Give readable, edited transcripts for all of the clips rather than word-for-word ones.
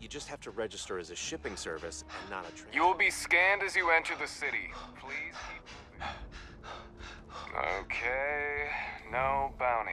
You just have to register as a shipping service and not a transport. You will be scanned as you enter the city. Please keep moving. Okay, no bounty.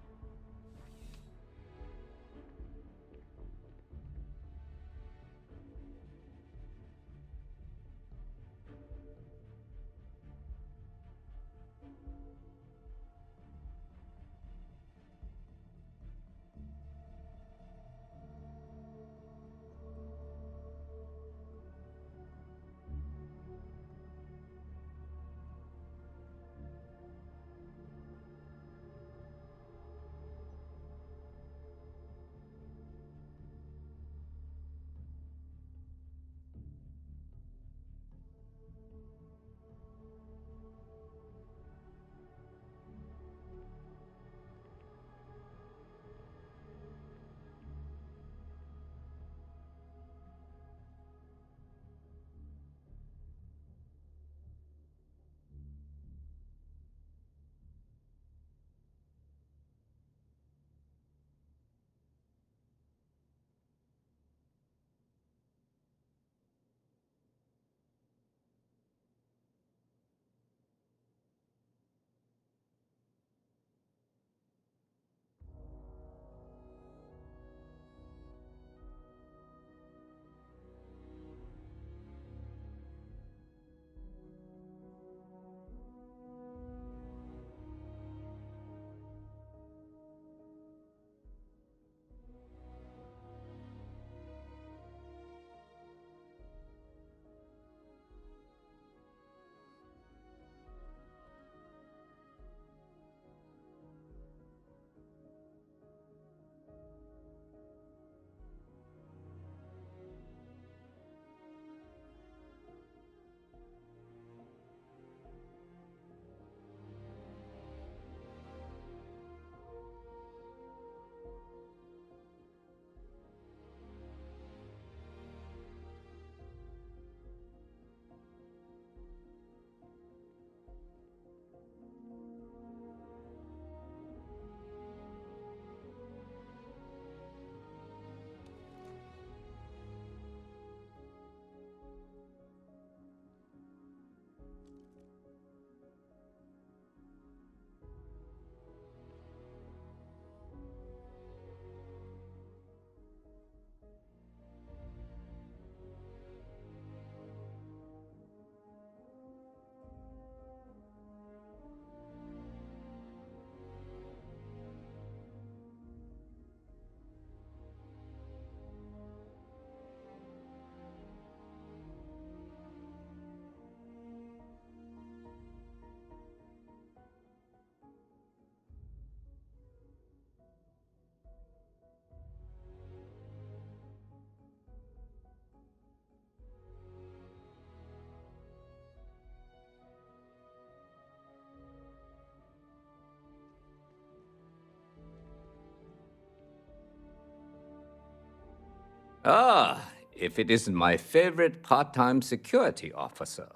Ah, if it isn't my favorite part-time security officer.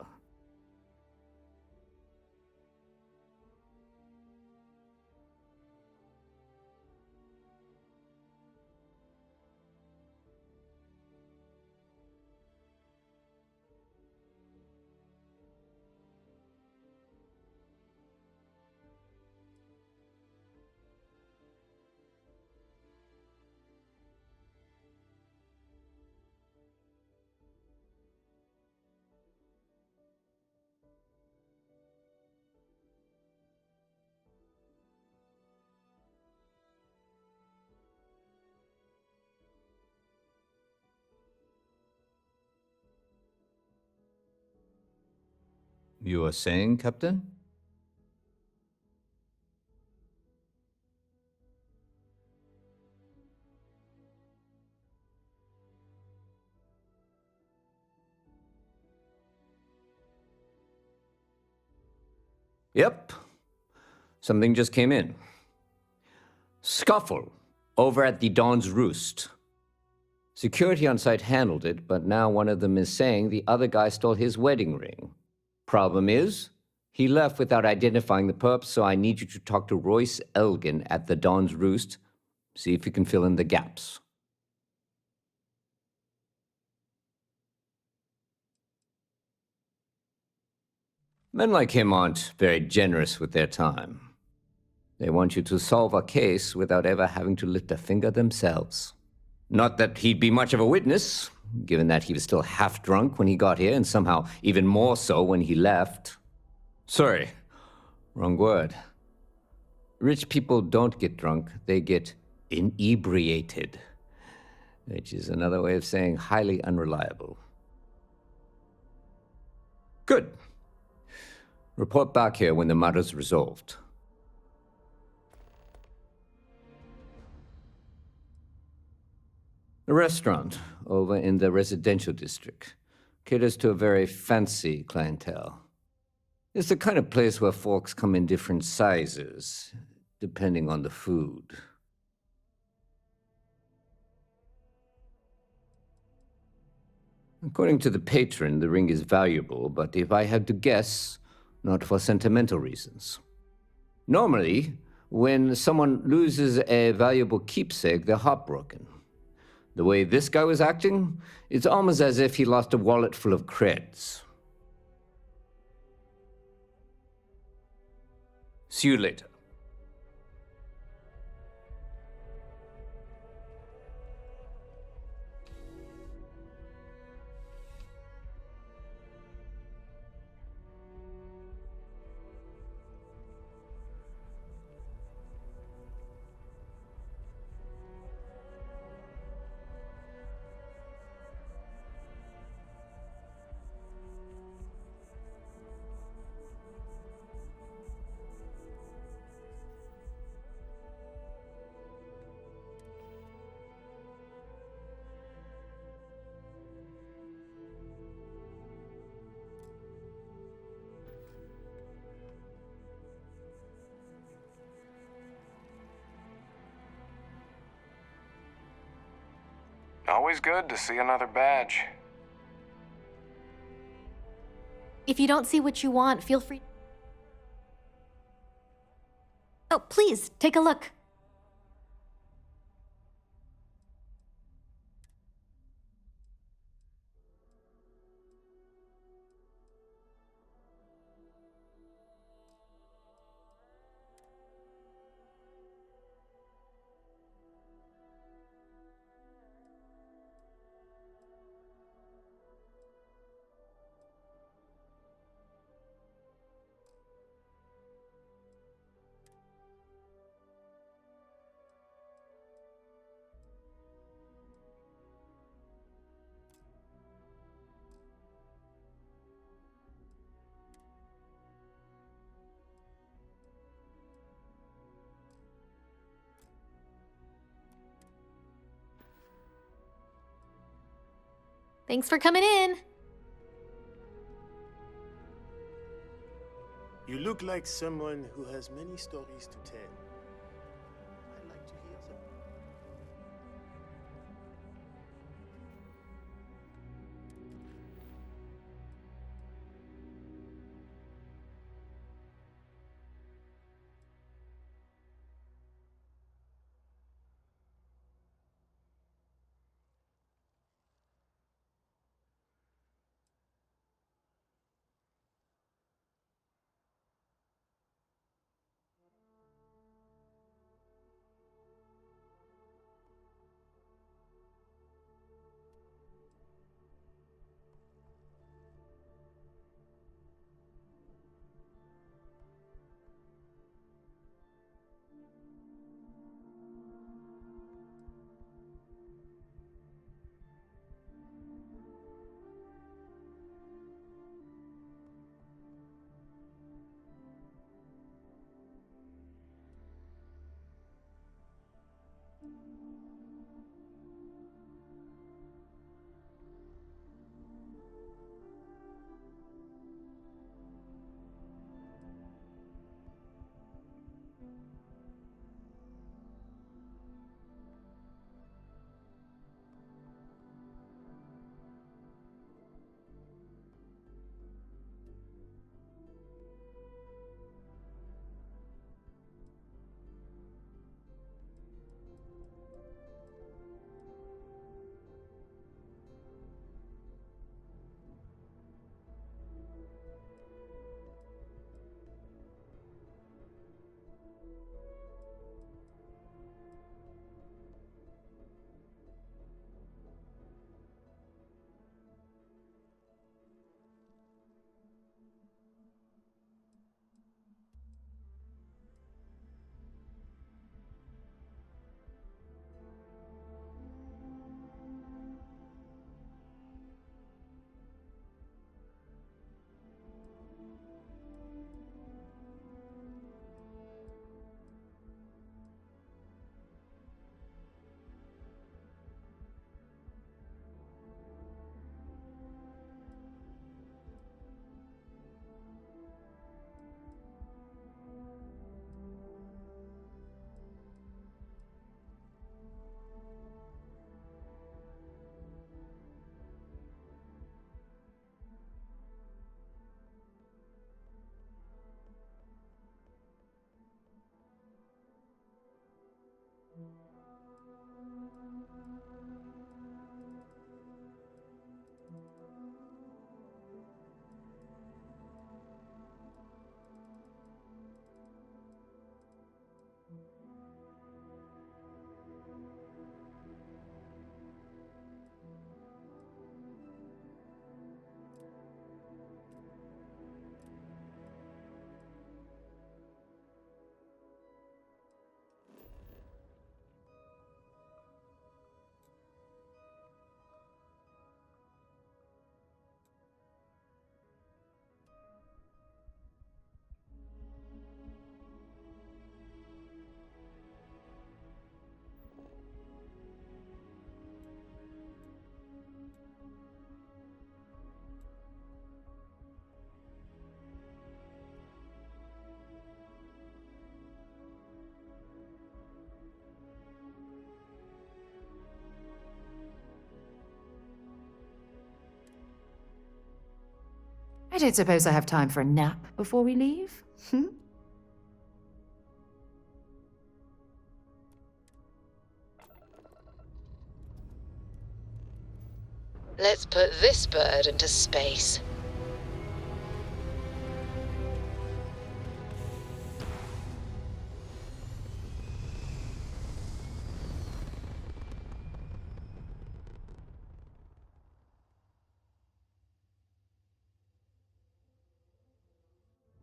You were saying, Captain? Yep. Something just came in. Scuffle over at the Dawn's Roost. Security on site handled it, but now one of them is saying the other guy stole his wedding ring. Problem is, he left without identifying the perp, so I need you to talk to Royce Elgin at the Dawn's Roost. See if you can fill in the gaps. Men like him aren't very generous with their time. They want you to solve a case without ever having to lift a finger themselves. Not that he'd be much of a witness, given that he was still half drunk when he got here, and somehow even more so when he left. Sorry, wrong word. Rich people don't get drunk, they get inebriated, which is another way of saying highly unreliable. Good. Report back here when the matter's resolved. The restaurant over in the residential district caters to a very fancy clientele. It's the kind of place where forks come in different sizes, depending on the food. According to the patron, the ring is valuable, but if I had to guess, not for sentimental reasons. Normally, when someone loses a valuable keepsake, they're heartbroken. The way this guy was acting, it's almost as if he lost a wallet full of creds. See you later. Always good to see another badge. If you don't see what you want, feel free. Oh, please, take a look. Thanks for coming in. You look like someone who has many stories to tell. I'd like to hear them. I don't suppose I have time for a nap before we leave? Let's put this bird into space.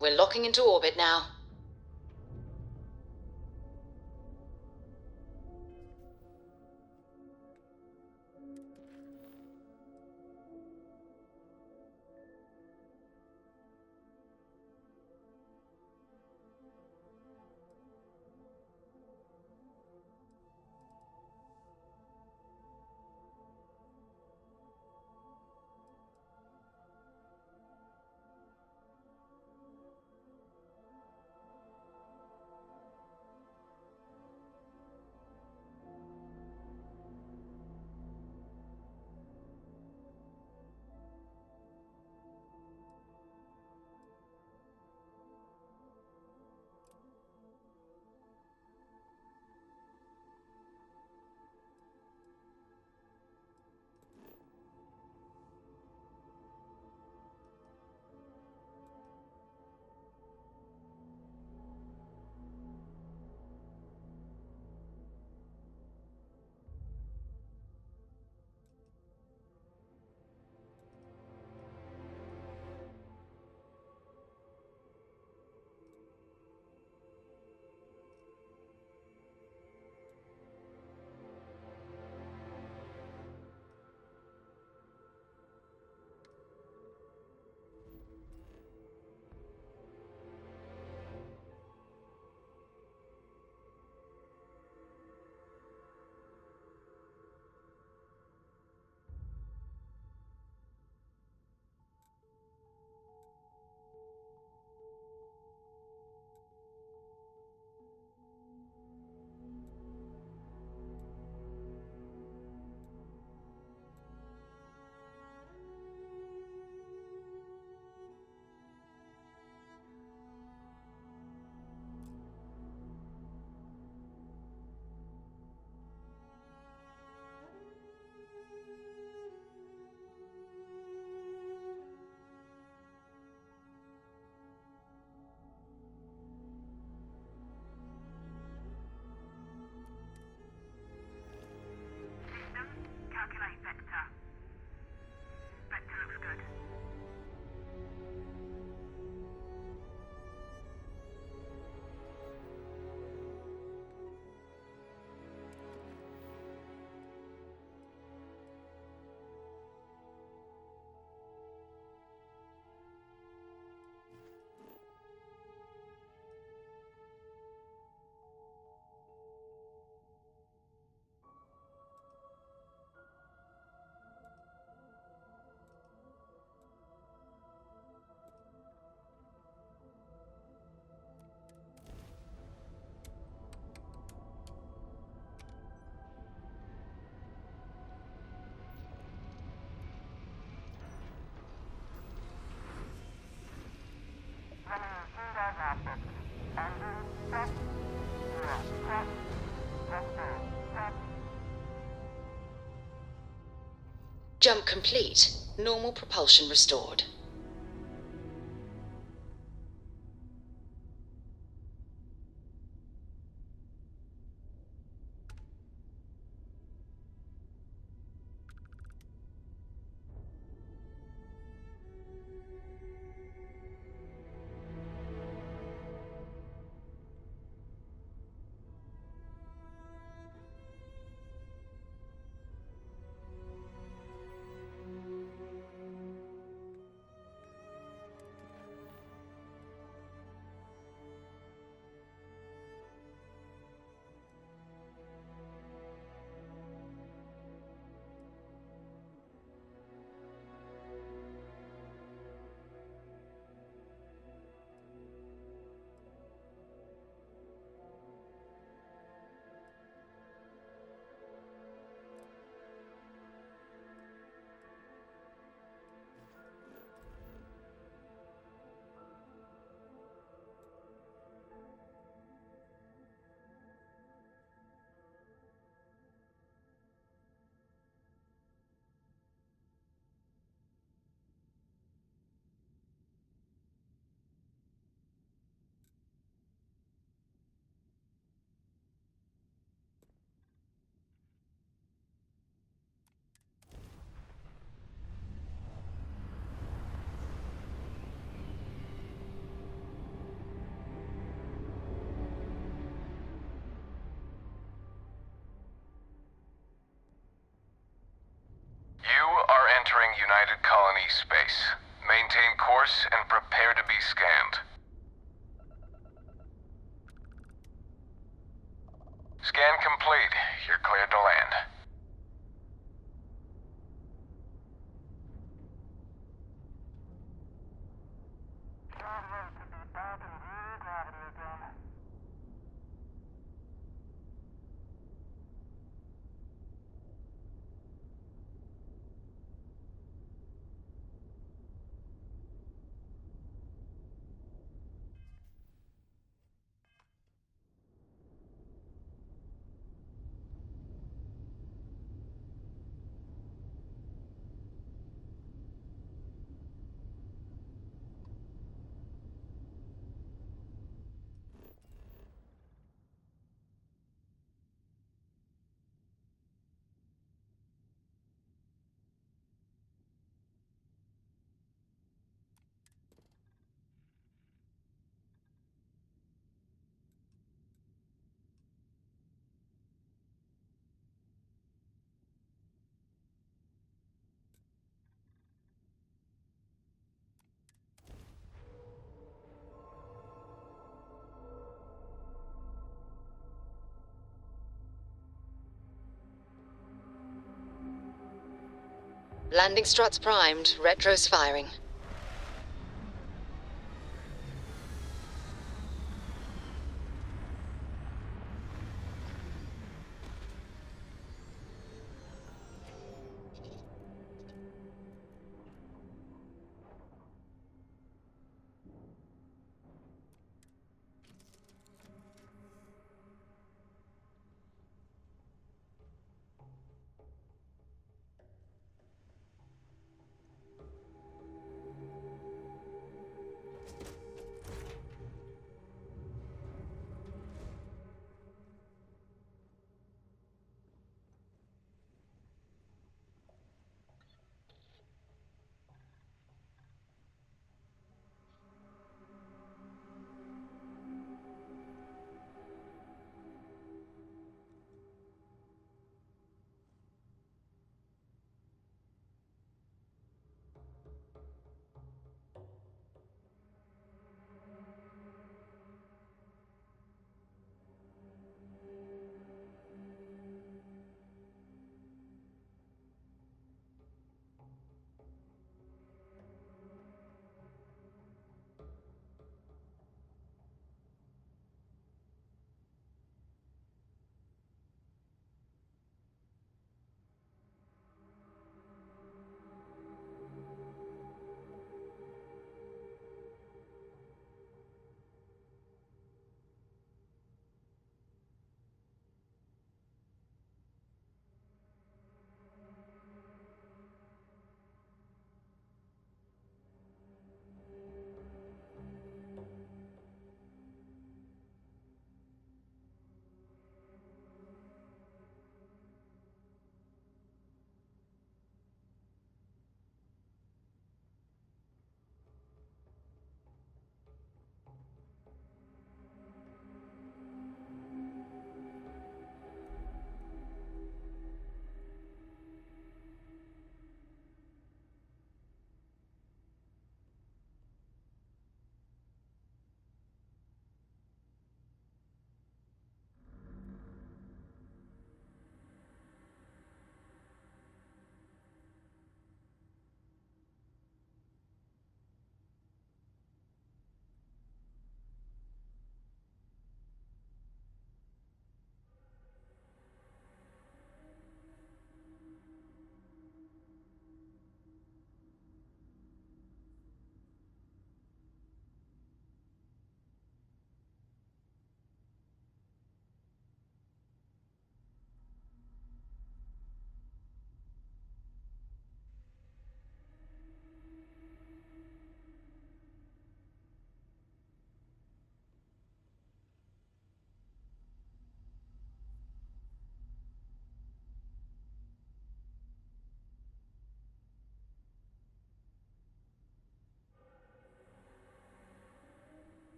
We're locking into orbit now. Calculate vector. Vector looks good. Jump complete. Normal propulsion restored. United Colony space. Maintain course and prepare to be scanned. Scan complete. You're cleared to land. Landing struts primed, retros firing.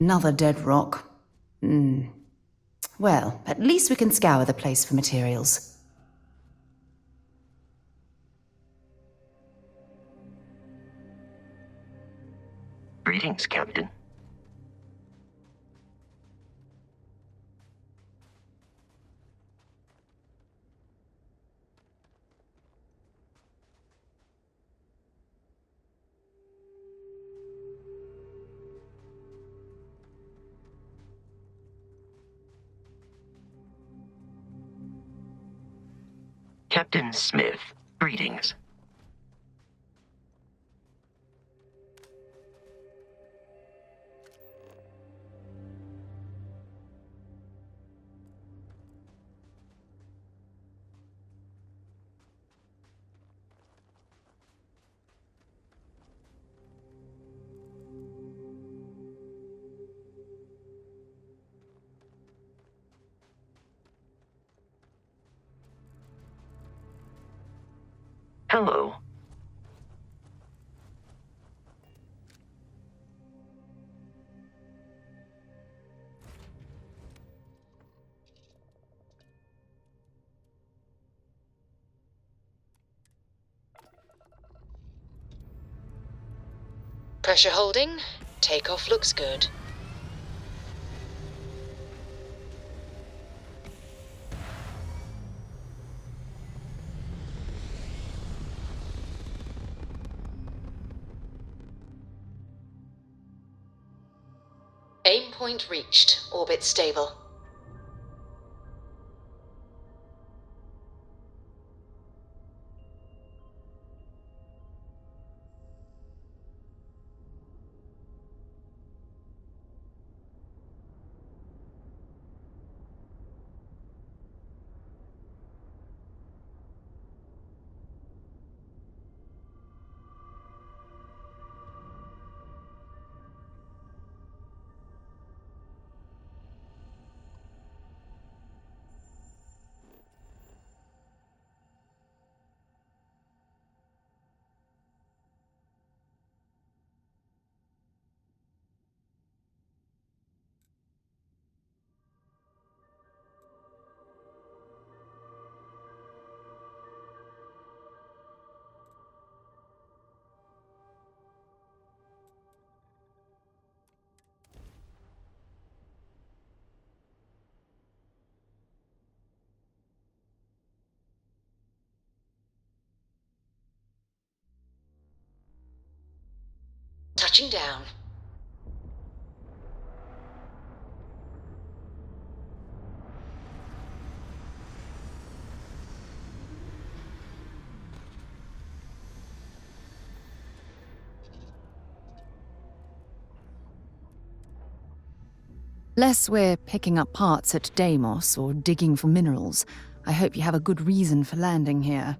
Another dead rock. Well, at least we can scour the place for materials. Greetings, Captain. Captain Smith, greetings. Hello. Pressure holding. Takeoff looks good. Aim point reached. Orbit stable. Touching down. Less we're picking up parts at Deimos or digging for minerals. I hope you have a good reason for landing here.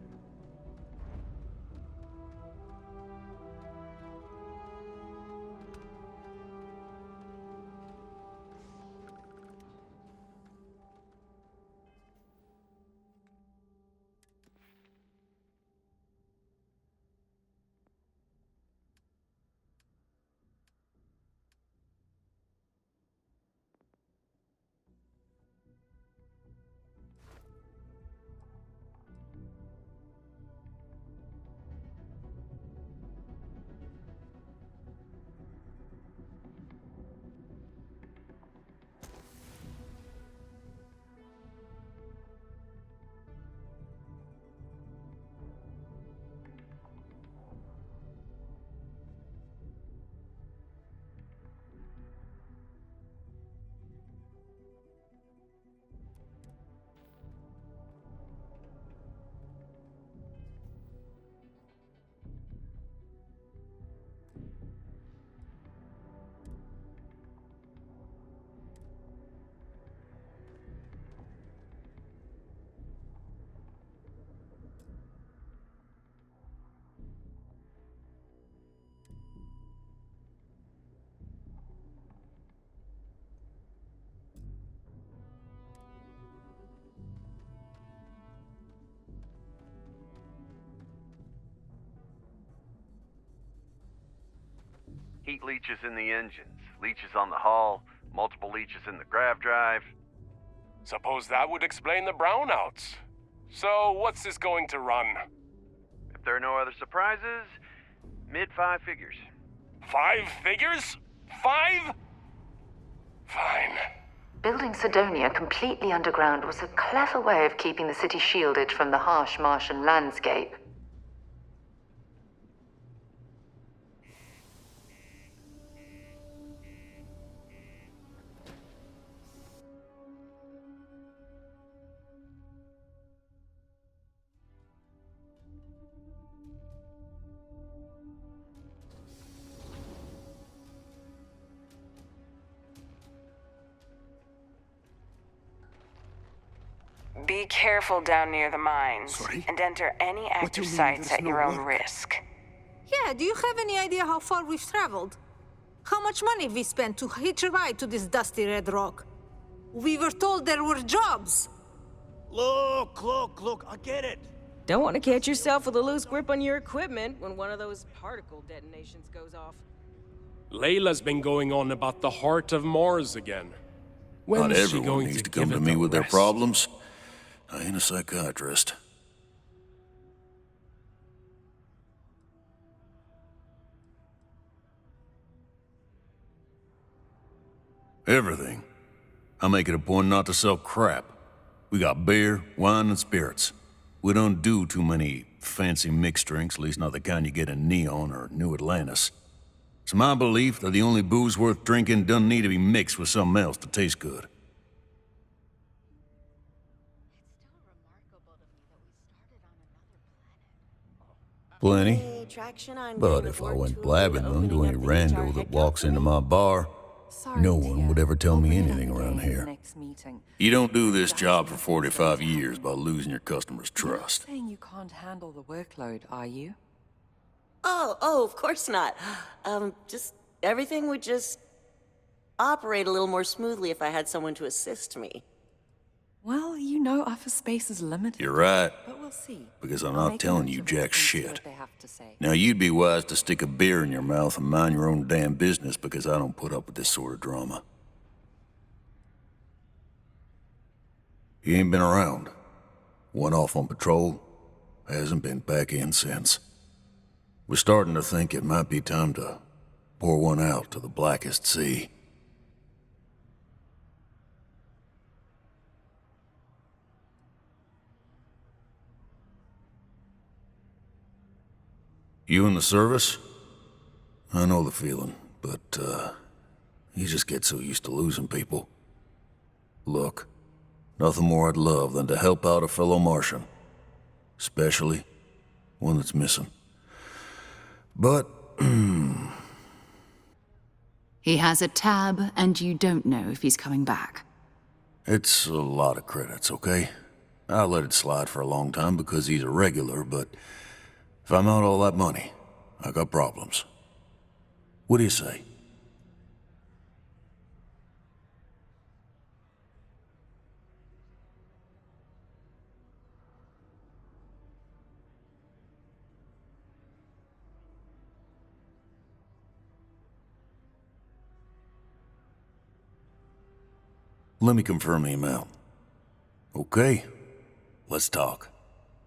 Heat leeches in the engines. Leeches on the hull, multiple leeches in the grav drive. Suppose that would explain the brownouts. So, what's this going to run? If there are no other surprises, mid-5 figures. 5 figures? 5? Fine. Building Sidonia completely underground was a clever way of keeping the city shielded from the harsh Martian landscape. Be careful down near the mines. Sorry? And enter any What do active you mean sites there's at no your own work? risk. Yeah, do you have any idea how far we've traveled? How much money we spent to hitch a ride to this dusty red rock? We were told there were jobs. Look, I get it. Don't want to catch yourself with a loose grip on your equipment when one of those particle detonations goes off. Layla's been going on about the heart of Mars again. When Not is she everyone going needs to to come give to it me a with their rest? problems. I ain't a psychiatrist. Everything. I make it a point not to sell crap. We got beer, wine, and spirits. We don't do too many fancy mixed drinks, at least not the kind you get in Neon or New Atlantis. It's my belief that the only booze worth drinking doesn't need to be mixed with something else to taste good. Plenty. But if I went blabbing them to any rando that walks into my bar, no one would ever tell me anything around here. You don't do this job for 45 years by losing your customers' trust. Saying you can't handle the workload, are you? Oh, of course not. Just everything would just operate a little more smoothly if I had someone to assist me. Well, you know office space is limited. You're right, But we'll see. because I'm I'll not make a telling note you of jack it and see shit. what they have to say. Now, you'd be wise to stick a beer in your mouth and mind your own damn business, because I don't put up with this sort of drama. He ain't been around. Went off on patrol. Hasn't been back in since. We're starting to think it might be time to pour one out to the blackest sea. You in the service? I know the feeling, but, you just get so used to losing people. Look, nothing more I'd love than to help out a fellow Martian. Especially one that's missing. But, He has a tab, and you don't know if he's coming back. it's a lot of credits, okay? I let it slide for a long time because he's a regular, but if I'm out all that money, I got problems. What do you say? Let me confirm the amount. Okay, let's talk.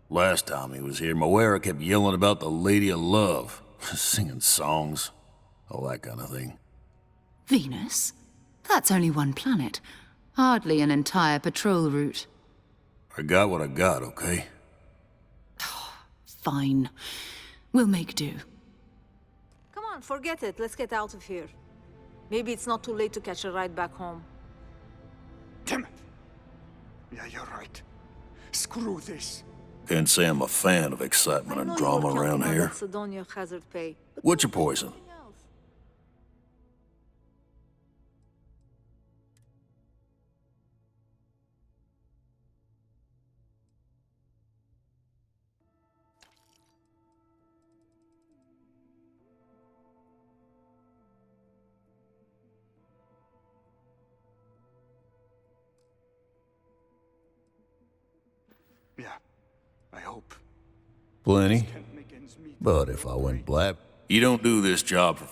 Last time he was here, Moira kept yelling about the Lady of Love, singing songs, all that kind of thing. Venus? That's only one planet. Hardly an entire patrol route. I got what I got, okay? Fine. We'll make do. Come on, forget it. Let's get out of here. Maybe it's not too late to catch a ride back home. Damn it. Yeah, you're right. Screw this. Can't say I'm a fan of excitement and drama around here. Sidonia hazard pay. What's your poison? Yeah, I hope. Plenty. Can't make ends meet. But if I went blab, you don't do this job for...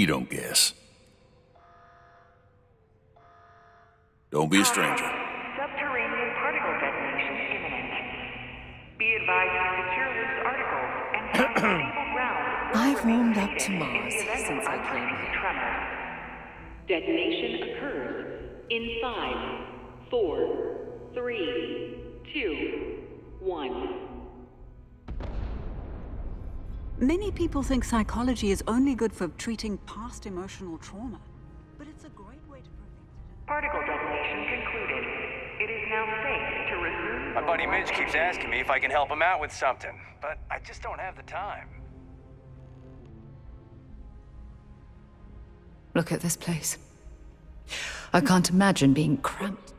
you don't guess. Don't be a stranger. Subterranean particle detonation imminent. Be advised to secure loose articles and find stable ground. I've warmed up to Mars since I came here. Tremor. Detonation occurs in 5, 4, 3, 2, 1. Many people think psychology is only good for treating past emotional trauma, but it's a great way to prevent Particle detonation concluded. It is now safe to resume. My buddy Midge keeps asking me if I can help him out with something, but I just don't have the time. Look at this place. I can't imagine being cramped.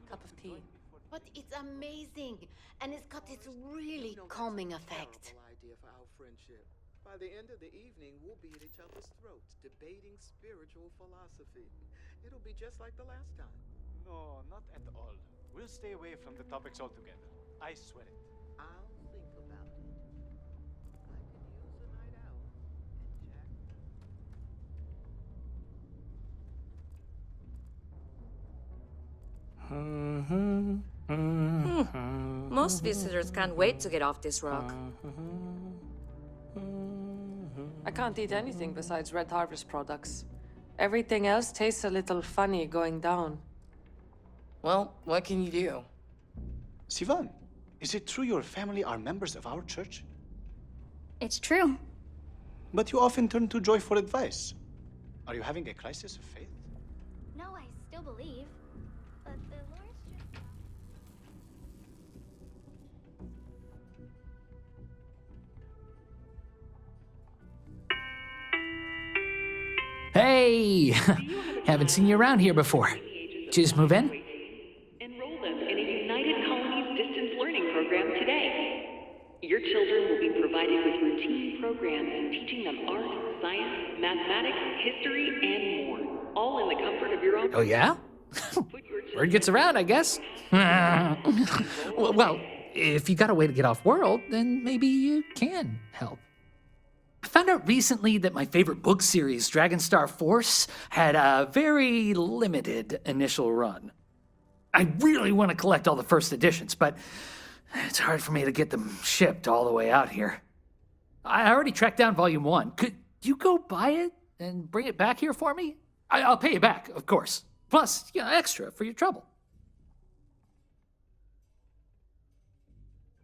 Cup of tea. But it's amazing, and it's got this really calming effect. Idea for our friendship. By the end of the evening, we'll be at each other's throats, debating spiritual philosophy. It'll be just like the last time. No, not at all. We'll stay away from the topics altogether. I swear it. I'll think about it. I could use a night out. Most visitors can't wait to get off this rock. I can't eat anything besides Red Harvest products. Everything else tastes a little funny going down. Well, what can you do? Sivan, is it true your family are members of our church? It's true. But you often turn to Joy for advice. Are you having a crisis of faith? No, I still believe. But the Lord's just... Hey! Haven't seen you around here before. Just move in? Enroll them in a United Colonies distance learning program today. Your children will be provided with routine programs teaching them art, science, mathematics, history, and more. All in the comfort of your own... Oh, yeah? Word gets around, I guess. Well, if you got a way to get off world, then maybe you can help. I found out recently that my favorite book series, Dragonstar Force, had a very limited initial run. I really want to collect all the first editions, but it's hard for me to get them shipped all the way out here. I already tracked down Volume 1. Could you go buy it and bring it back here for me? I'll pay you back, of course. Plus, extra for your trouble.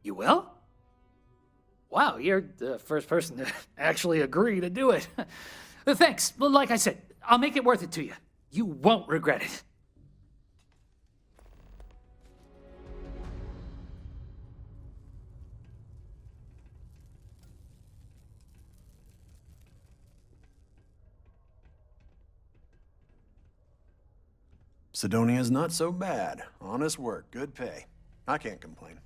You will? Wow, you're the first person to actually agree to do it. Thanks. Well, like I said, I'll make it worth it to you. You won't regret it. Sidonia's not so bad. Honest work, good pay. I can't complain.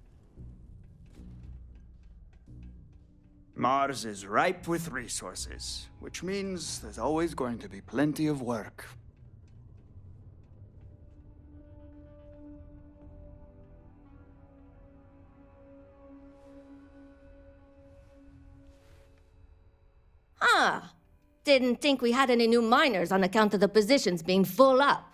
Mars is ripe with resources, which means there's always going to be plenty of work. Ah, didn't think we had any new miners on account of the positions being full up.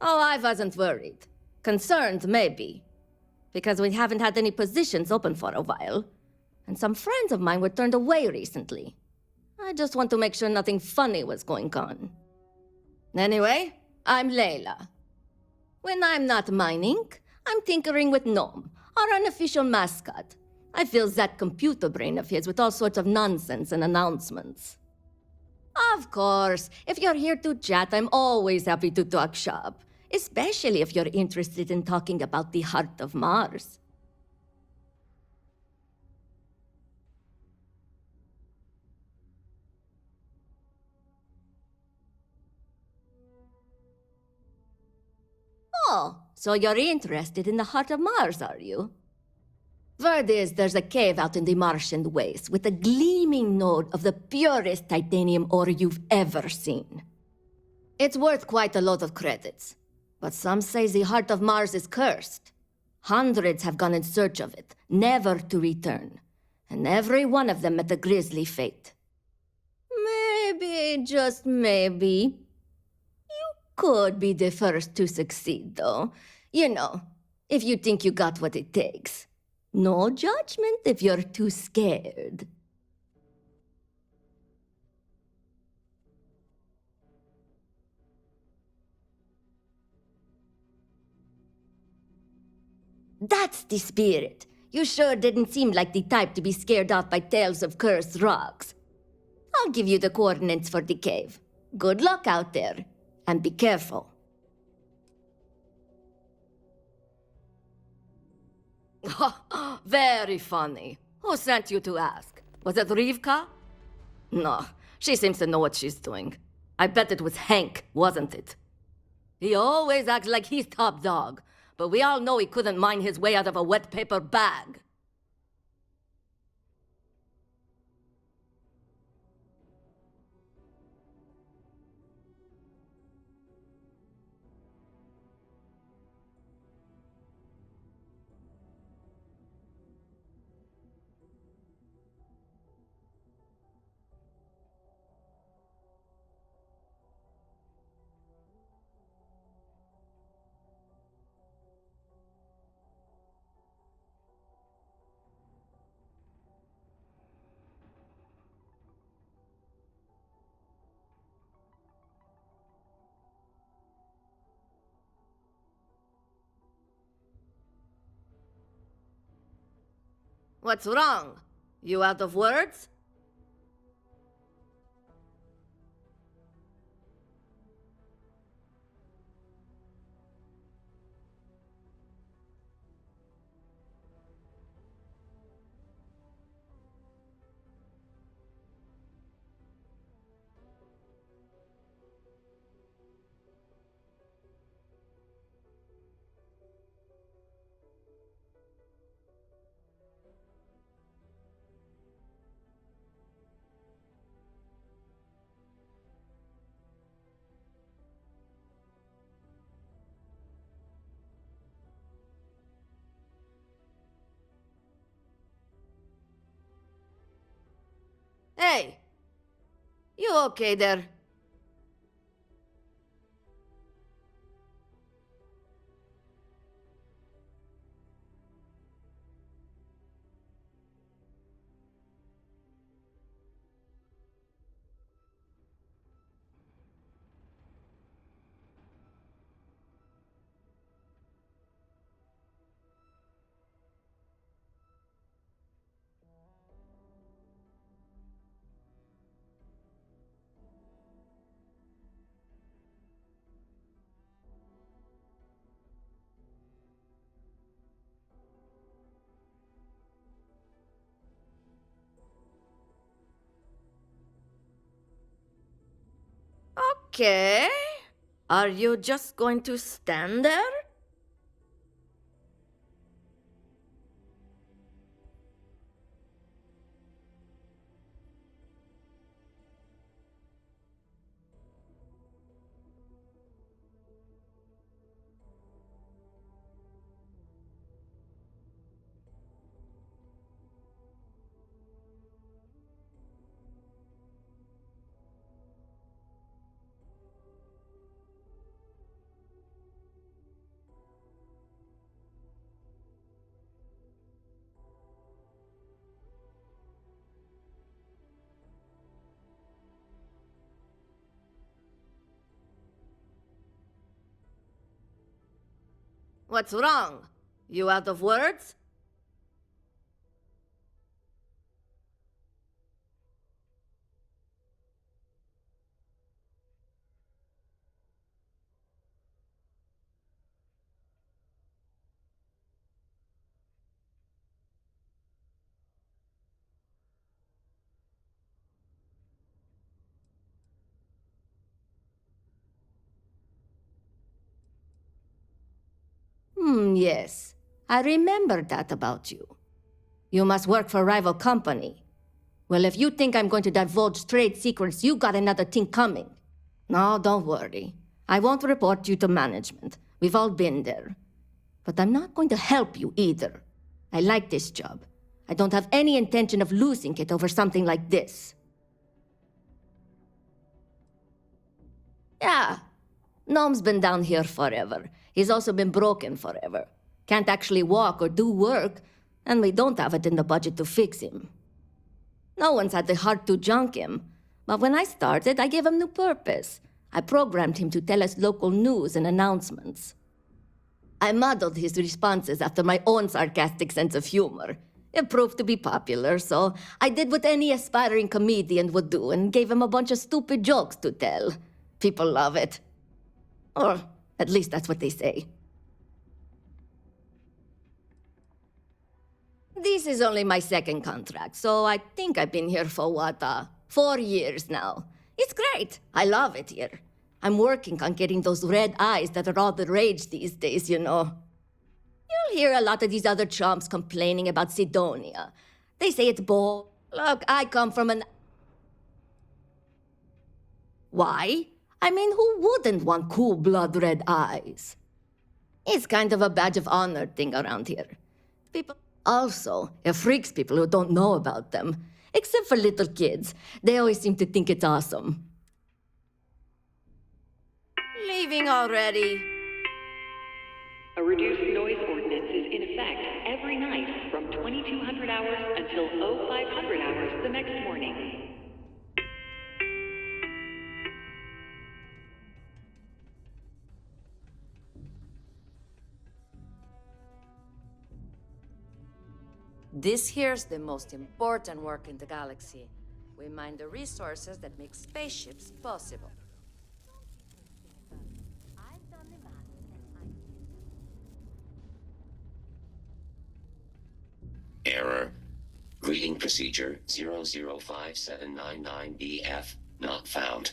Oh, I wasn't worried. Concerned, maybe. Because we haven't had any positions open for a while. And some friends of mine were turned away recently. I just want to make sure nothing funny was going on. Anyway, I'm Layla. When I'm not mining, I'm tinkering with Gnome, our unofficial mascot. I fill that computer brain of his with all sorts of nonsense and announcements. Of course, if you're here to chat, I'm always happy to talk shop. Especially if you're interested in talking about the heart of Mars. Oh, so you're interested in the heart of Mars, are you? Word is there's a cave out in the Martian waste with a gleaming node of the purest titanium ore you've ever seen. It's worth quite a lot of credits, but some say the heart of Mars is cursed. Hundreds have gone in search of it, never to return, and every one of them met a grisly fate. Maybe, just maybe, you could be the first to succeed, though. You know, if you think you got what it takes. No judgment if you're too scared. That's the spirit. You sure didn't seem like the type to be scared off by tales of cursed rocks. I'll give you the coordinates for the cave. Good luck out there, and be careful. Very funny. Who sent you to ask? Was it Rivka? No, she seems to know what she's doing. I bet it was Hank, wasn't it? He always acts like he's top dog, but we all know he couldn't mine his way out of a wet paper bag. What's wrong? You out of words? Hey! You okay there? Okay. Are you just going to stand there? What's wrong? You out of words? Yes. I remember that about you. You must work for a rival company. Well, if you think I'm going to divulge trade secrets, you got another thing coming. No, don't worry. I won't report you to management. We've all been there. But I'm not going to help you either. I like this job. I don't have any intention of losing it over something like this. Yeah. Gnome's been down here forever. He's also been broken forever. Can't actually walk or do work, and we don't have it in the budget to fix him. No one's had the heart to junk him, but when I started, I gave him new purpose. I programmed him to tell us local news and announcements. I modeled his responses after my own sarcastic sense of humor. It proved to be popular, so I did what any aspiring comedian would do and gave him a bunch of stupid jokes to tell. People love it. Or at least that's what they say. This is only my second contract, so I think I've been here for 4 years now. It's great. I love it here. I'm working on getting those red eyes that are all the rage these days, you know. You'll hear a lot of these other chumps complaining about Sidonia. They say it's boring. Look, I come from an... Why? I mean, who wouldn't want cool blood red eyes? It's kind of a badge of honor thing around here. People... Also, it freaks people who don't know about them. Except for little kids. They always seem to think it's awesome. Leaving already. A reduced noise ordinance is in effect every night from 2200 hours until 0500 hours the next morning. This here's the most important work in the galaxy. We mine the resources that make spaceships possible. Error. Greeting procedure 005799BF not found.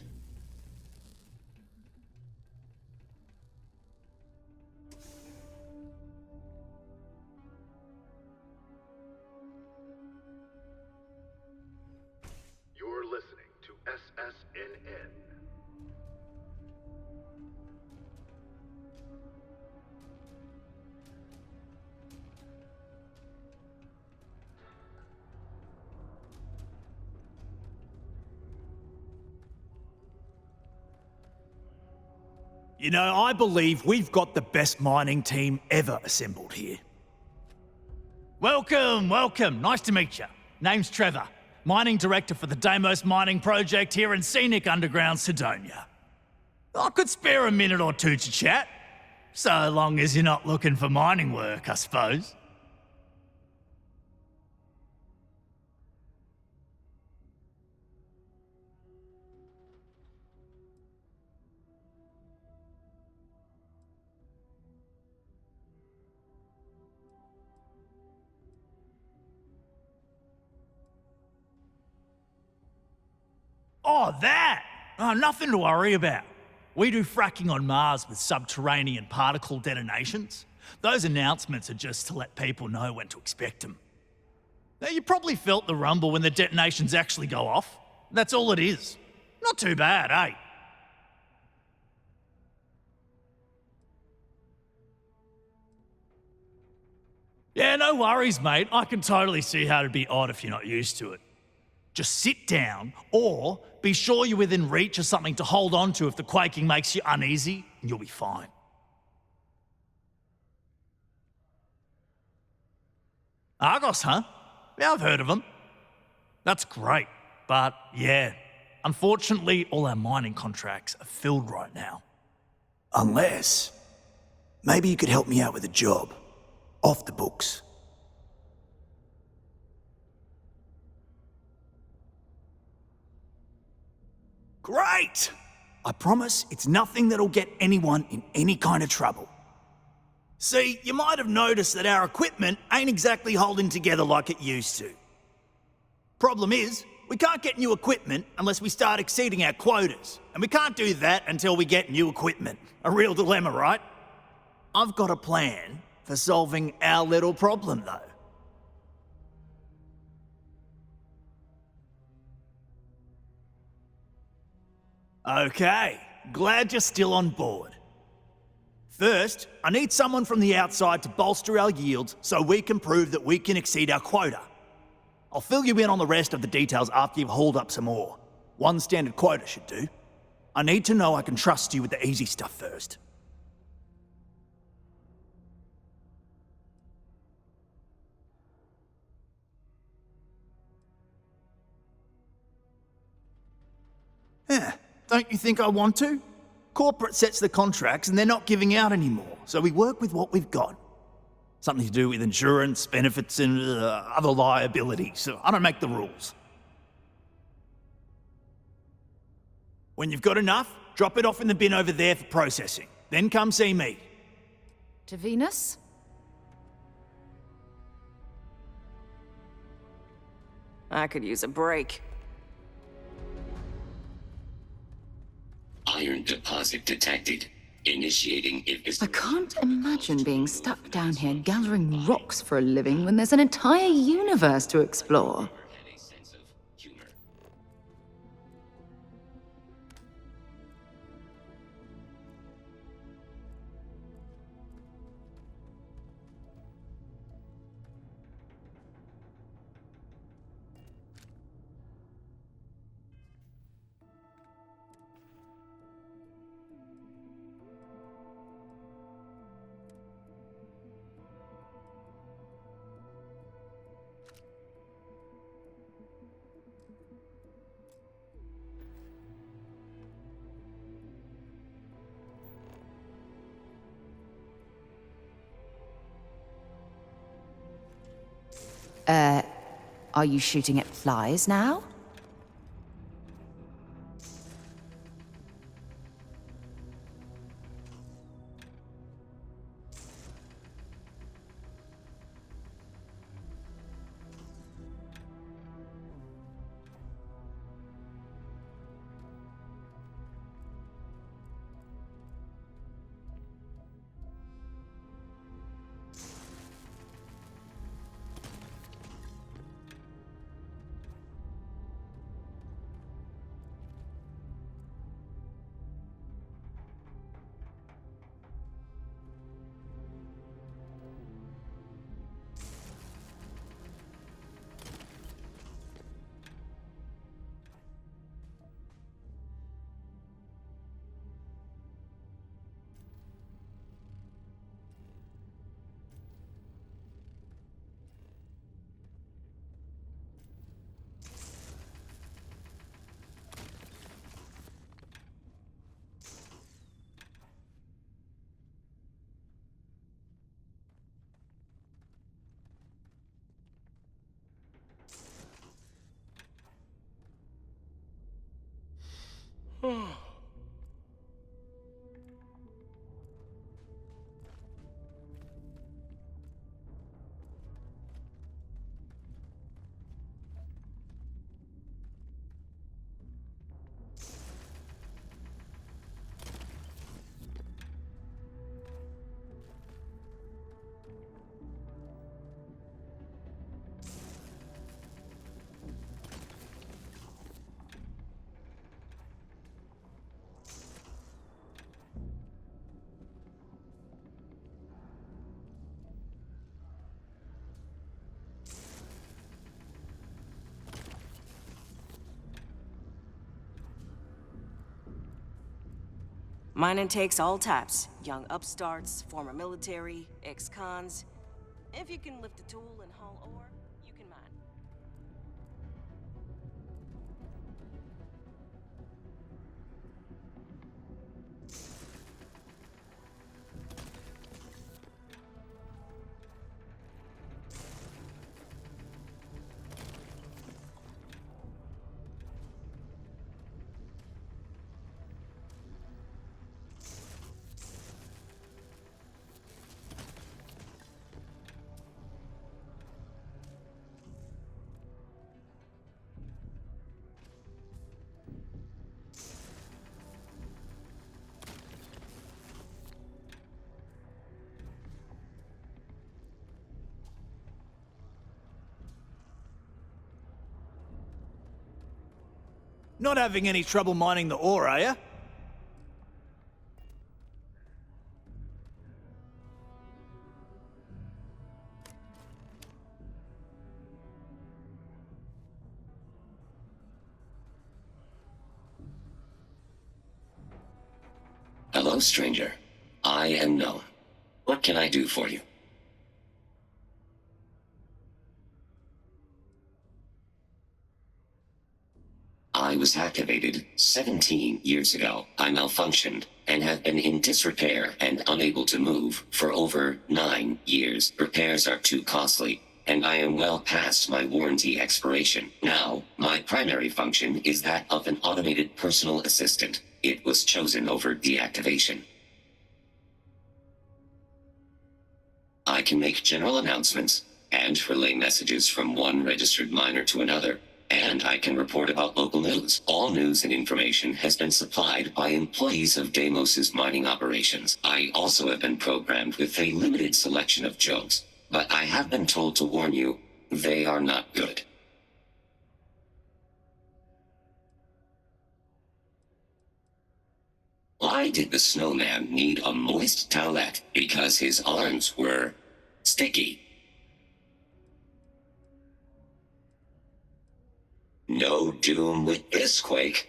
You're listening to SSNN. You know, I believe we've got the best mining team ever assembled here. Welcome, welcome. Nice to meet you. Name's Trevor, mining director for the Deimos mining project here in scenic underground Sidonia. I could spare a minute or two to chat, so long as you're not looking for mining work, I suppose. Oh, that! Oh, nothing to worry about. We do fracking on Mars with subterranean particle detonations. Those announcements are just to let people know when to expect them. Now, you probably felt the rumble when the detonations actually go off. That's all it is. Not too bad, eh? Yeah, no worries, mate. I can totally see how it'd be odd if you're not used to it. Just sit down, or be sure you're within reach of something to hold on to if the quaking makes you uneasy, and you'll be fine. Argos, huh? Yeah, I've heard of them. That's great, but yeah, unfortunately, all our mining contracts are filled right now. Unless, maybe you could help me out with a job. Off the books. Great! I promise it's nothing that'll get anyone in any kind of trouble. See, you might have noticed that our equipment ain't exactly holding together like it used to. Problem is, we can't get new equipment unless we start exceeding our quotas, and we can't do that until we get new equipment. A real dilemma, right? I've got a plan for solving our little problem, though. Okay, glad you're still on board. First, I need someone from the outside to bolster our yields so we can prove that we can exceed our quota. I'll fill you in on the rest of the details after you've hauled up some ore. One standard quota should do. I need to know I can trust you with the easy stuff first. Don't you think I want to? Corporate sets the contracts and they're not giving out anymore, so we work with what we've got. Something to do with insurance, benefits, and other liabilities. So I don't make the rules. When you've got enough, drop it off in the bin over there for processing. Then come see me. To Venus? I could use a break. Iron deposit detected. Initiating I can't imagine being stuck down here gathering rocks for a living when there's an entire universe to explore. Are you shooting at flies now? Mining takes all types. Young upstarts, former military, ex-cons. If you can lift a tool and haul ore, you can mine. Not having any trouble mining the ore, are you? Hello, stranger. I am known. What can I do for you? I was activated 17 years ago. I malfunctioned and have been in disrepair and unable to move for over 9 years. Repairs are too costly, and I am well past my warranty expiration. Now, my primary function is that of an automated personal assistant. It was chosen over deactivation. I can make general announcements and relay messages from one registered miner to another, and I can report about local news. All news and information has been supplied by employees of Deimos's mining operations. I also have been programmed with a limited selection of jokes, but I have been told to warn you, they are not good. Why did the snowman need a moist towelette? Because his arms were sticky. No doom with this quake.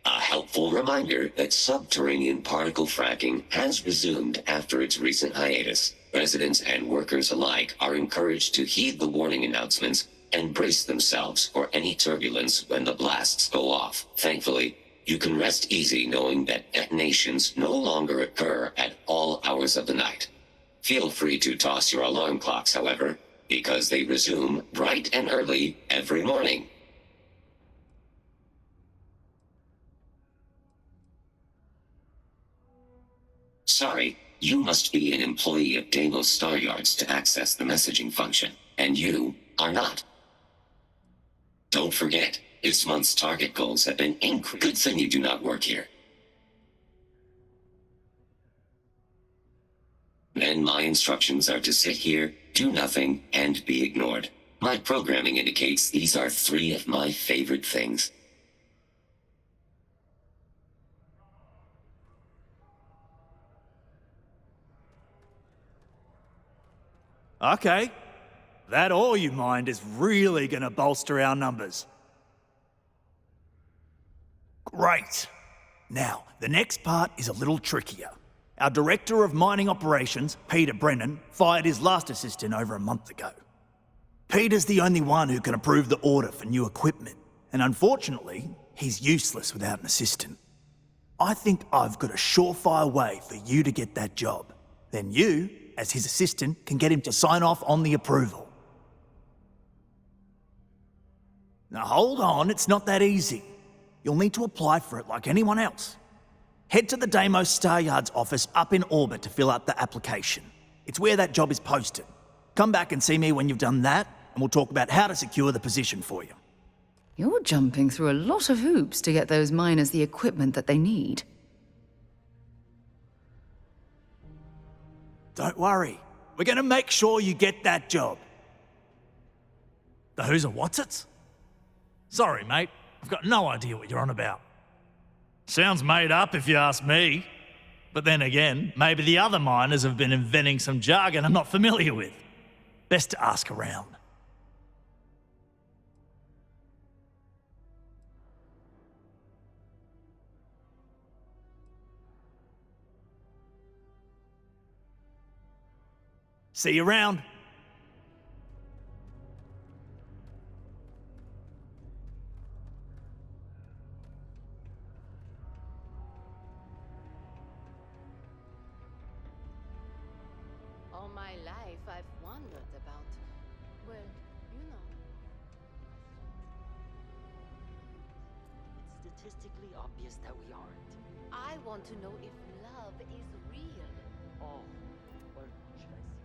A helpful reminder that subterranean particle fracking has resumed after its recent hiatus. Residents and workers alike are encouraged to heed the warning announcements and brace themselves for any turbulence when the blasts go off. Thankfully, you can rest easy knowing that detonations no longer occur at all hours of the night. Feel free to toss your alarm clocks, however, because they resume bright and early every morning. Sorry, you must be an employee of Deimos Star Yards to access the messaging function, and you are not. Don't forget, this month's target goals have been increased. Good thing you do not work here. Then my instructions are to sit here, do nothing, and be ignored. My programming indicates these are 3 of my favorite things. Okay. That ore you mined is really gonna bolster our numbers. Great. Now, the next part is a little trickier. Our Director of Mining Operations, Peter Brennan, fired his last assistant over a month ago. Peter's the only one who can approve the order for new equipment, and unfortunately, he's useless without an assistant. I think I've got a surefire way for you to get that job. Then you, as his assistant, can get him to sign off on the approval. Now hold on, it's not that easy. You'll need to apply for it like anyone else. Head to the Deimos Star Yards office up in orbit to fill out the application. It's where that job is posted. Come back and see me when you've done that, and we'll talk about how to secure the position for you. You're jumping through a lot of hoops to get those miners the equipment that they need. Don't worry. We're gonna make sure you get that job. The who's and what's it? Sorry, mate. I've got no idea what you're on about. Sounds made up if you ask me. But then again, maybe the other miners have been inventing some jargon I'm not familiar with. Best to ask around. See you around. All my life, I've wondered about, well, you know. It's statistically obvious that we aren't. I want to know if love is real. Oh, well, should I see?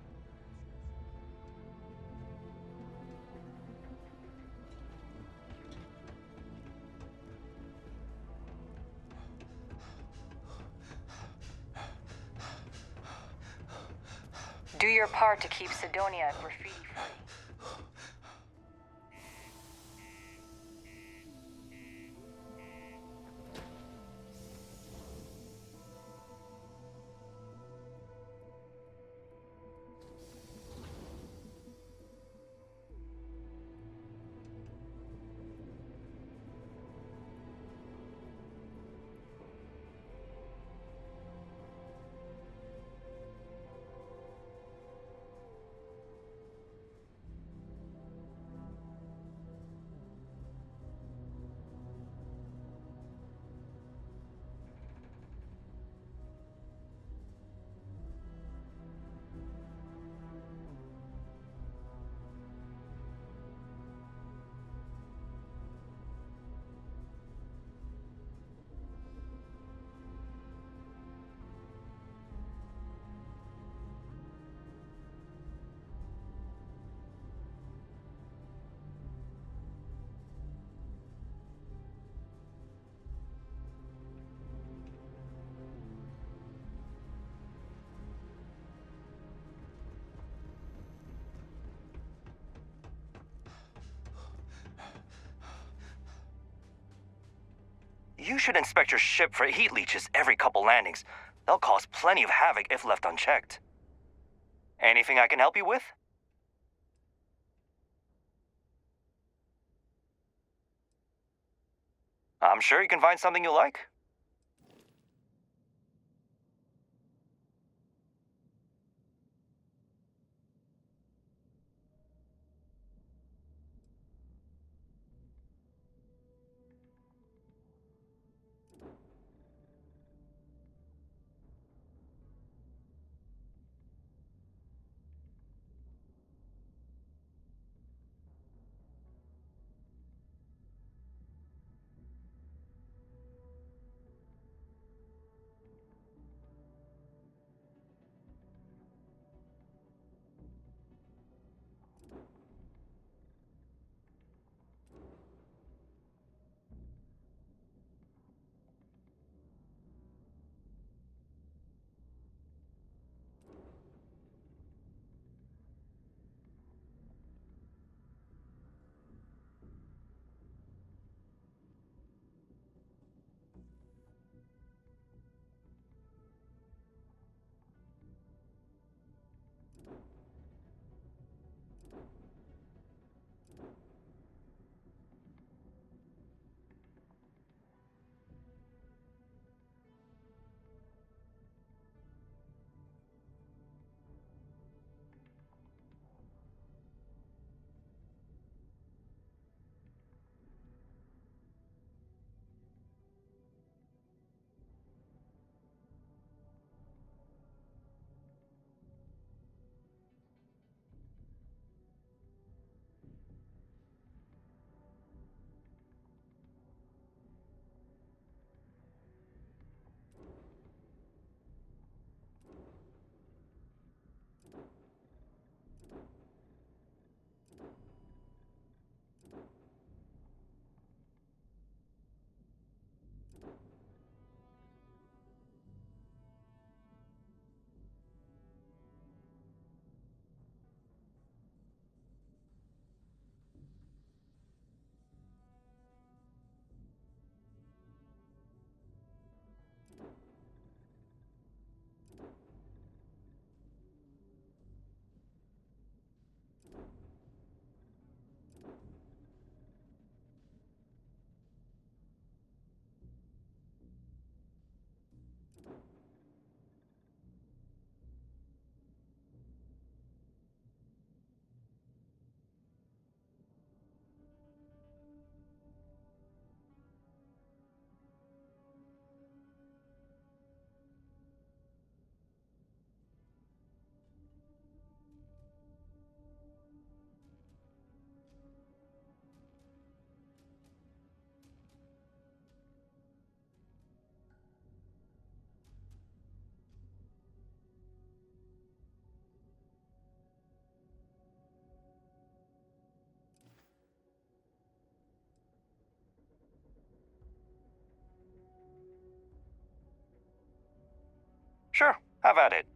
Do your part to keep Sidonia graffiti-free. You should inspect your ship for heat leeches every couple landings. They'll cause plenty of havoc if left unchecked. Anything I can help you with? I'm sure you can find something you like. Sure, have at it.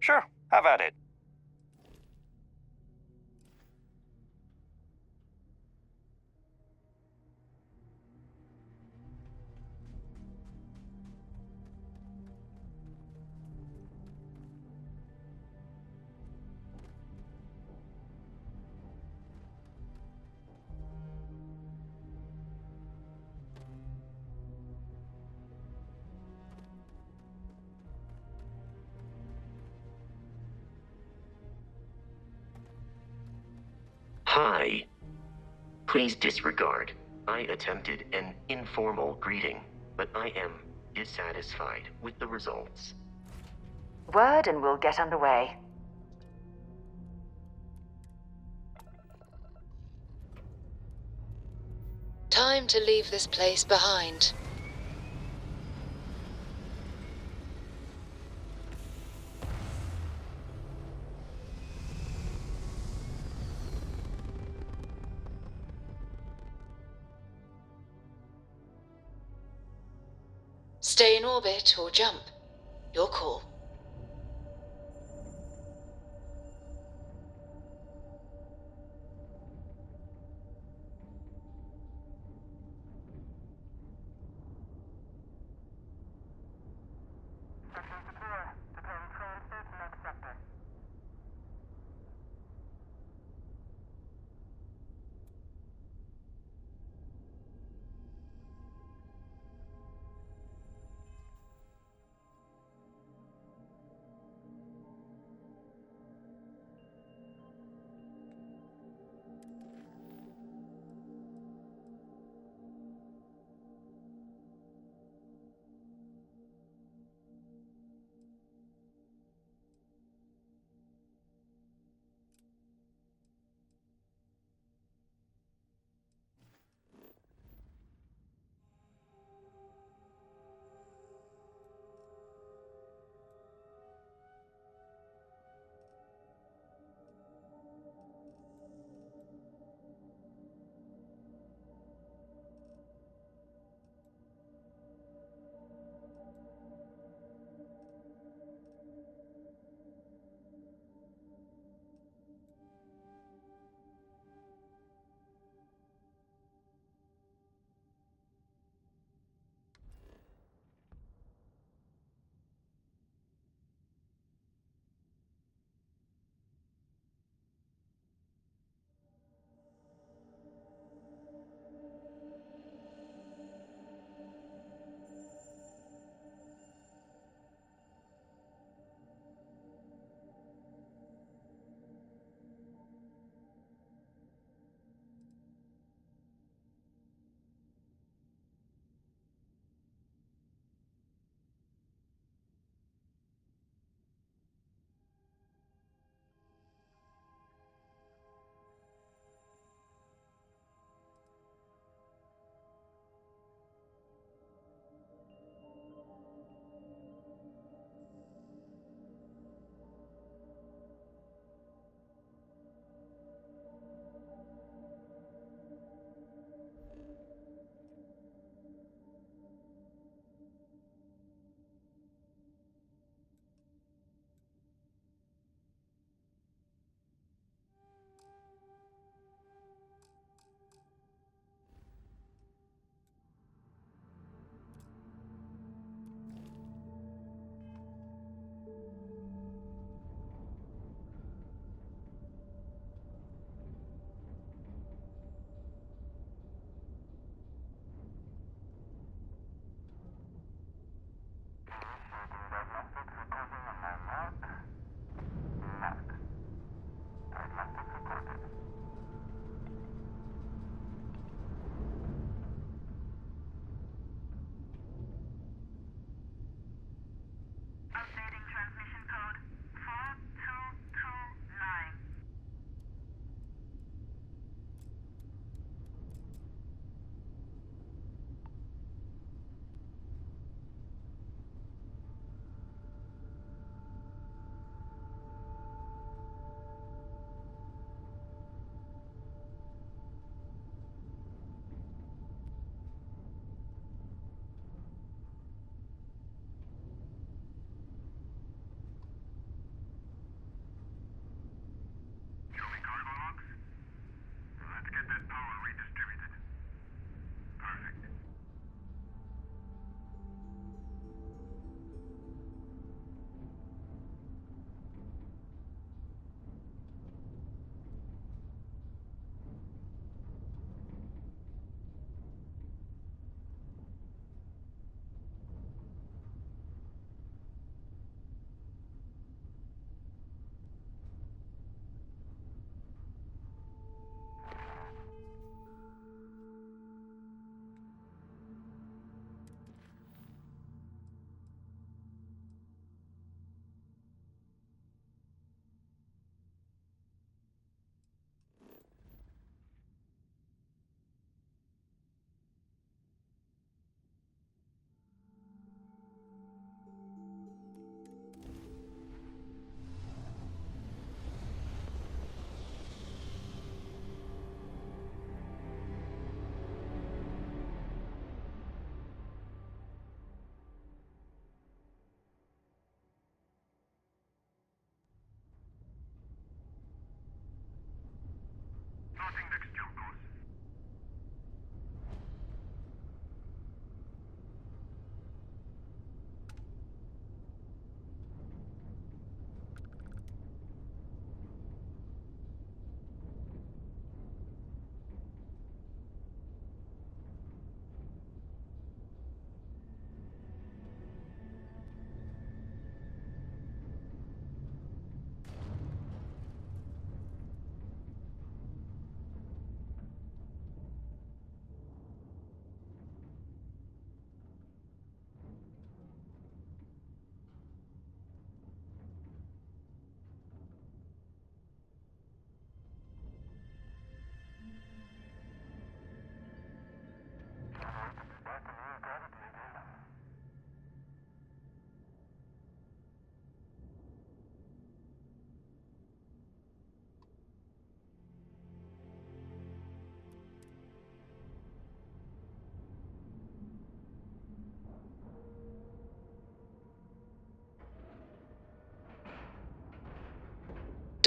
Sure, have at it. Hi. Please disregard. I attempted an informal greeting, but I am dissatisfied with the results. Word and we'll get underway. Time to leave this place behind. Stay in orbit or jump. Your call.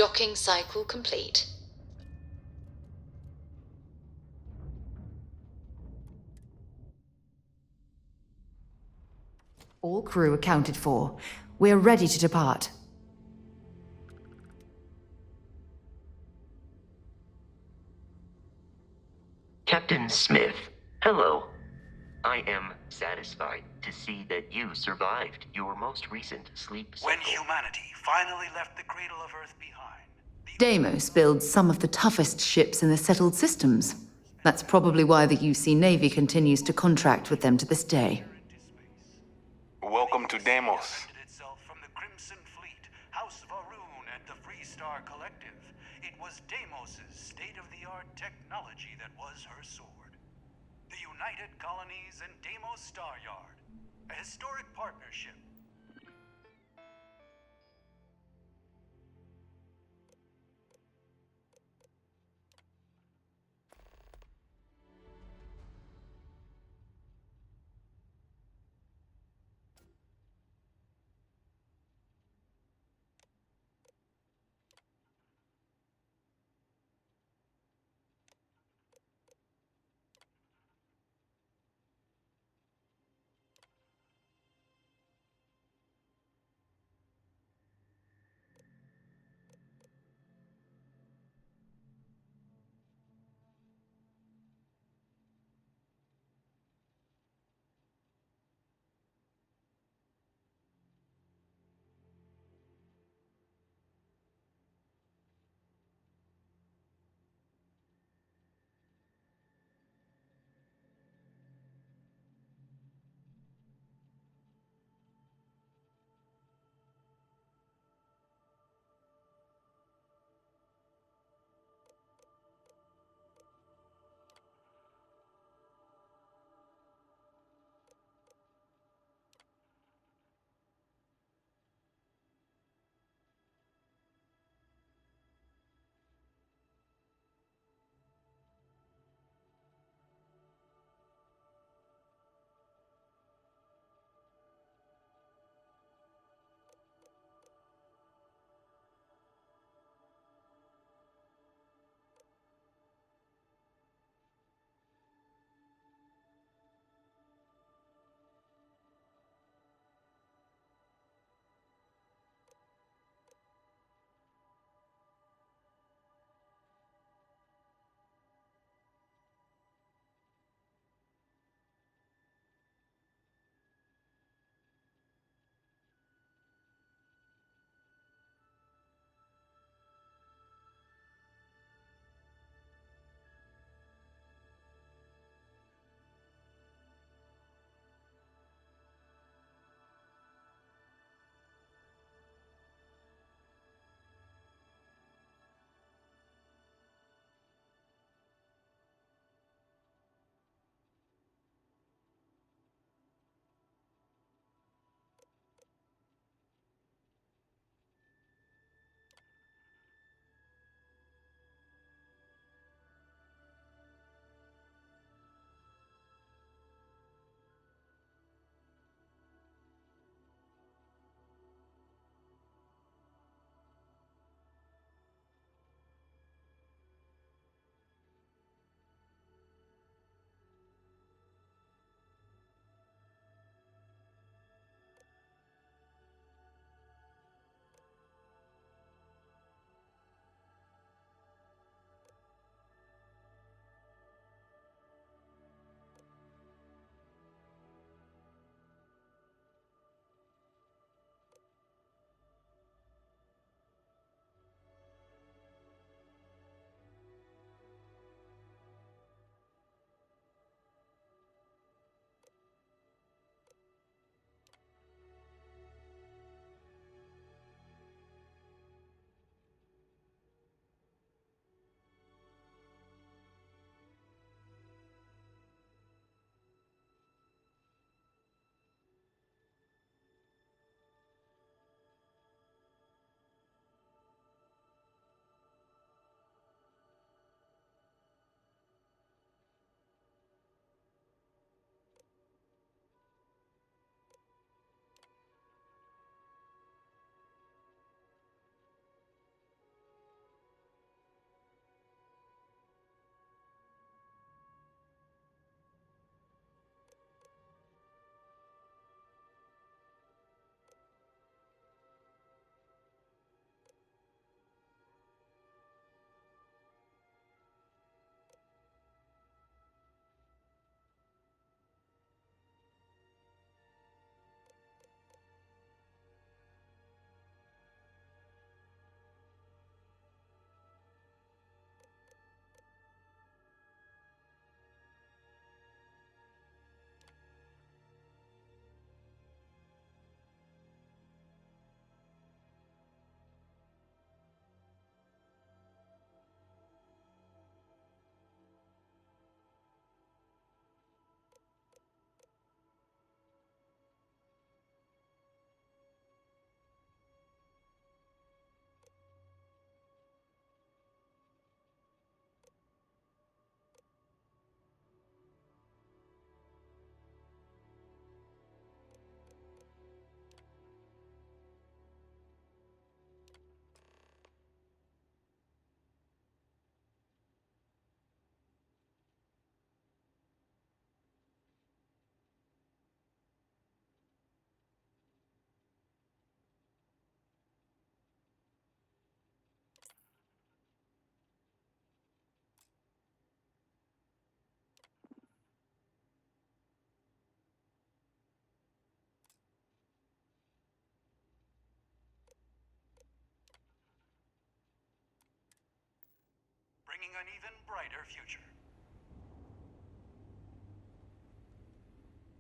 Docking cycle complete. All crew accounted for. We're ready to depart. Captain Smith, hello. I am satisfied to see that you survived your most recent sleep cycle. When humanity finally left the cradle of Earth behind. Deimos builds some of the toughest ships in the settled systems. That's probably why the UC Navy continues to contract with them to this day. Welcome to Deimos. Itself from the Crimson Fleet, House of Arun, and the Freestar Collective. It was Deimos' state-of-the-art technology that was her sword. The United Colonies and Deimos Star Yard. A historic partnership. bringing an even brighter future.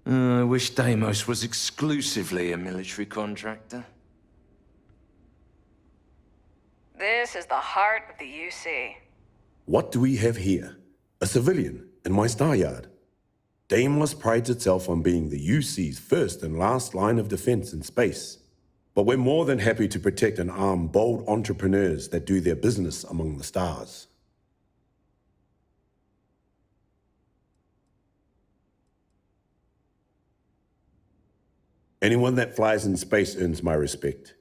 I wish Deimos was exclusively a military contractor. This is the heart of the UC. What do we have here? A civilian in my star yard. Deimos prides itself on being the UC's first and last line of defense in space. But we're more than happy to protect and arm bold entrepreneurs that do their business among the stars. Anyone that flies in space earns my respect.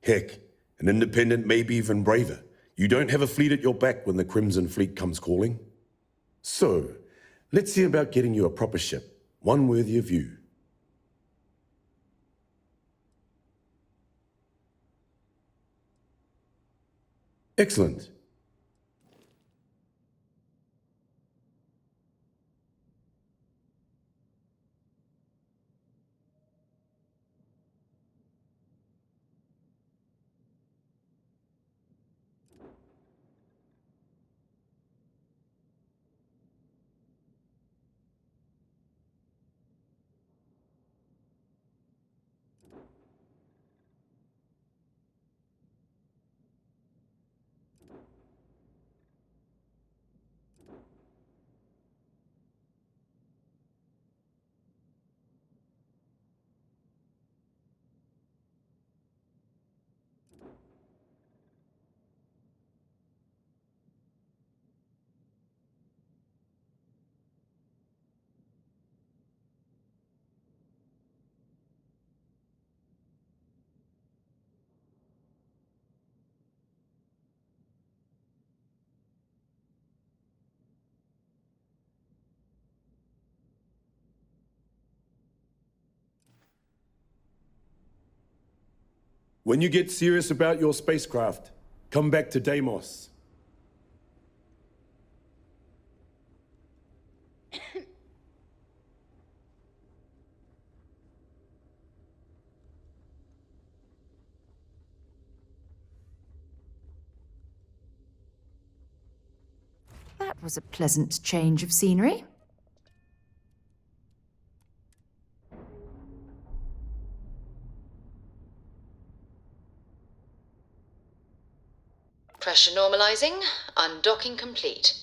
Heck, an independent may be even braver. You don't have a fleet at your back when the Crimson Fleet comes calling. So, let's see about getting you a proper ship, one worthy of you. Excellent. When you get serious about your spacecraft, come back to Deimos. That was a pleasant change of scenery. Pressure normalizing, undocking complete.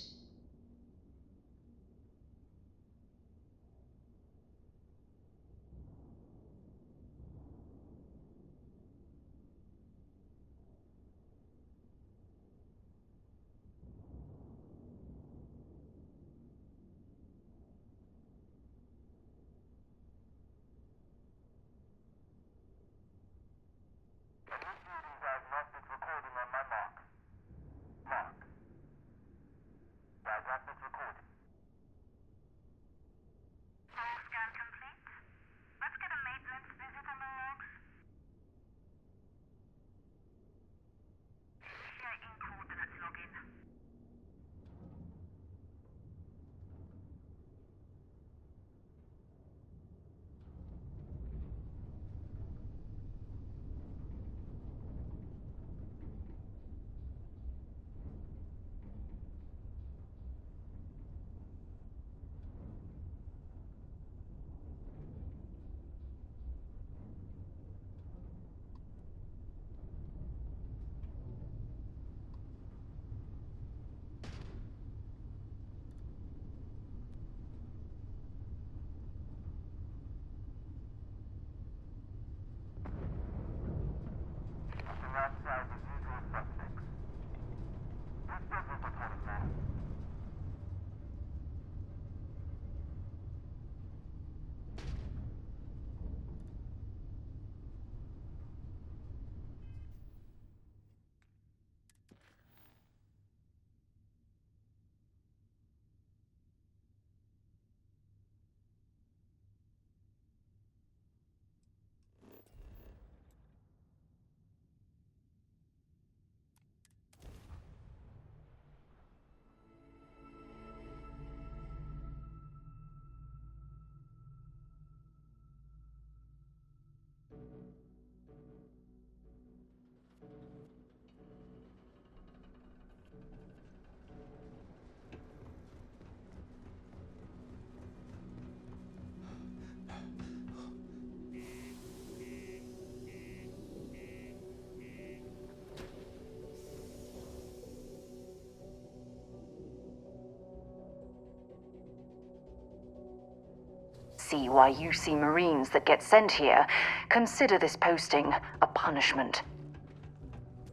see why UC Marines that get sent here consider this posting a punishment.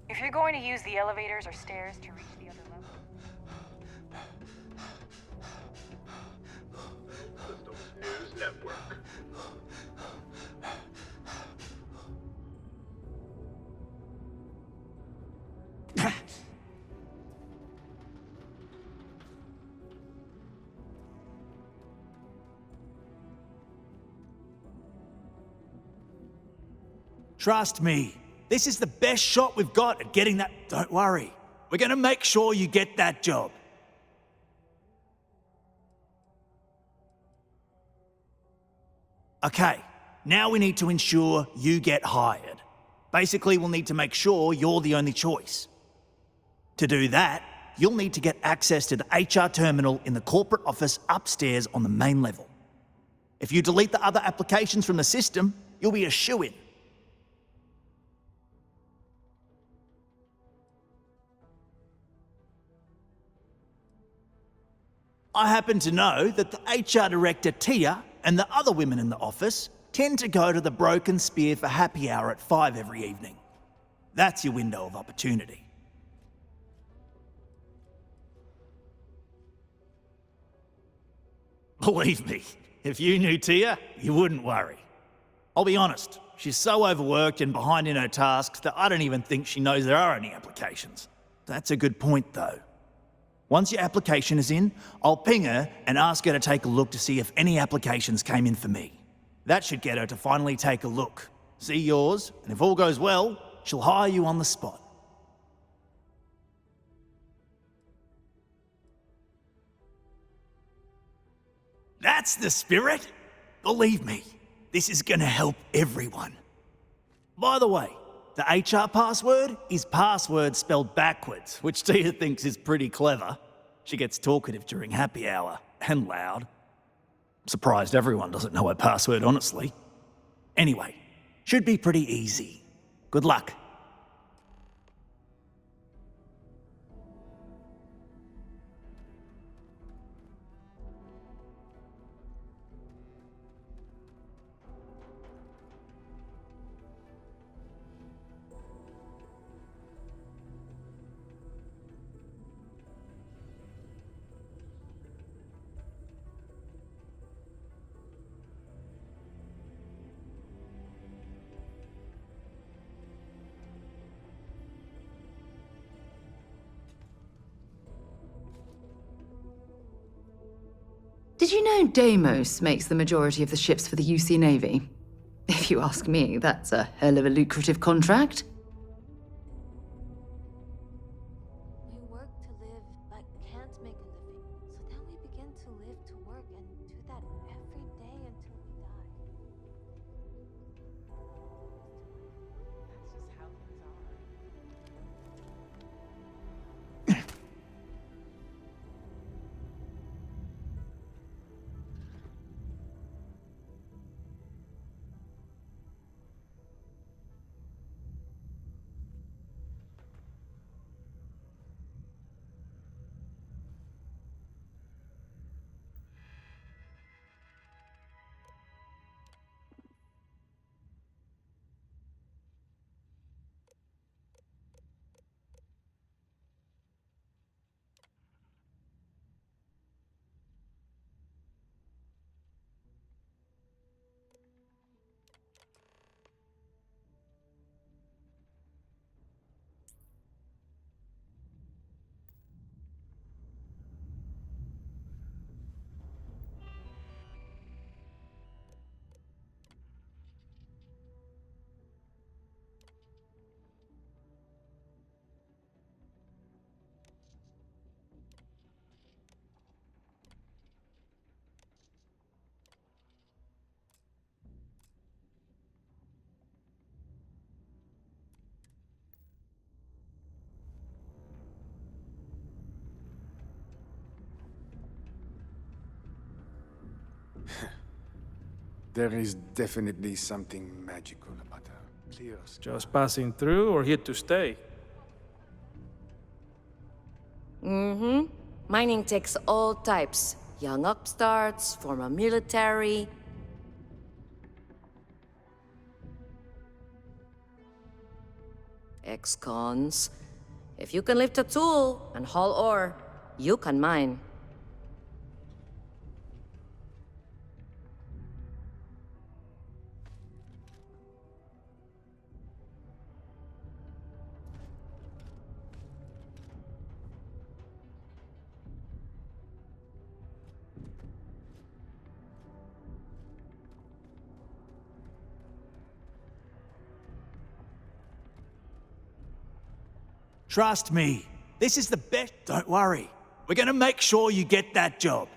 If you're going to use the elevators or stairs to reach the other level... Systems News Network. Trust me, this is the best shot we've got at getting that. Don't worry, we're gonna make sure you get that job. Okay, now we need to ensure you get hired. Basically, we'll need to make sure you're the only choice. To do that, you'll need to get access to the HR terminal in the corporate office upstairs on the main level. If you delete the other applications from the system, you'll be a shoo-in. I happen to know that the HR director, Tia, and the other women in the office tend to go to the Broken Spear for happy hour at 5 every evening. That's your window of opportunity. Believe me, if you knew Tia, you wouldn't worry. I'll be honest, she's so overworked and behind in her tasks that I don't even think she knows there are any applications. That's a good point, though. Once your application is in, I'll ping her and ask her to take a look to see if any applications came in for me. That should get her to finally take a look, see yours, and if all goes well, she'll hire you on the spot. That's the spirit! Believe me, this is gonna help everyone. By the way, the HR password is password spelled backwards, which Tia thinks is pretty clever. She gets talkative during happy hour, and loud. I'm surprised everyone doesn't know her password, honestly. Anyway, should be pretty easy. Good luck. Did you know Deimos makes the majority of the ships for the UC Navy? If you ask me, that's a hell of a lucrative contract. We work to live, but can't make a living. So then we begin to live to work and do that every day until we die. That's just how things are. There is definitely something magical about her. Clear sky. Just passing through or here to stay? Mining takes all types. Young upstarts, former military. Ex-cons. If you can lift a tool and haul ore, you can mine. Trust me, this is the best. Don't worry. We're going to make sure you get that job.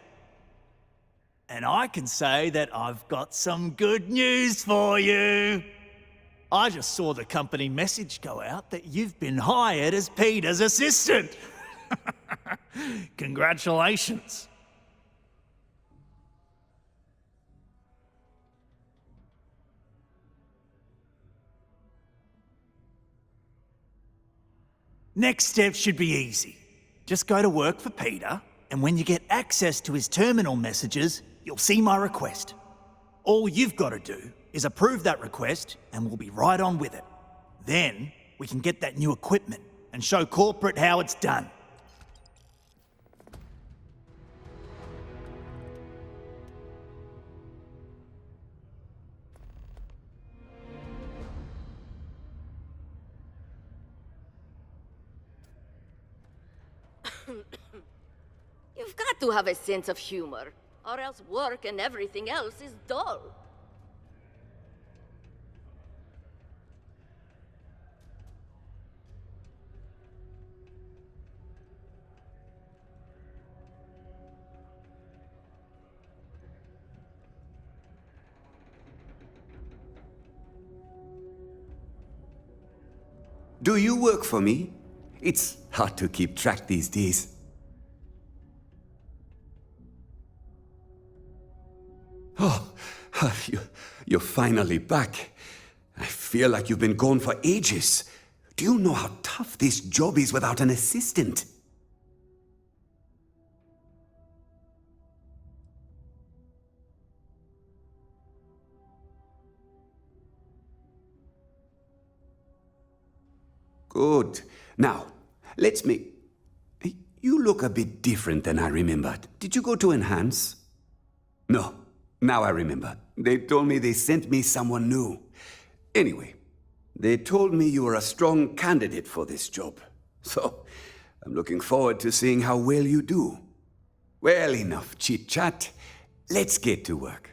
And I can say that I've got some good news for you. I just saw the company message go out that you've been hired as Peter's assistant. Congratulations. Next step should be easy. Just go to work for Peter, and when you get access to his terminal messages, you'll see my request. All you've got to do is approve that request, and we'll be right on with it. Then, we can get that new equipment and show corporate how it's done. You've got to have a sense of humor, or else work and everything else is dull. Do you work for me? It's hard to keep track these days. Oh, you're finally back. I feel like you've been gone for ages. Do you know how tough this job is without an assistant? Good. Now, let's make... You look a bit different than I remembered. Did you go to Enhance? No. Now I remember. They told me they sent me someone new. Anyway, they told me you were a strong candidate for this job. So, I'm looking forward to seeing how well you do. Well, enough chit-chat. Let's get to work.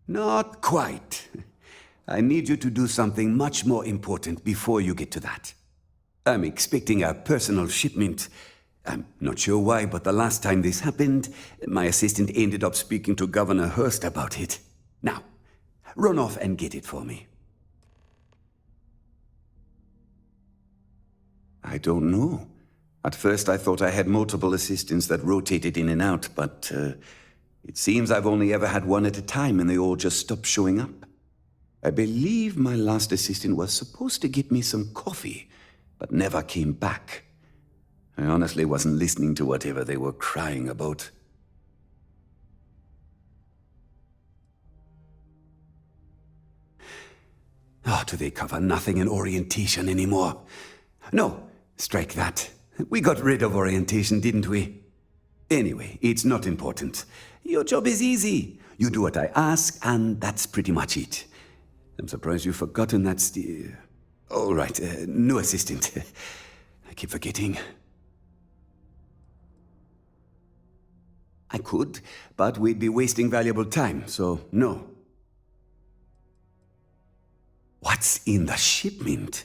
Not quite. I need you to do something much more important before you get to that. I'm expecting a personal shipment. I'm not sure why, but the last time this happened, my assistant ended up speaking to Governor Hurst about it. Now, run off and get it for me. I don't know. At first I thought I had multiple assistants that rotated in and out, but it seems I've only ever had one at a time and they all just stopped showing up. I believe my last assistant was supposed to get me some coffee, but never came back. I honestly wasn't listening to whatever they were crying about. Oh, do they cover nothing in orientation anymore? No, strike that. We got rid of orientation, didn't we? Anyway, it's not important. Your job is easy. You do what I ask, and that's pretty much it. I'm surprised you've forgotten that's the... All right, new assistant. I keep forgetting. I could, but we'd be wasting valuable time, so no. What's in the shipment?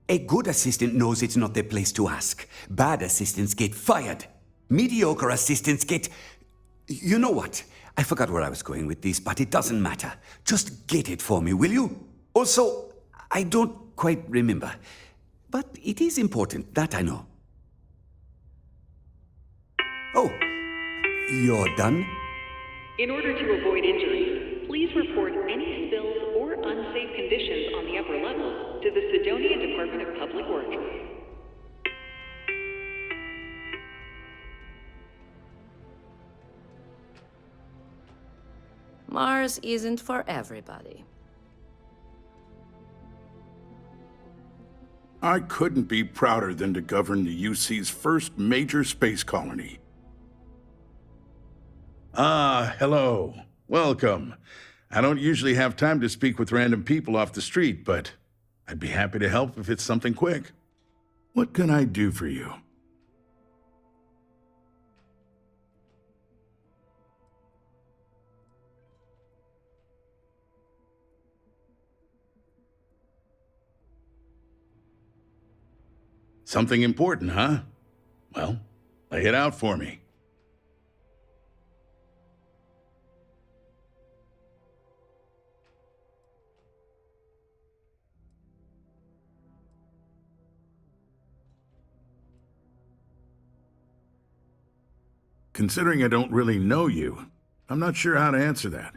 A good assistant knows it's not their place to ask. Bad assistants get fired. Mediocre assistants get... You know what? I forgot where I was going with this, but it doesn't matter. Just get it for me, will you? Also, I don't quite remember. But it is important, that I know. Oh, you're done? In order to avoid injuries, please report any spills or unsafe unsafe conditions on the upper levels to the Sidonia Department of Public Works. Mars isn't for everybody. I couldn't be prouder than to govern the UC's first major space colony. Ah, hello. Welcome. I don't usually have time to speak with random people off the street, but I'd be happy to help if it's something quick. What can I do for you? Something important, huh? Well, lay it out for me. Considering I don't really know you, I'm not sure how to answer that.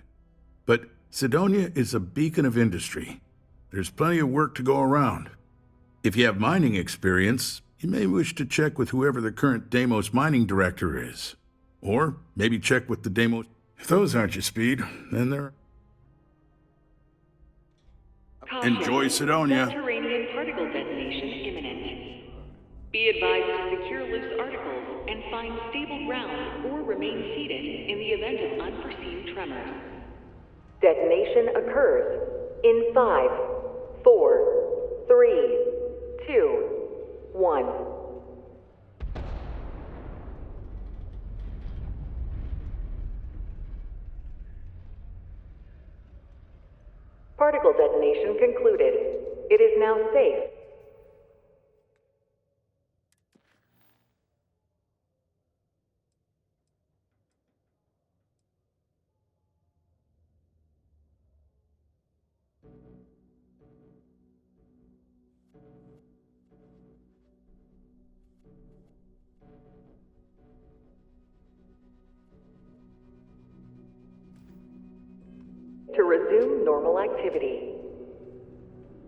But Sidonia is a beacon of industry. There's plenty of work to go around. If you have mining experience, you may wish to check with whoever the current Deimos mining director is. Or maybe check with the Deimos... If those aren't your speed, then they're... Caution. Enjoy Sidonia. Subterranean particle detonation imminent. Be advised to secure loose articles and find stable ground or remain seated in the event of unforeseen tremors. Detonation occurs in 5, 4, 3, 2, 1. Particle detonation concluded. It is now safe. To resume normal activity.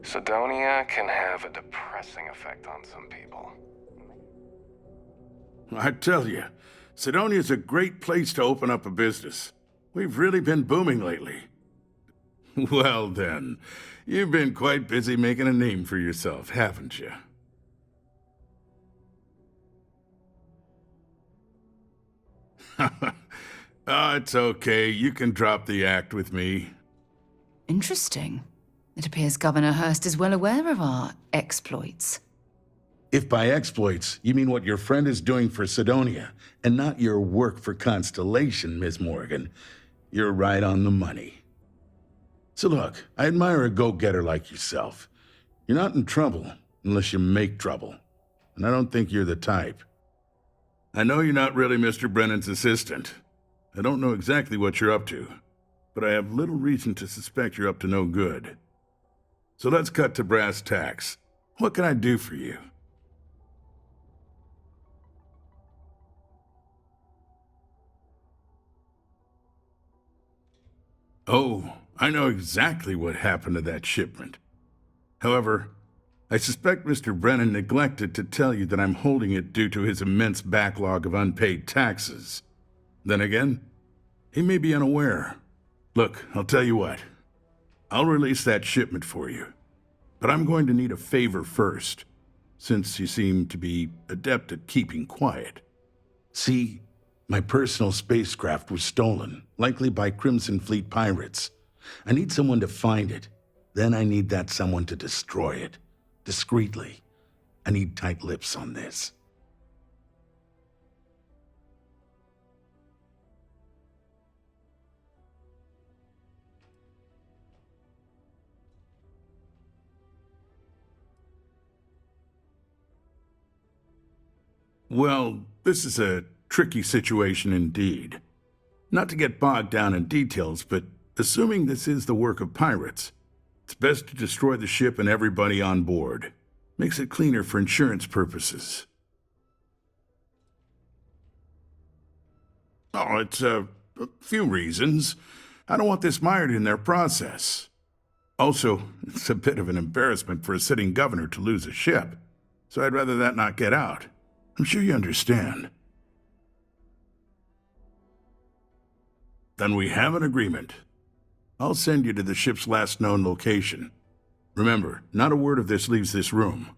Sidonia can have a depressing effect on some people. I tell you, Sidonia's a great place to open up a business. We've really been booming lately. Well then, you've been quite busy making a name for yourself, haven't you? Oh, it's okay. You can drop the act with me. Interesting. It appears Governor Hurst is well aware of our exploits. If by exploits, you mean what your friend is doing for Sidonia, and not your work for Constellation, Miss Morgan, you're right on the money. So look, I admire a go-getter like yourself. You're not in trouble unless you make trouble, and I don't think you're the type. I know you're not really Mr. Brennan's assistant. I don't know exactly what you're up to, but I have little reason to suspect you're up to no good. So let's cut to brass tacks. What can I do for you? Oh, I know exactly what happened to that shipment. However, I suspect Mr. Brennan neglected to tell you that I'm holding it due to his immense backlog of unpaid taxes. Then again, he may be unaware. Look, I'll tell you what. I'll release that shipment for you. But I'm going to need a favor first, since you seem to be adept at keeping quiet. See, my personal spacecraft was stolen, likely by Crimson Fleet pirates. I need someone to find it. Then I need that someone to destroy it. Discreetly. I need tight lips on this. Well, this is a tricky situation indeed. Not to get bogged down in details, but assuming this is the work of pirates, it's best to destroy the ship and everybody on board. Makes it cleaner for insurance purposes. Oh, it's a few reasons. I don't want this mired in their process. Also, it's a bit of an embarrassment for a sitting governor to lose a ship, so I'd rather that not get out. I'm sure you understand. Then we have an agreement. I'll send you to the ship's last known location. Remember, not a word of this leaves this room.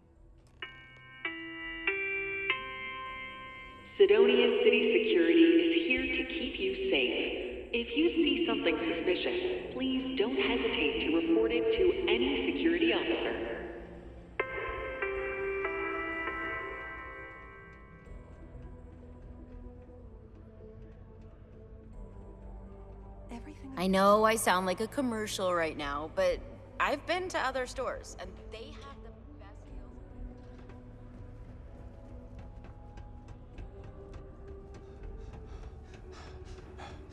Sidonia City Security is here to keep you safe. If you see something suspicious, please don't hesitate to report it to any security officer. I know I sound like a commercial right now, but I've been to other stores, and they have the best deals.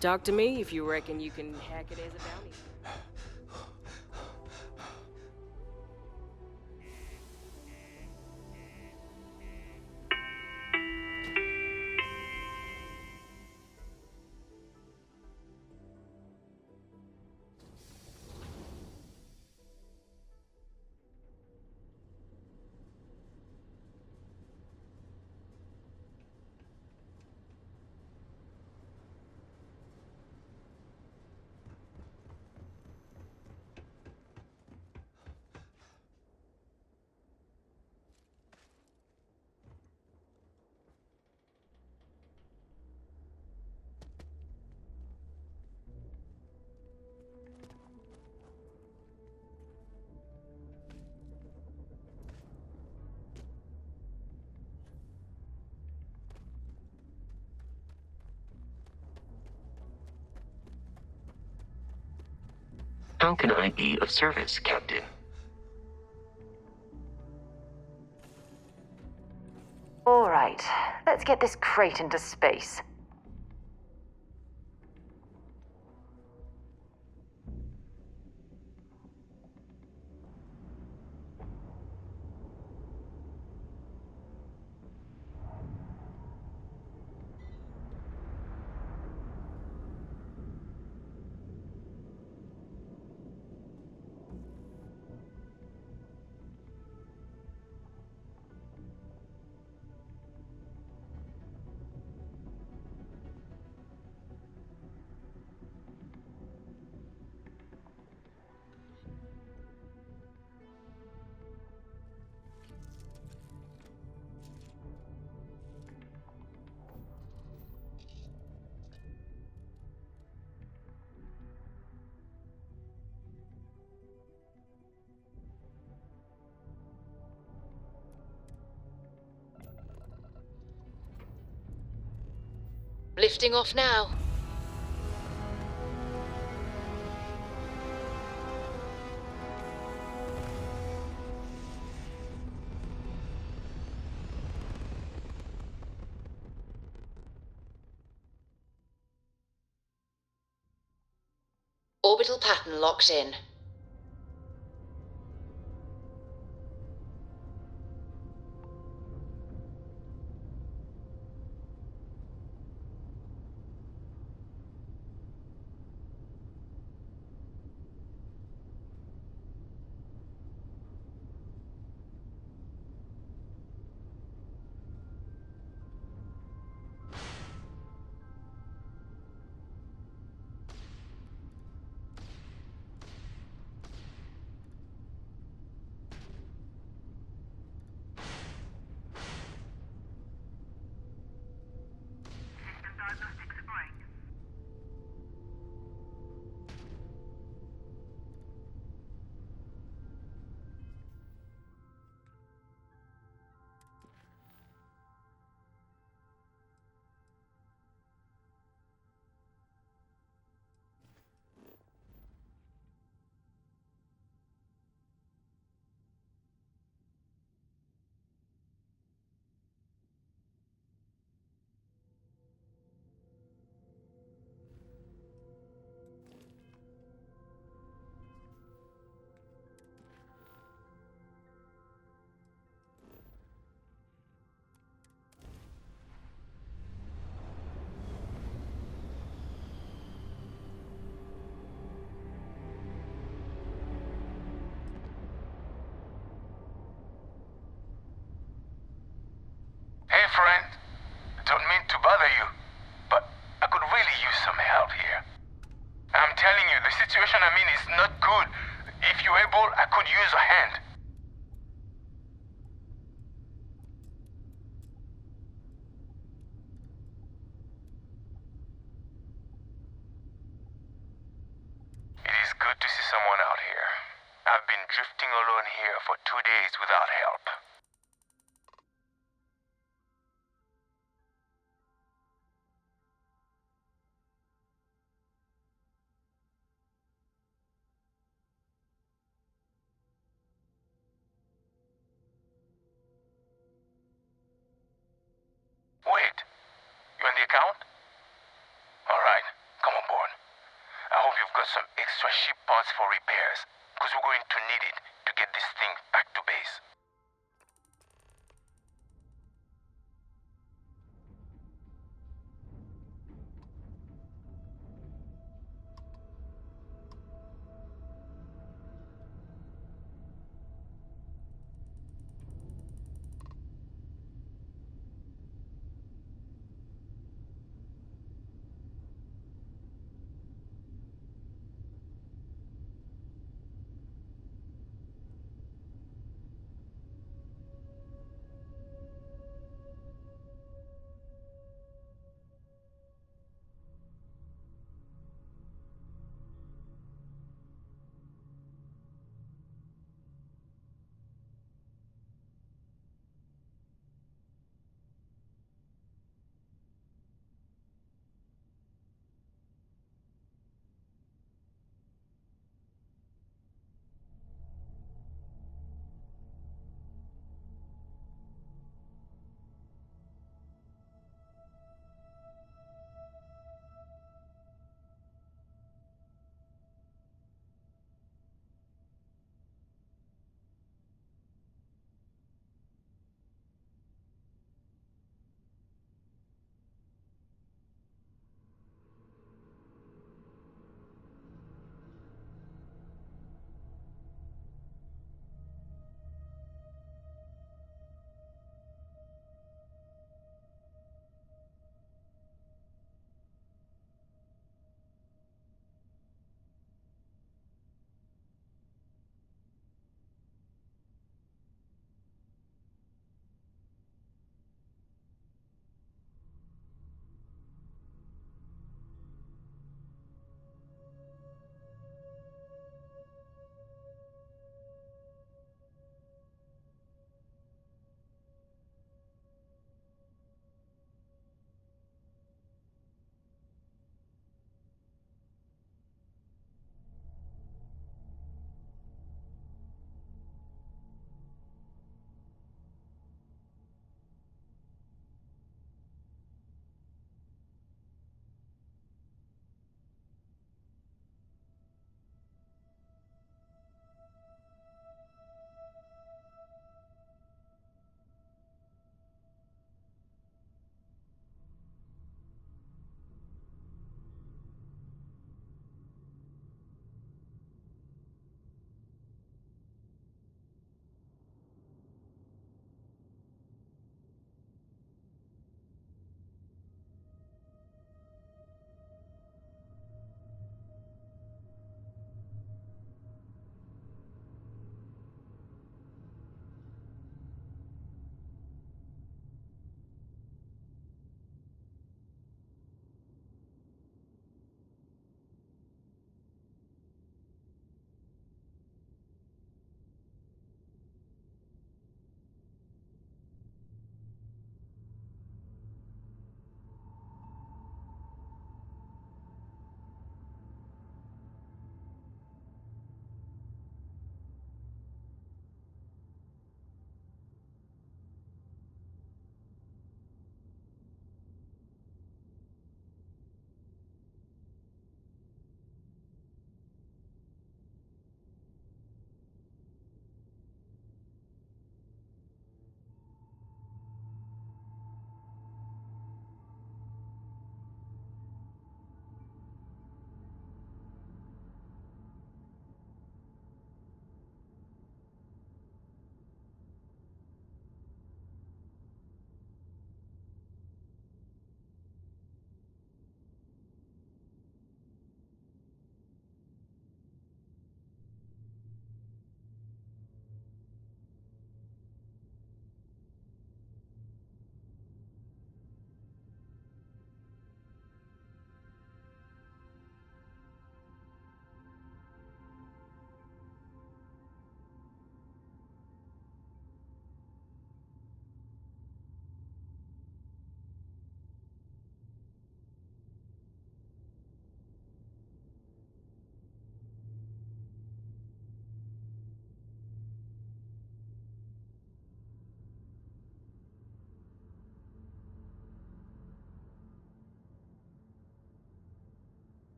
Talk to me if you reckon you can hack it as a bounty. How can I be of service, Captain? All right, let's get this crate into space. Lifting off now. Orbital pattern locked in. could use a hand. It is good to see someone out here. I've been drifting alone here for 2 days without help. Wait, you on the account? Alright, come on board. I hope you've got some extra ship parts for repairs, because we're going to need it to get this thing back to base.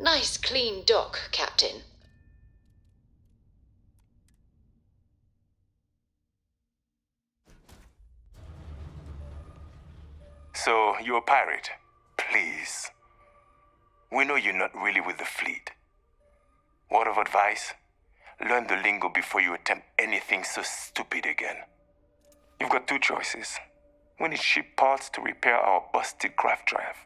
Nice clean dock, Captain. So, you're a pirate? Please. We know you're not really with the fleet. Word of advice? Learn the lingo before you attempt anything so stupid again. You've got two choices. We need ship parts to repair our busted craft drive.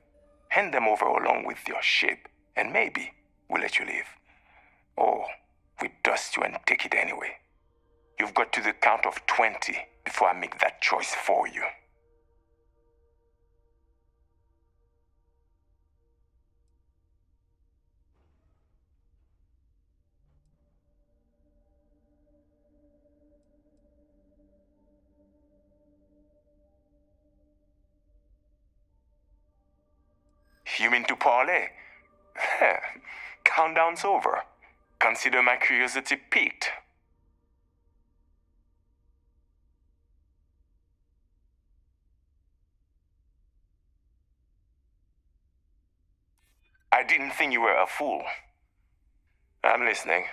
Hand them over along with your ship, and maybe we'll let you leave. Or we dust you and take it anyway. You've got to the count of 20 before I make that choice for you. You mean to parlay? Countdown's over. Consider my curiosity piqued. I didn't think you were a fool. I'm listening.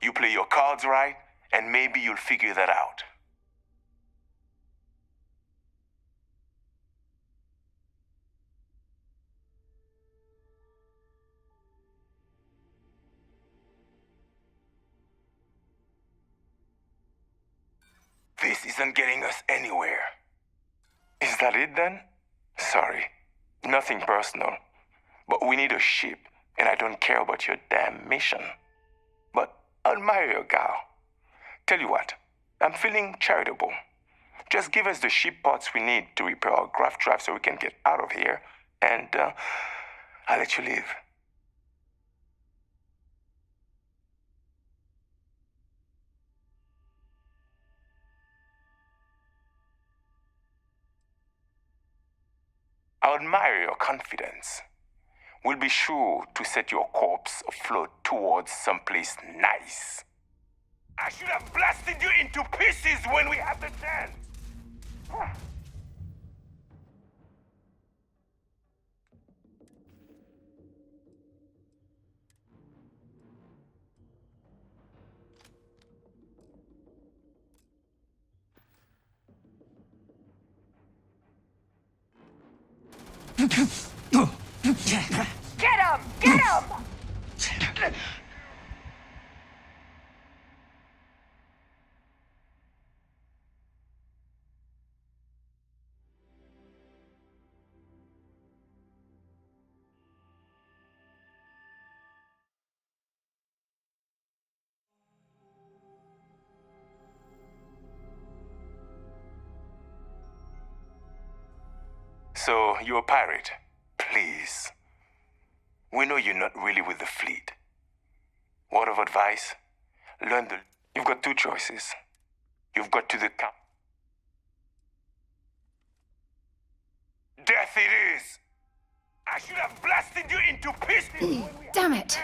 You play your cards right, and maybe you'll figure that out. This isn't getting us anywhere. Is that it then? Sorry. Nothing personal. But we need a ship, and I don't care about your damn mission. But I'll marry your gal. Tell you what, I'm feeling charitable. Just give us the ship parts we need to repair our graft drive so we can get out of here, and I'll let you leave. I admire your confidence. We'll be sure to set your corpse afloat towards someplace nice. I should have blasted you into pieces when we had the chance! Get him! Get him! So, you're a pirate? Please. We know you're not really with the fleet. Word of advice? Learn the... You've got two choices. You've got to the count... Death it is! I should have blasted you into pieces! Damn it!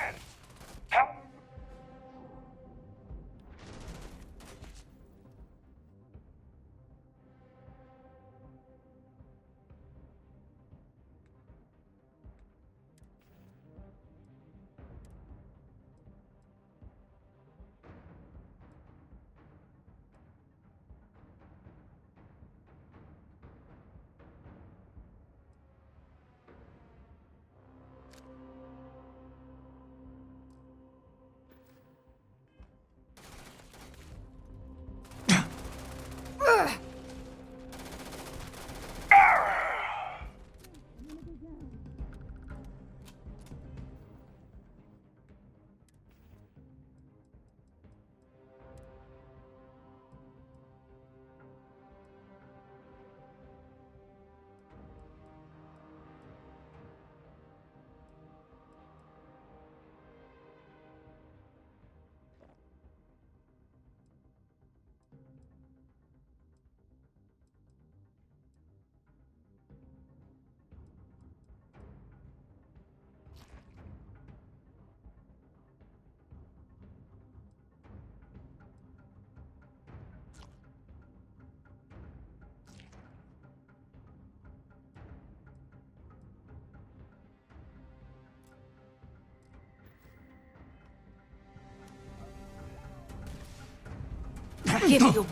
give you...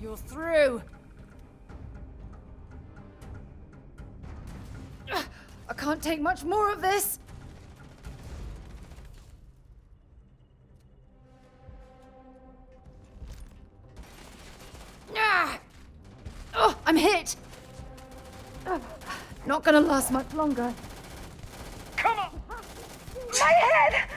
You're through. I can't take much more of this. Oh, I'm hit. Not gonna last much longer. Come on! My head!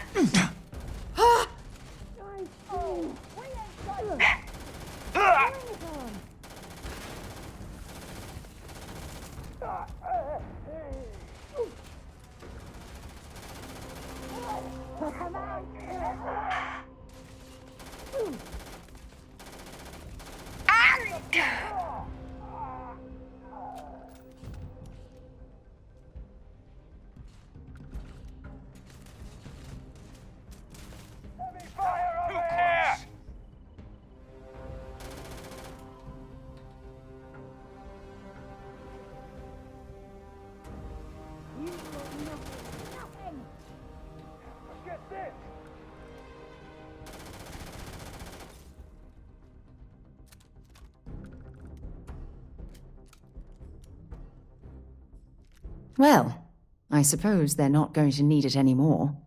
Well, I suppose they're not going to need it anymore.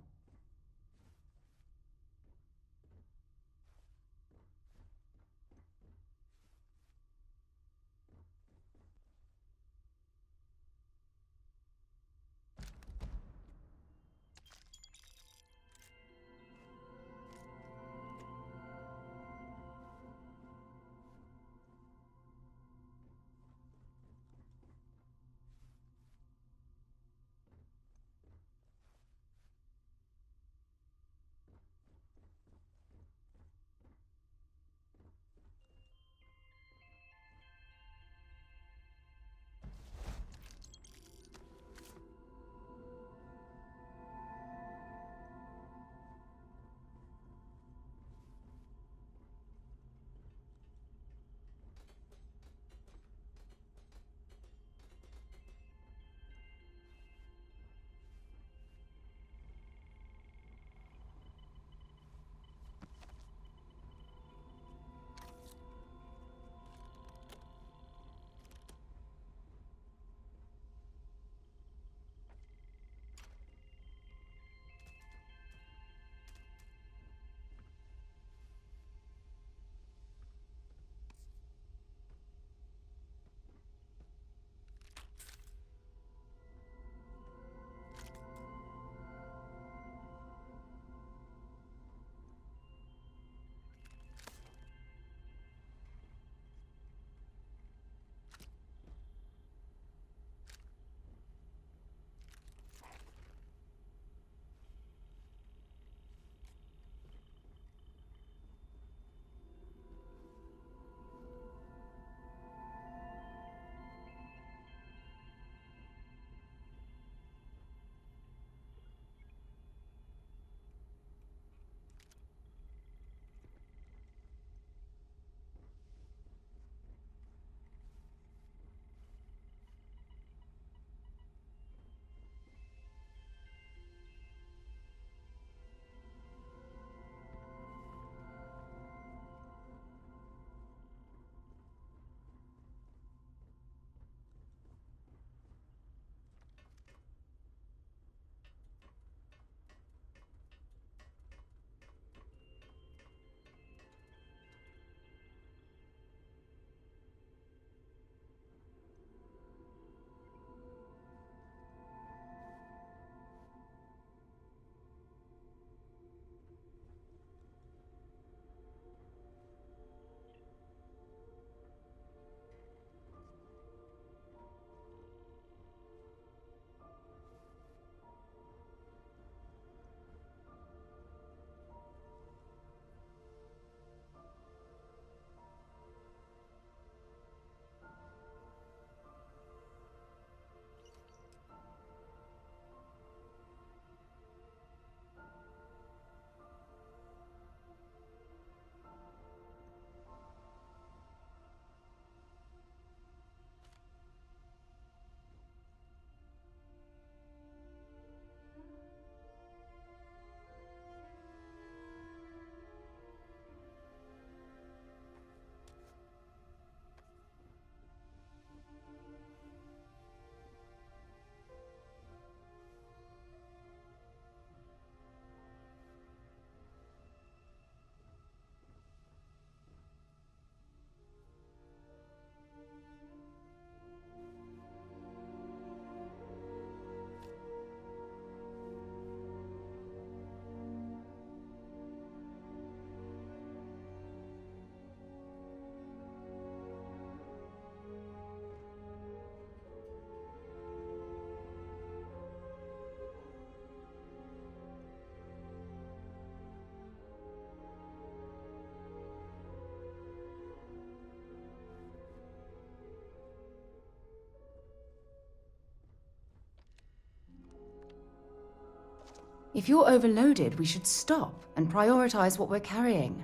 If you're overloaded, we should stop and prioritize what we're carrying.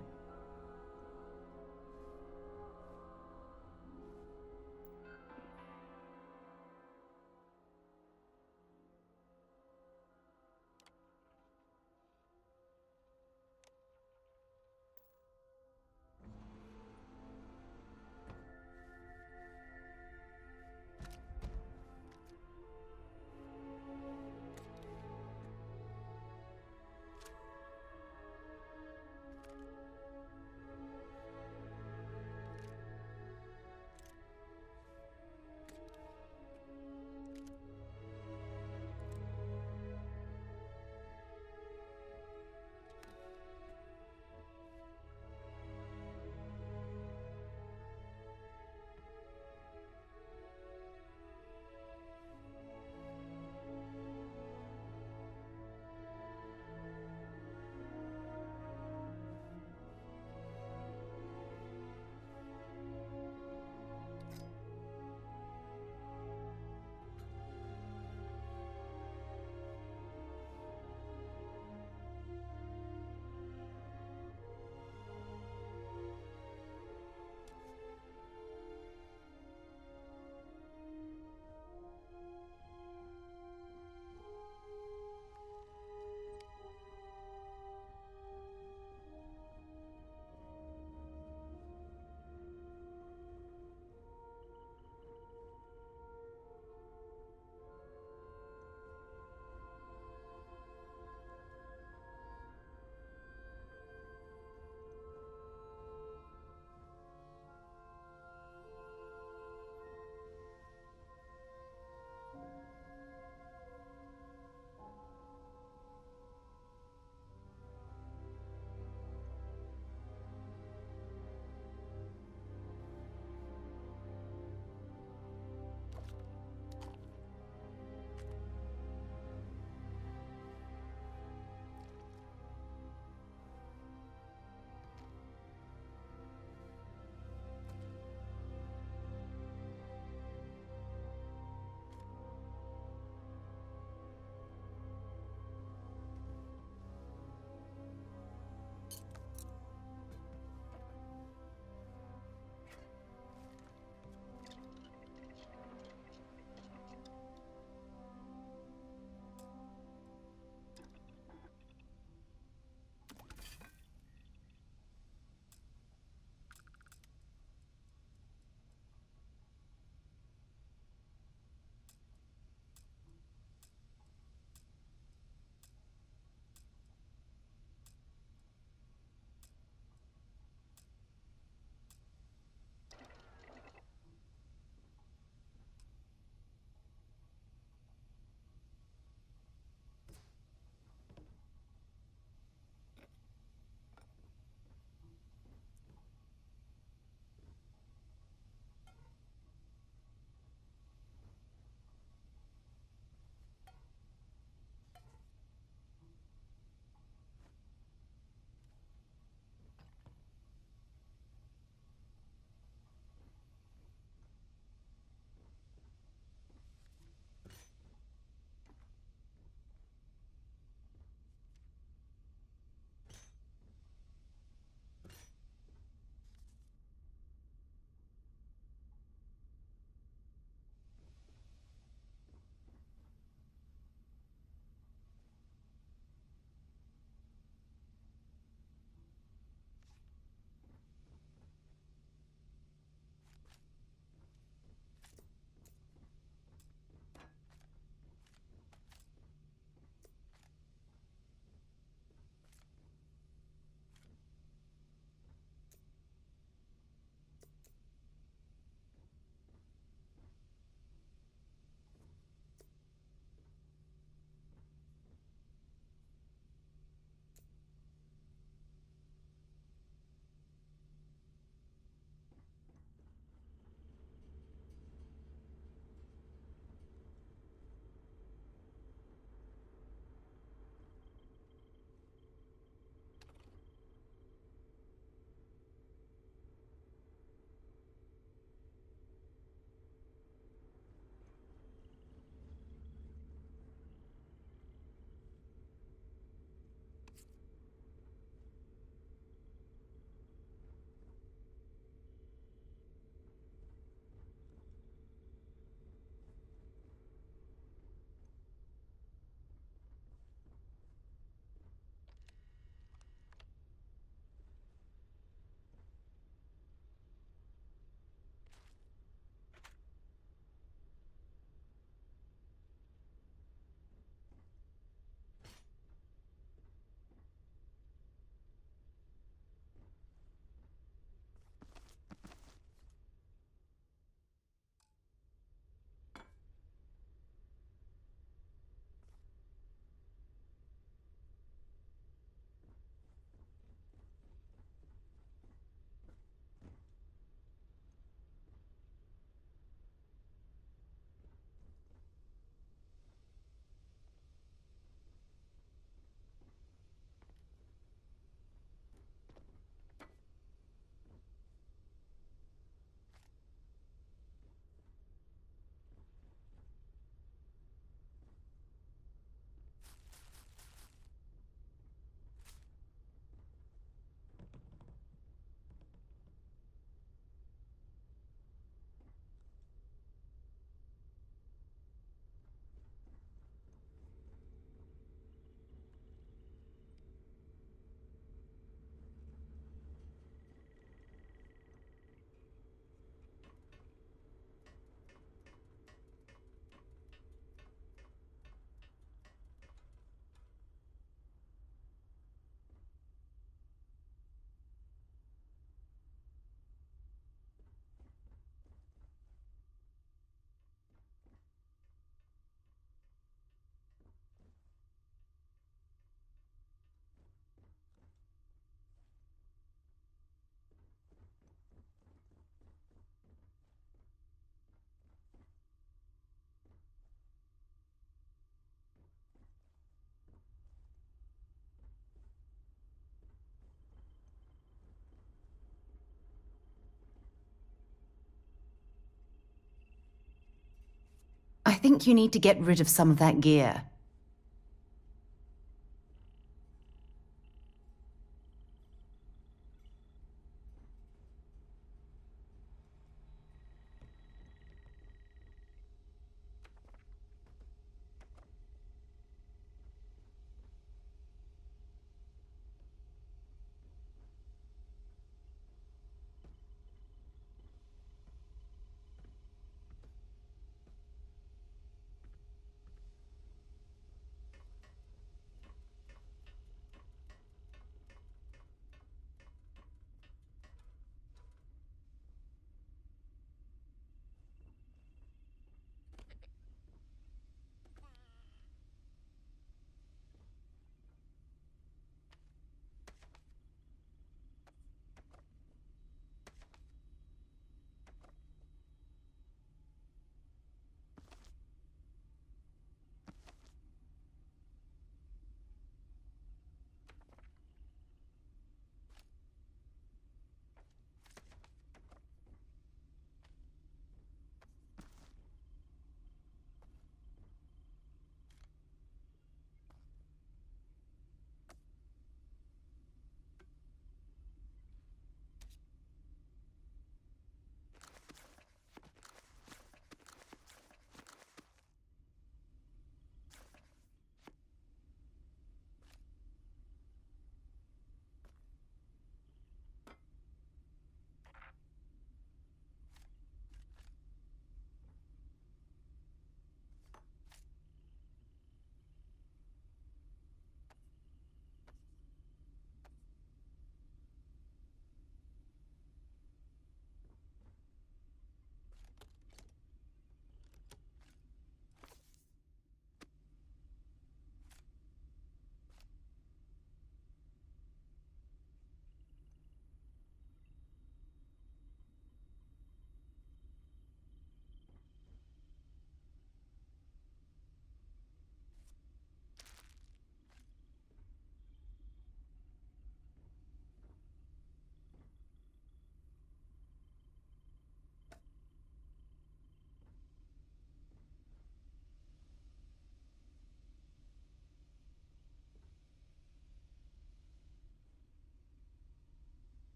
think you need to get rid of some of that gear.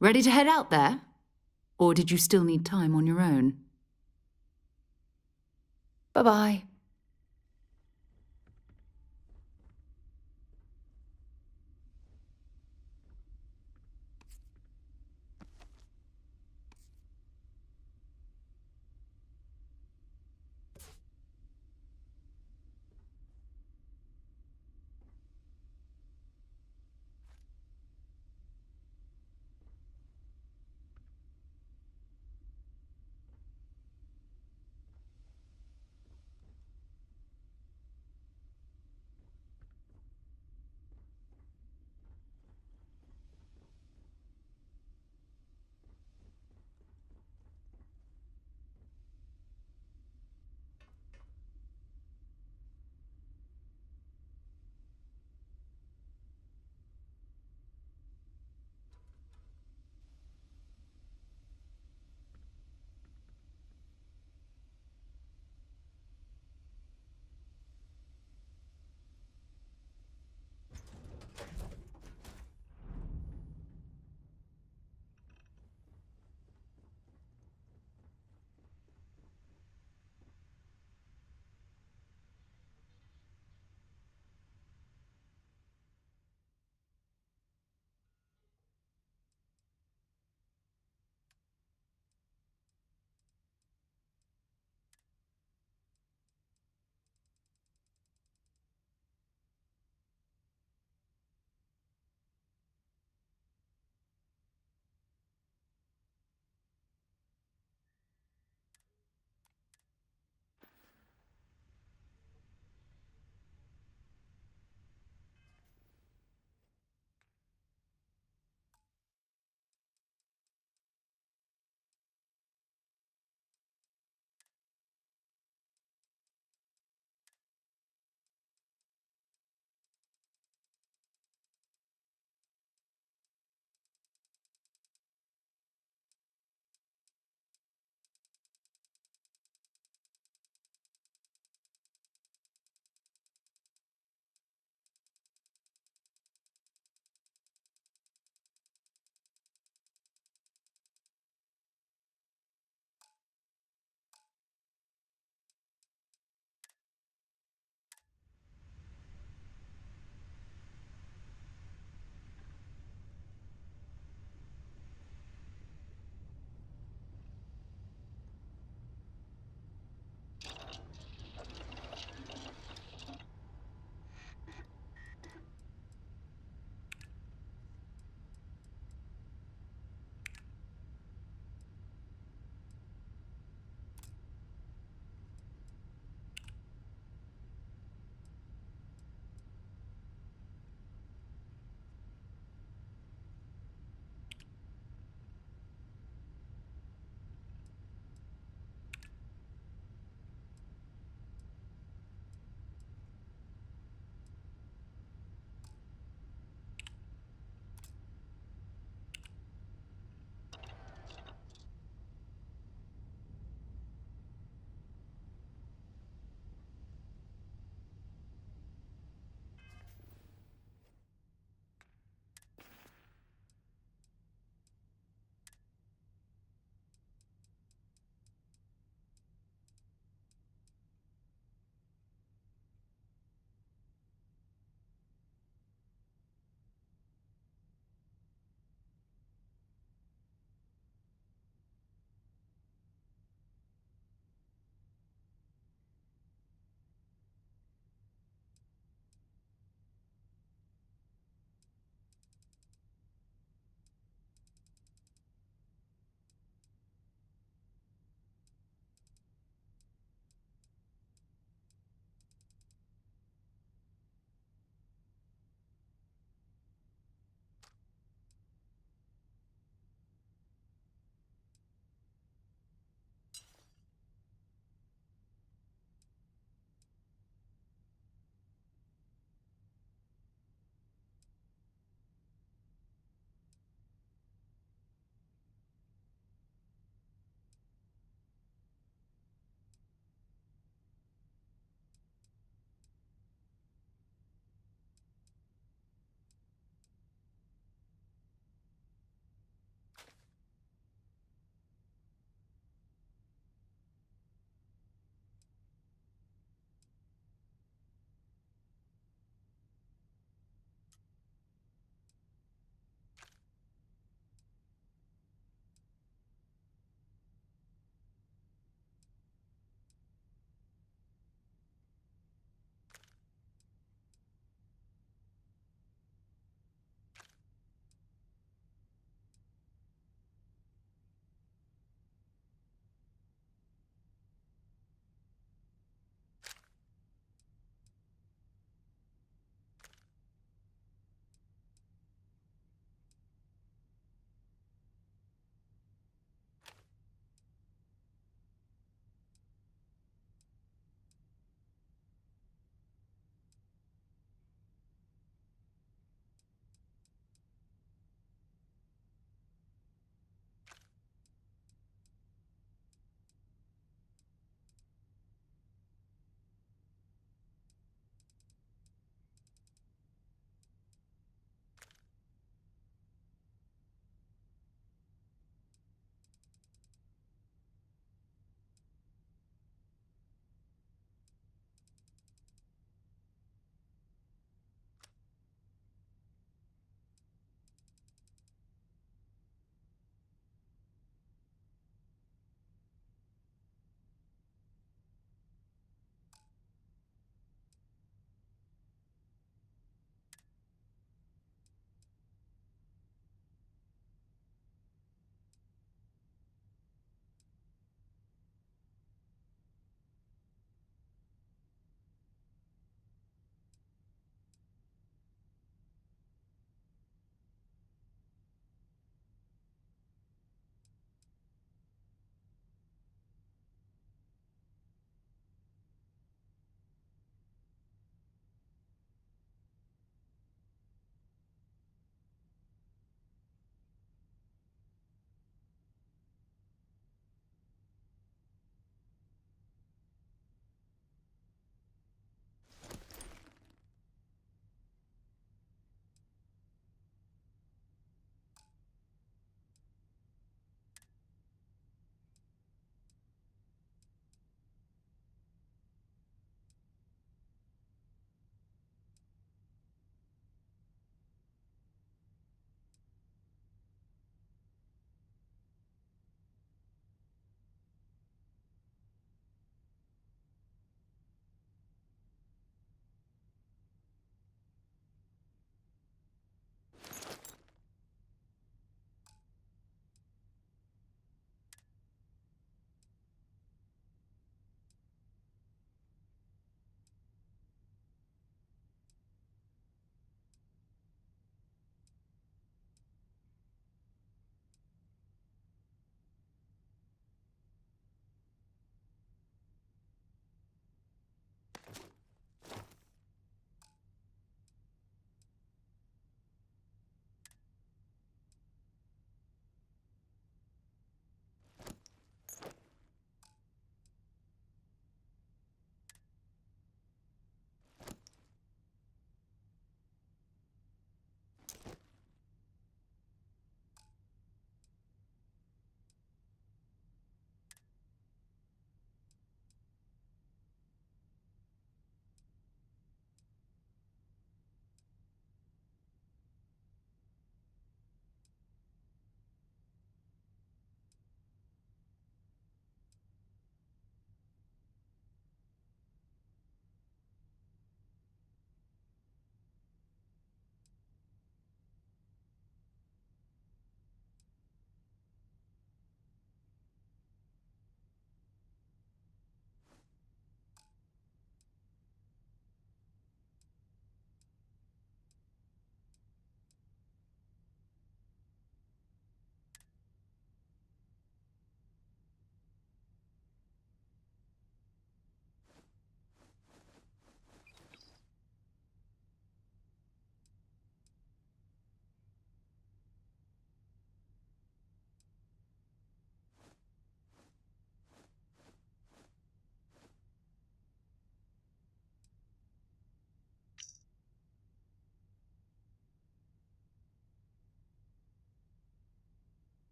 Ready to head out there? Or did you still need time on your own? Bye-bye.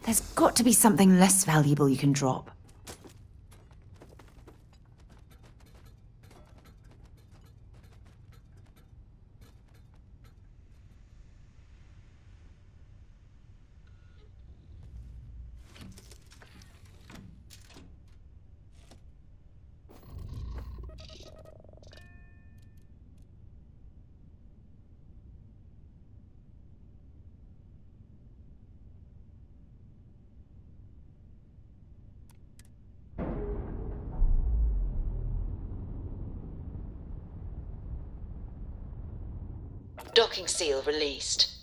There's got to be something less valuable you can drop. Docking seal released.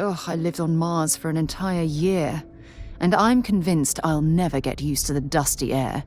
I lived on Mars for an entire year, and I'm convinced I'll never get used to the dusty air.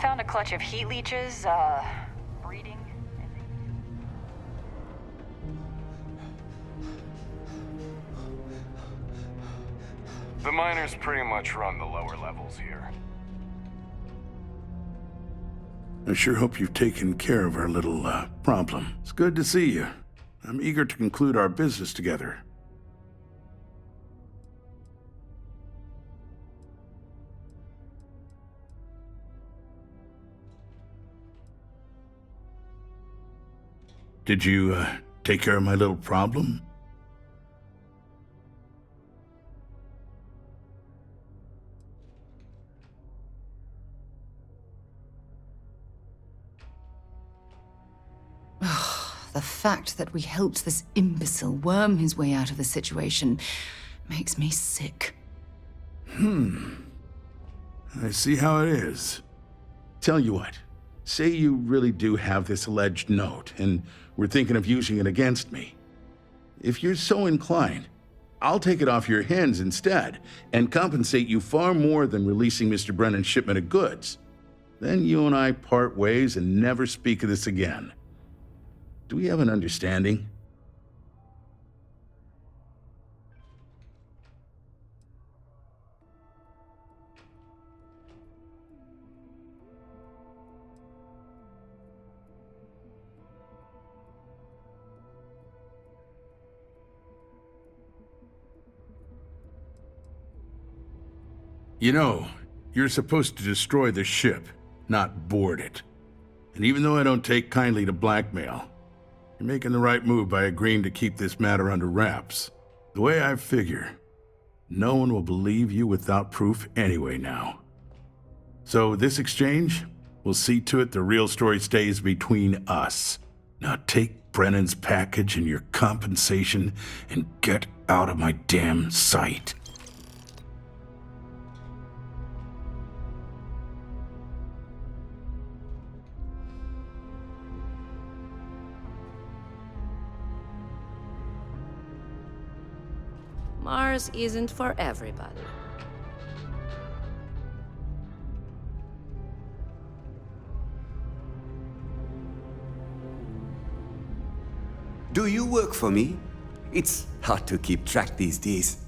Found a clutch of heat leeches, breeding. The miners pretty much run the lower levels here. I sure hope you've taken care of our little, problem. It's good to see you. I'm eager to conclude our business together. Did you, take care of my little problem? The fact that we helped this imbecile worm his way out of the situation makes me sick. I see how it is. Tell you what, say you really do have this alleged note, and we're thinking of using it against me. If you're so inclined, I'll take it off your hands instead, and compensate you far more than releasing Mr. Brennan's shipment of goods. Then you and I part ways and never speak of this again. Do we have an understanding? You know, you're supposed to destroy the ship, not board it. And even though I don't take kindly to blackmail, you're making the right move by agreeing to keep this matter under wraps. The way I figure, no one will believe you without proof anyway now. So this exchange will see to it the real story stays between us. Now take Brennan's package and your compensation and get out of my damn sight. Mars isn't for everybody. Do you work for me? It's hard to keep track these days.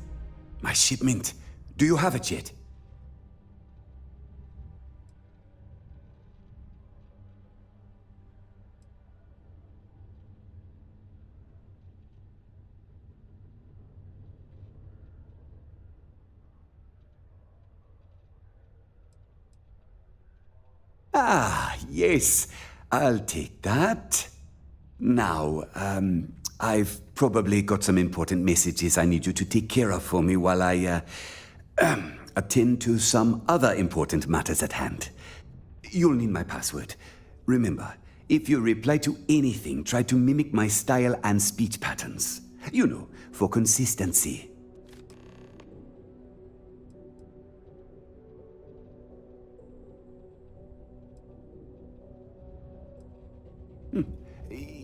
My shipment. Do you have it yet? Ah, yes. I'll take that. Now, I've probably got some important messages I need you to take care of for me while I, attend to some other important matters at hand. You'll need my password. Remember, if you reply to anything, try to mimic my style and speech patterns. You know, for consistency.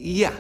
Yeah.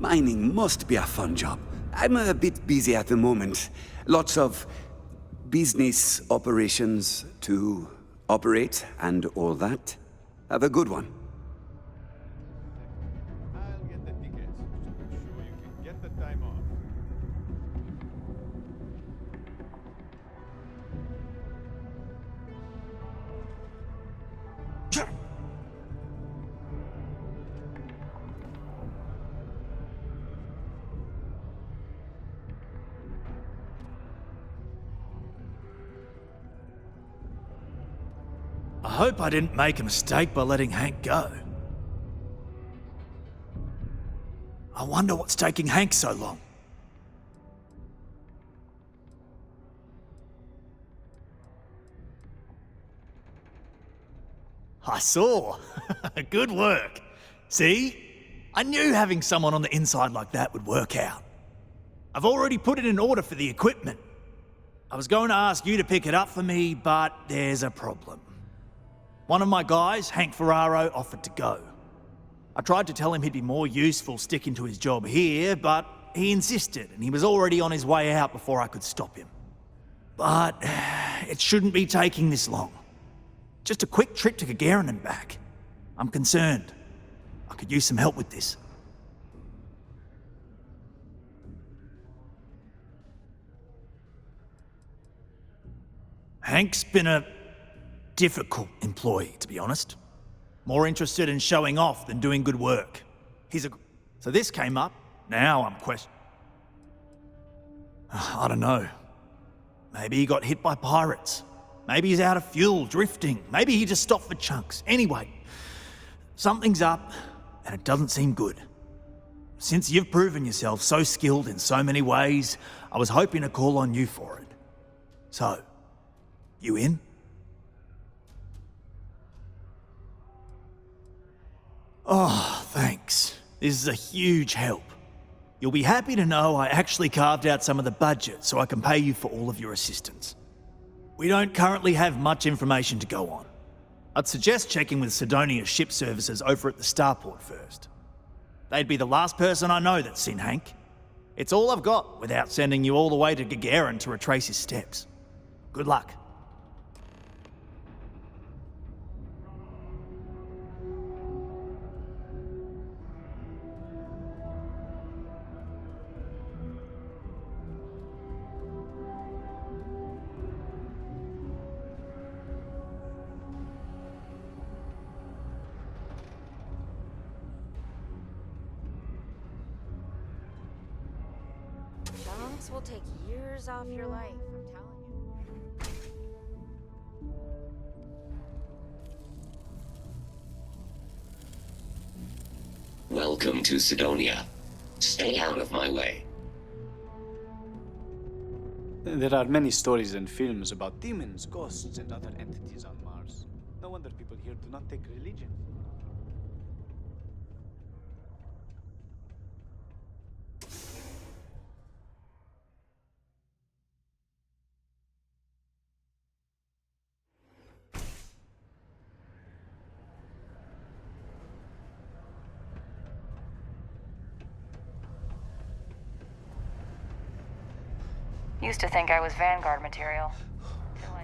Mining must be a fun job. I'm a bit busy at the moment. Lots of business operations to operate and all that. Have a good one. I'll get the tickets. Just make sure you can get the time off. I hope I didn't make a mistake by letting Hank go. I wonder what's taking Hank so long. I saw. Good work. See? I knew having someone on the inside like that would work out. I've already put it in order for the equipment. I was going to ask you to pick it up for me, but there's a problem. One of my guys, Hank Ferraro, offered to go. I tried to tell him he'd be more useful sticking to his job here, but he insisted, and he was already on his way out before I could stop him. But it shouldn't be taking this long. Just a quick trip to Gagarin and back. I'm concerned. I could use some help with this. Hank's been a difficult employee, to be honest. More interested in showing off than doing good work. So this came up. Now I'm questioning. I don't know. Maybe he got hit by pirates. Maybe he's out of fuel, drifting. Maybe he just stopped for chunks. Anyway, something's up, and it doesn't seem good. Since you've proven yourself so skilled in so many ways, I was hoping to call on you for it. So, you in? Oh, thanks. This is a huge help. You'll be happy to know I actually carved out some of the budget so I can pay you for all of your assistance. We don't currently have much information to go on. I'd suggest checking with Sidonia's ship services over at the starport first. They'd be the last person I know that's seen Hank. It's all I've got without sending you all the way to Gagarin to retrace his steps. Good luck. Chunks will take years off your life, I'm telling you. Welcome to Sidonia. Stay out of my way. There are many stories and films about demons, ghosts, and other entities on Mars. No wonder people here do not take religion. Used to think I was Vanguard material. Till I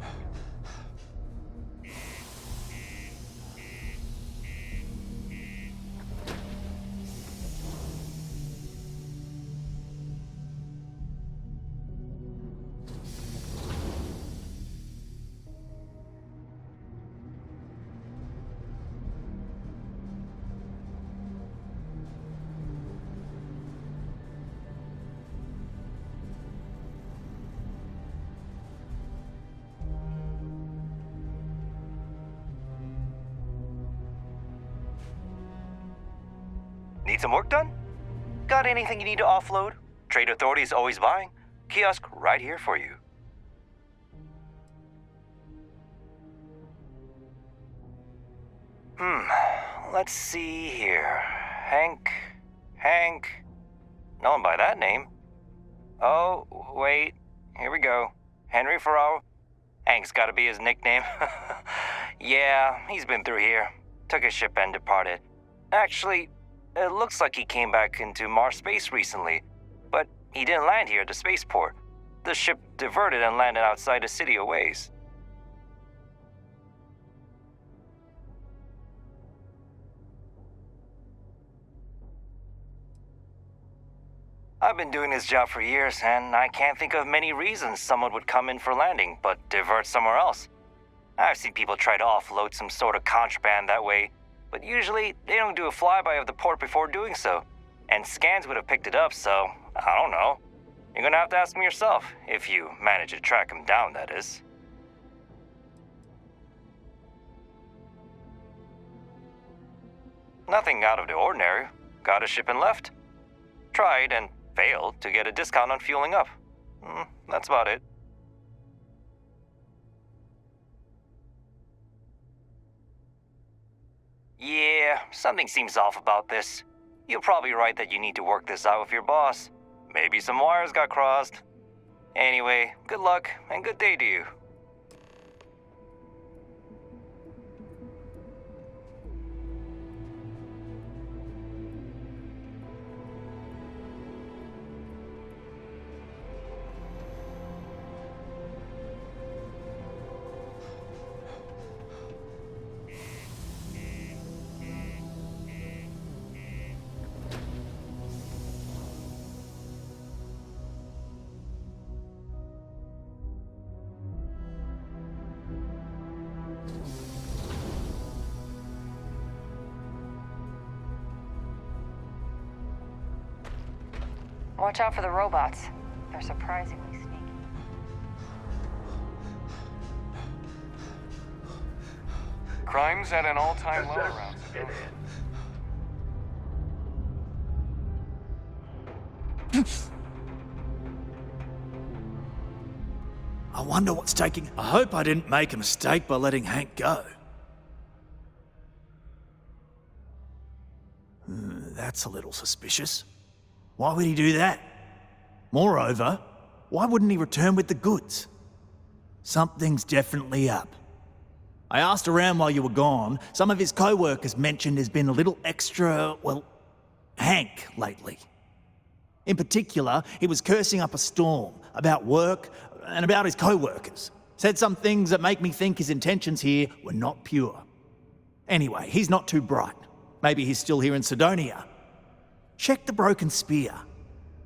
Need some work done? Got anything you need to offload? Trade Authority is always buying. Kiosk right here for you. Let's see here. Hank. No one by that name. Oh, wait. Here we go. Henry Ferraro. Hank's gotta be his nickname. Yeah, he's been through here. Took his ship and departed. Actually, It looks like he came back into Mars space recently, but he didn't land here at the spaceport. The ship diverted and landed outside the city a ways. I've been doing this job for years, and I can't think of many reasons someone would come in for landing, but divert somewhere else. I've seen people try to offload some sort of contraband that way, but usually they don't do a flyby of the port before doing so. And scans would have picked it up, so I don't know. You're gonna have to ask him yourself, if you manage to track him down, that is. Nothing out of the ordinary. Got a ship and left. Tried and failed to get a discount on fueling up. That's about it. Yeah, something seems off about this. You're probably right that you need to work this out with your boss. Maybe some wires got crossed. Anyway, good luck and good day to you. Watch out for the robots. They're surprisingly sneaky. Crime's at an all-time low around civilians. I wonder what's taking... I hope I didn't make a mistake by letting Hank go. That's a little suspicious. Why would he do that? Moreover, why wouldn't he return with the goods? Something's definitely up. I asked around while you were gone. Some of his co-workers mentioned there's been a little extra, well, Hank lately. In particular, he was cursing up a storm about work and about his co-workers. Said some things that make me think his intentions here were not pure. Anyway, he's not too bright. Maybe he's still here in Sidonia. Check the Broken Spear.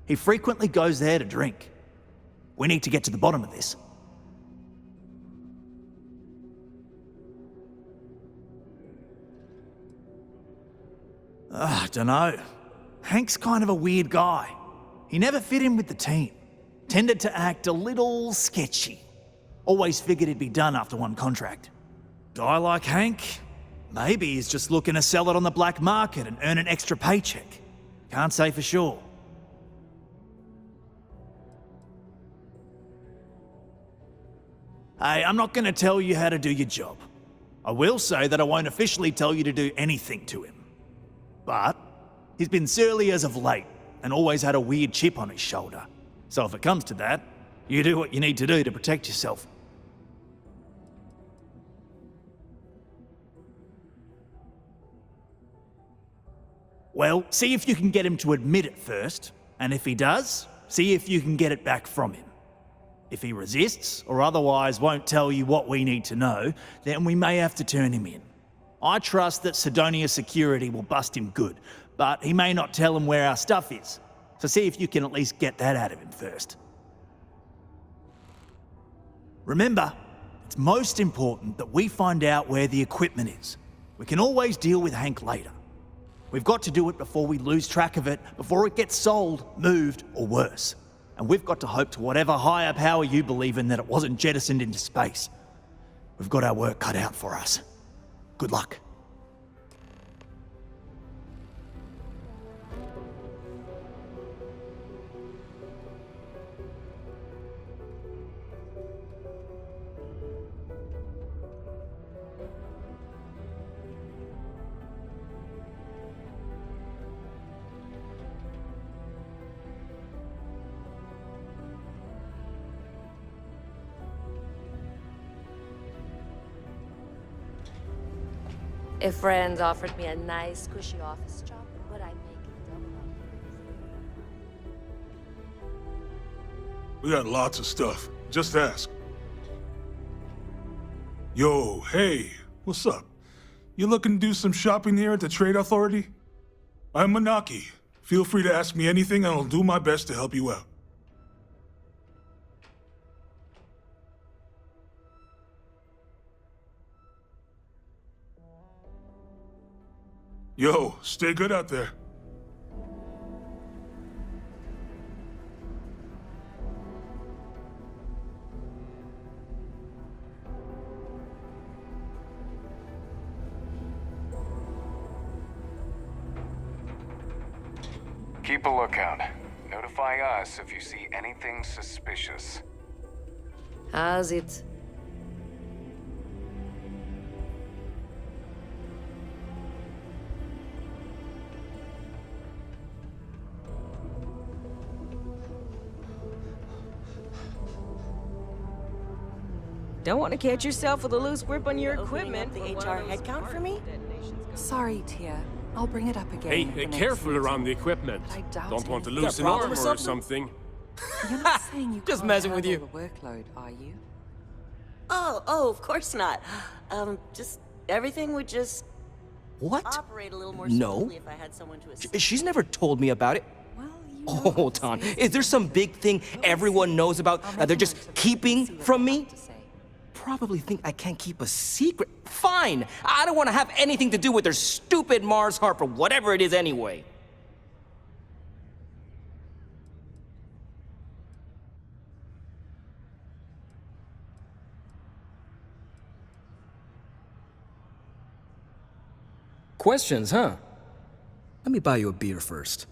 He frequently goes there to drink. We need to get to the bottom of this. Dunno. Hank's kind of a weird guy. He never fit in with the team. Tended to act a little sketchy. Always figured he'd be done after one contract. Guy like Hank? Maybe he's just looking to sell it on the black market and earn an extra paycheck. Can't say for sure. Hey, I'm not going to tell you how to do your job. I will say that I won't officially tell you to do anything to him. But he's been surly as of late and always had a weird chip on his shoulder. So if it comes to that, you do what you need to do to protect yourself. Well, see if you can get him to admit it first, and if he does, see if you can get it back from him. If he resists, or otherwise won't tell you what we need to know, then we may have to turn him in. I trust that Sidonia Security will bust him good, but he may not tell him where our stuff is. So see if you can at least get that out of him first. Remember, it's most important that we find out where the equipment is. We can always deal with Hank later. We've got to do it before we lose track of it, before it gets sold, moved, or worse. And we've got to hope to whatever higher power you believe in that it wasn't jettisoned into space. We've got our work cut out for us. Good luck. A friend offered me a nice, cushy office job, but I We got lots of stuff. Just ask. Yo, hey, what's up? You looking to do some shopping here at the Trade Authority? I'm Manaki. Feel free to ask me anything and I'll do my best to help you out. Yo, stay good out there. Keep a lookout. Notify us if you see anything suspicious. How's it? Don't want to catch yourself with a loose grip on your equipment. The HR headcount for me? Sorry, Tia. I'll bring it up again. Hey, at the next careful meeting. around the equipment. But I doubt Don't want to it. lose an arm or something. You're not saying you Just can't messing with handle the workload, are you? Oh, of course not. Just everything would just operate a little more smoothly if I had someone to assist. She's never told me about it. Oh, hold on. Is there some big thing everyone knows about that they're just keeping from me? Probably think I can't keep a secret. Fine. I don't want to have anything to do with their stupid Mars harp or whatever it is anyway. Questions, huh? Let me buy you a beer first.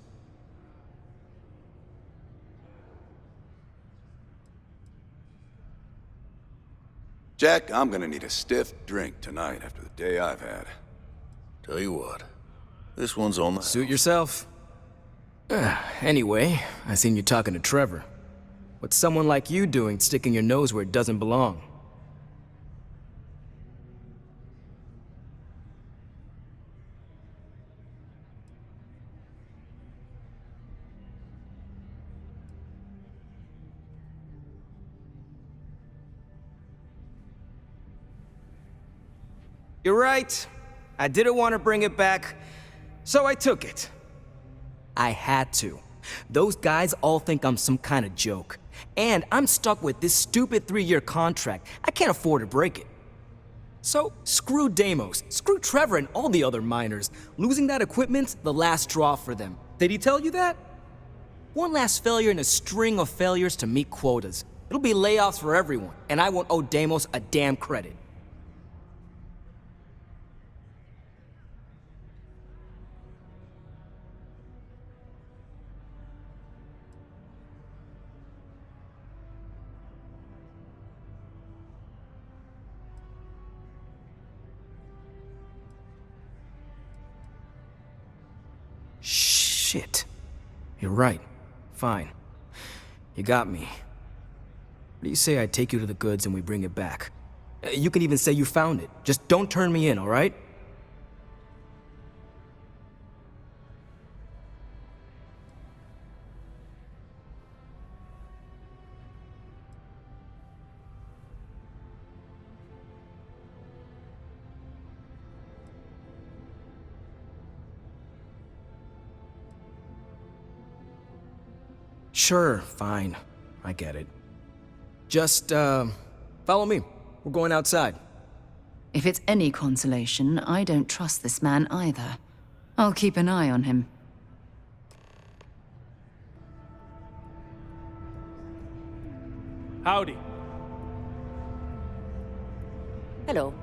Jack, I'm gonna need a stiff drink tonight after the day I've had. Tell you what, this one's on the Suit yourself. Anyway, I seen you talking to Trevor. What's someone like you doing sticking your nose where it doesn't belong? You're right. I didn't want to bring it back, so I took it. I had to. Those guys all think I'm some kind of joke. And I'm stuck with this stupid 3-year contract. I can't afford to break it. So, screw Deimos, screw Trevor and all the other miners. Losing that equipment's the last straw for them. Did he tell you that? One last failure in a string of failures to meet quotas. It'll be layoffs for everyone, and I won't owe Deimos a damn credit. Shit. You're right. Fine. You got me. What do you say I take you to the goods and we bring it back? You can even say you found it. Just don't turn me in, all right? Sure, fine. I get it. Just, follow me. We're going outside. If it's any consolation, I don't trust this man either. I'll keep an eye on him. Howdy. Hello.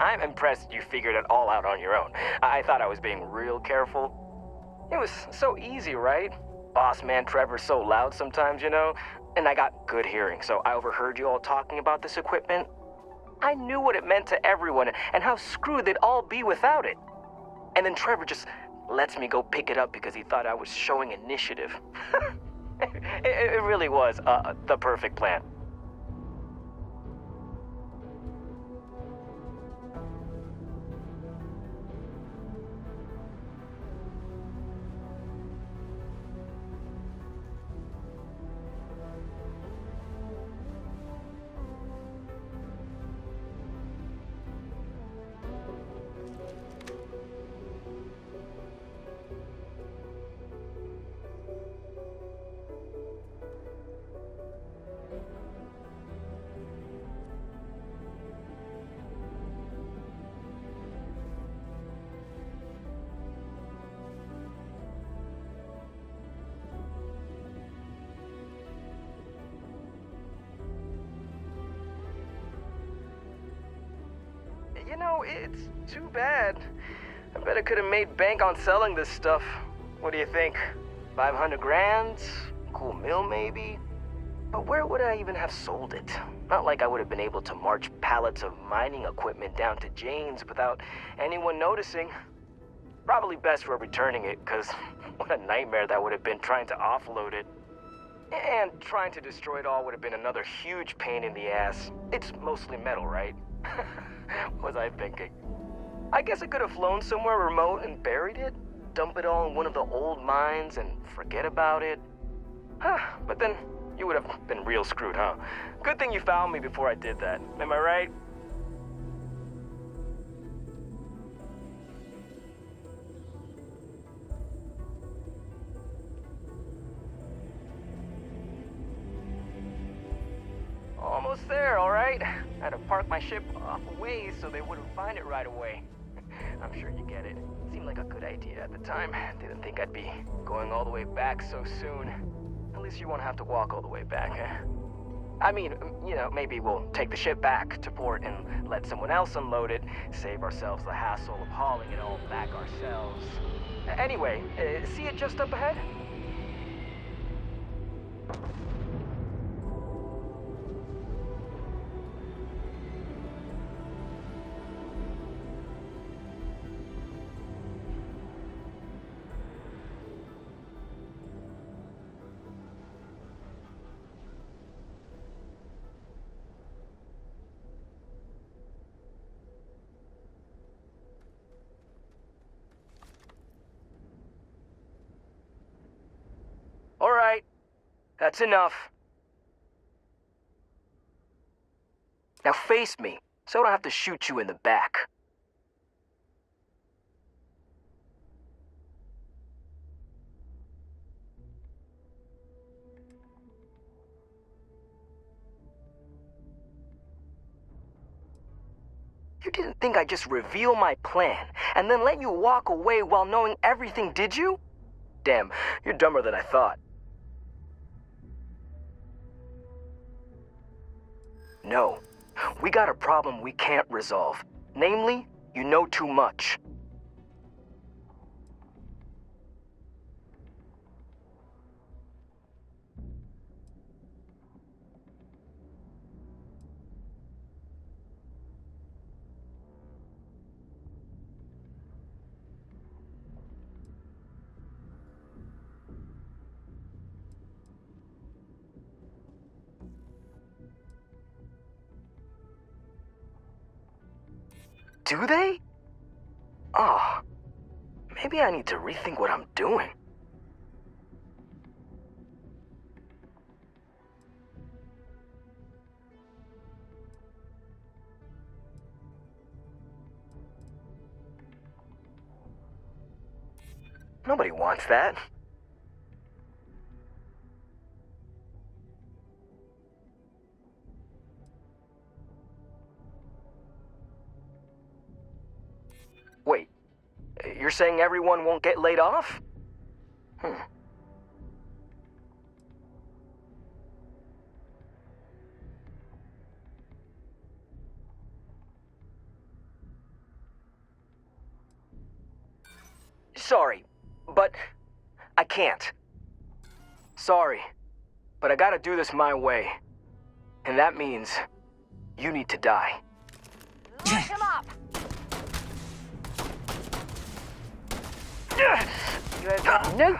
I'm impressed you figured it all out on your own. I thought I was being real careful. It was so easy, right? Boss man Trevor's so loud sometimes, you know? And I got good hearing, so I overheard you all talking about this equipment. I knew what it meant to everyone and how screwed they'd all be without it. And then Trevor just lets me go pick it up because he thought I was showing initiative. It really was the perfect plan. You know, it's too bad. I bet I could have made bank on selling this stuff. What do you think? 500 grand? Cool meal, maybe? But where would I even have sold it? Not like I would have been able to march pallets of mining equipment down to Jane's without anyone noticing. Probably best we're returning it, because what a nightmare that would have been trying to offload it. And trying to destroy it all would have been another huge pain in the ass. It's mostly metal, right? What was I thinking? I guess I could have flown somewhere remote and buried it, dump it all in one of the old mines and forget about it. But then you would have been real screwed, huh? Good thing you found me before I did that. Am I right? Almost there, all right? I had to park my ship off a ways so they wouldn't find it right away. I'm sure you get it. Seemed like a good idea at the time. Didn't think I'd be going all the way back so soon. At least you won't have to walk all the way back, eh? I mean, you know, maybe we'll take the ship back to port and let someone else unload it, save ourselves the hassle of hauling it all back ourselves. Anyway, see it just up ahead? All right, that's enough. Now face me, so I don't have to shoot you in the back. You didn't think I'd just reveal my plan and then let you walk away while knowing everything, did you? Damn, you're dumber than I thought. No, we got a problem we can't resolve. Namely, you know too much. Do they? Oh, maybe I need to rethink what I'm doing. Nobody wants that. Wait, you're saying everyone won't get laid off? sorry, but I can't. Sorry, but I gotta do this my way. And that means you need to die. Light him up! You have got no...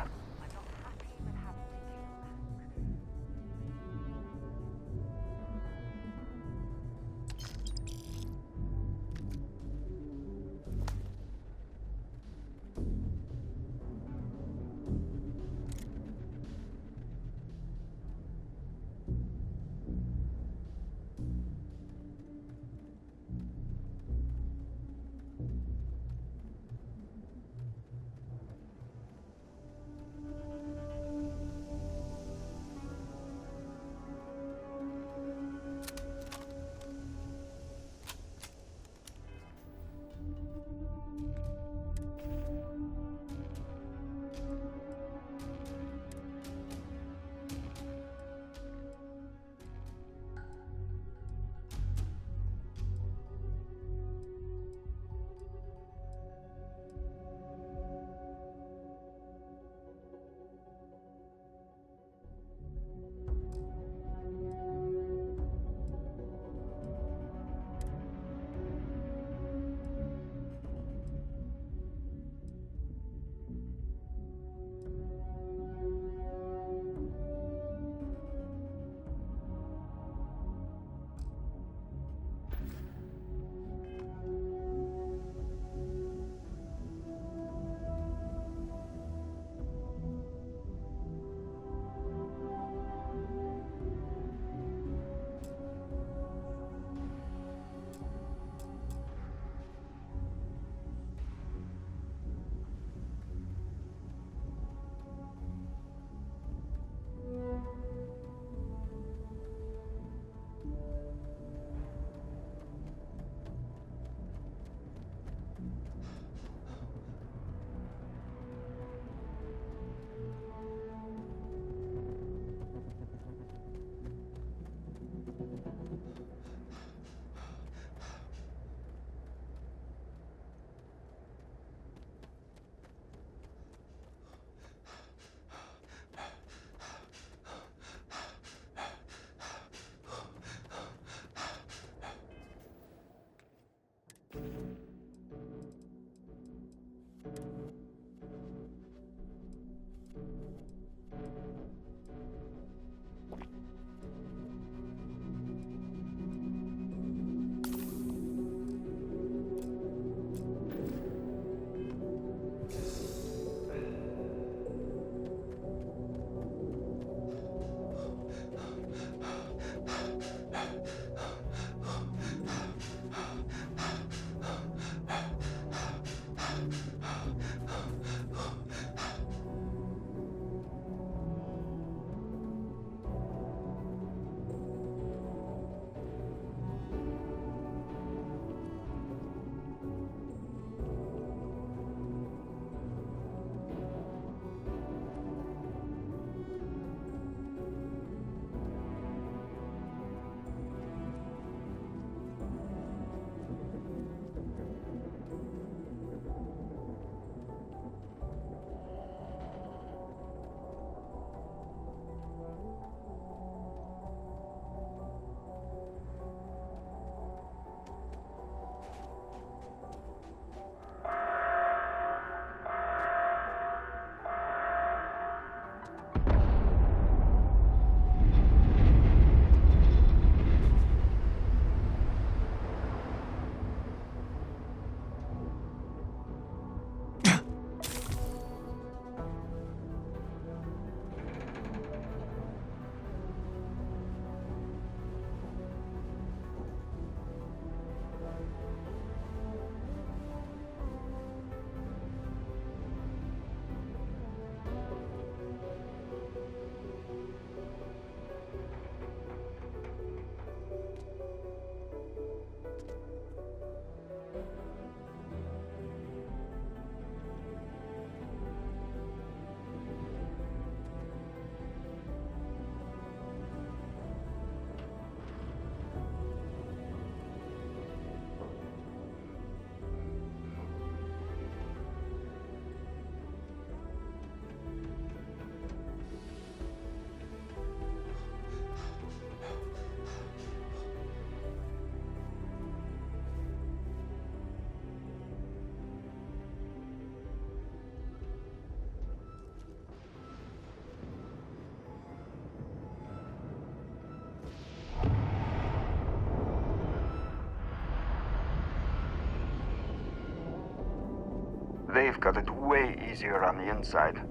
They've got it way easier on the inside.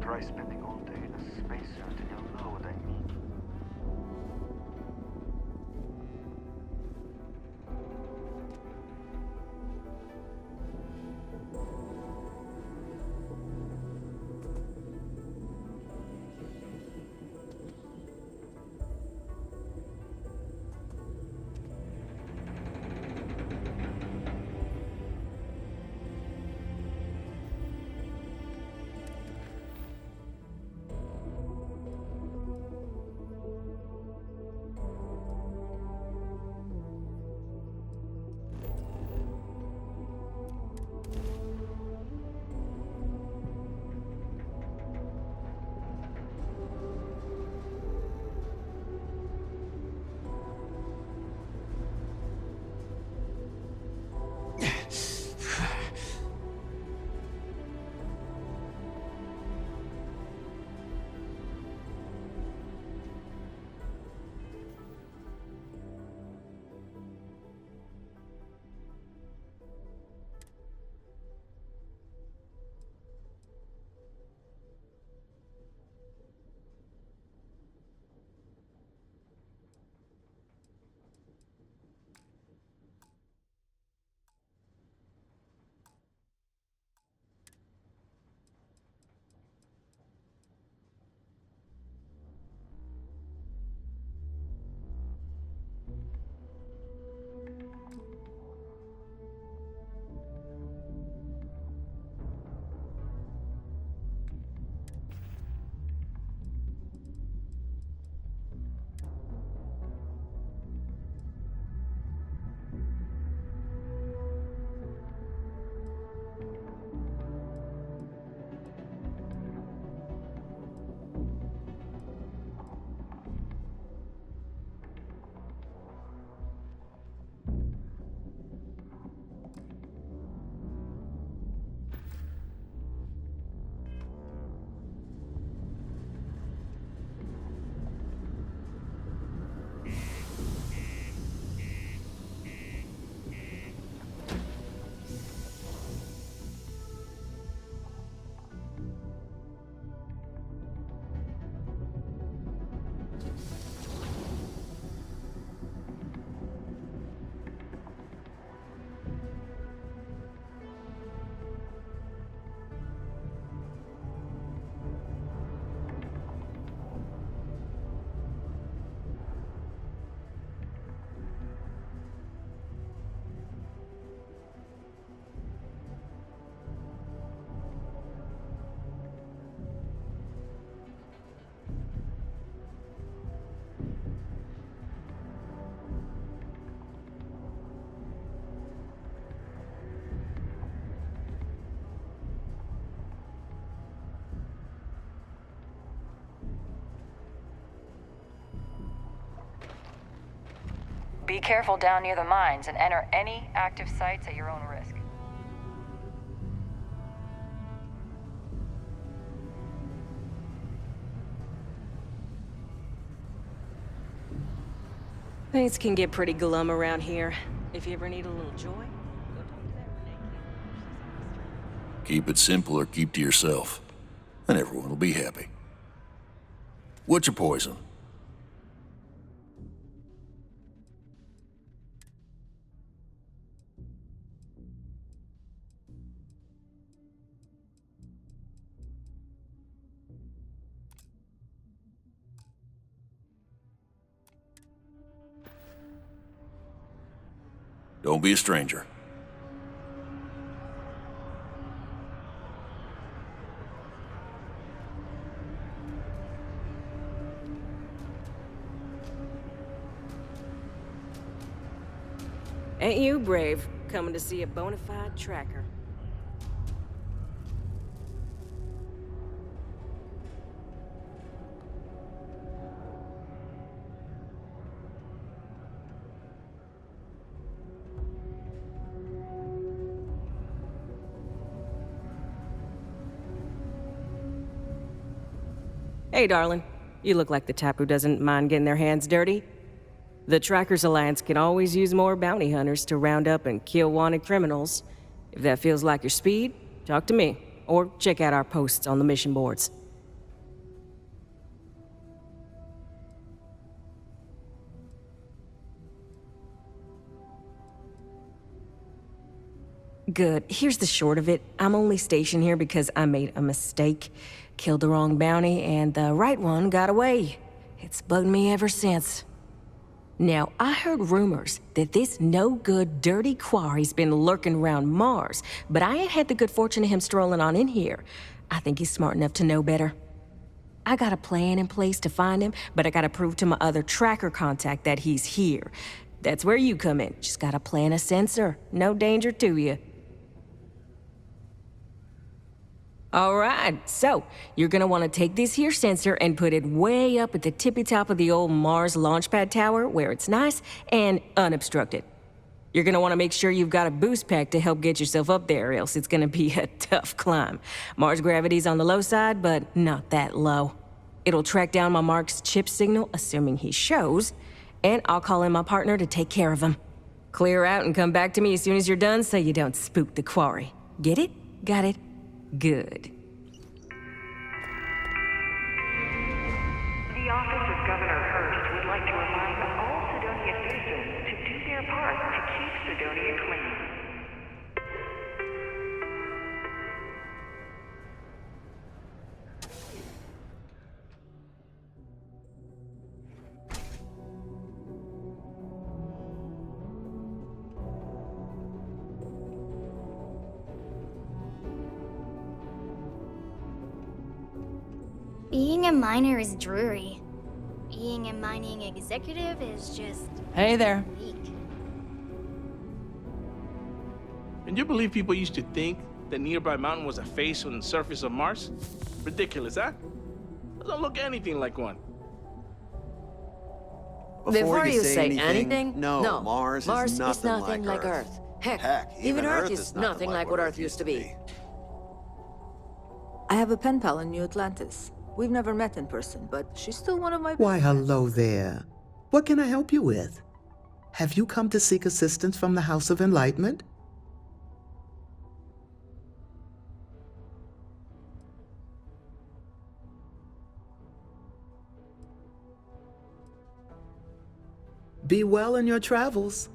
Try spending all day in a spacesuit and you'll know what I mean. Be careful down near the mines and enter any active sites at your own risk. Things can get pretty glum around here. If you ever need a little joy, Keep it simple or keep to yourself, and everyone will be happy. What's your poison? Don't be a stranger. ain't you brave, coming to see a bona fide tracker? Hey, darling. You look like the type who doesn't mind getting their hands dirty. The Trackers Alliance can always use more bounty hunters to round up and kill wanted criminals. If that feels like your speed, talk to me, or check out our posts on the mission boards. Good. Here's the short of it. I'm only stationed here because I made a mistake. Killed the wrong bounty, and the right one got away. It's bugged me ever since. Now, I heard rumors that this no-good, dirty quarry's been lurking around Mars, but I ain't had the good fortune of him strolling on in here. I think he's smart enough to know better. I got a plan in place to find him, but I gotta prove to my other tracker contact that he's here. That's where you come in. Just gotta plant a sensor. No danger to you. All right, so you're gonna want to take this here sensor and put it way up at the tippy top of the old Mars launchpad tower where it's nice and unobstructed. You're gonna want to make sure you've got a boost pack to help get yourself up there, else it's gonna be a tough climb. Mars gravity's on the low side, but not that low. It'll track down my Mark's chip signal, assuming he shows, and I'll call in my partner to take care of him. Clear out and come back to me as soon as you're done so you don't spook the quarry. Get it? Got it? Good. The office of Governor Hurst would like to remind all Sidonia citizens to do their part to keep Sidonia clean. Being a miner is dreary. Being a mining executive is just... Hey there. bleak. Can you believe people used to think the nearby mountain was a face on the surface of Mars? Ridiculous, huh? Doesn't look anything like one. Before you say anything, no, Mars is nothing like Earth. Heck, even Earth is nothing like what Earth used to be. I have a pen pal in New Atlantis. We've never met in person, but she's still one of my... Why, hello there. What can I help you with? Have you come to seek assistance from the House of Enlightenment? Be well in your travels.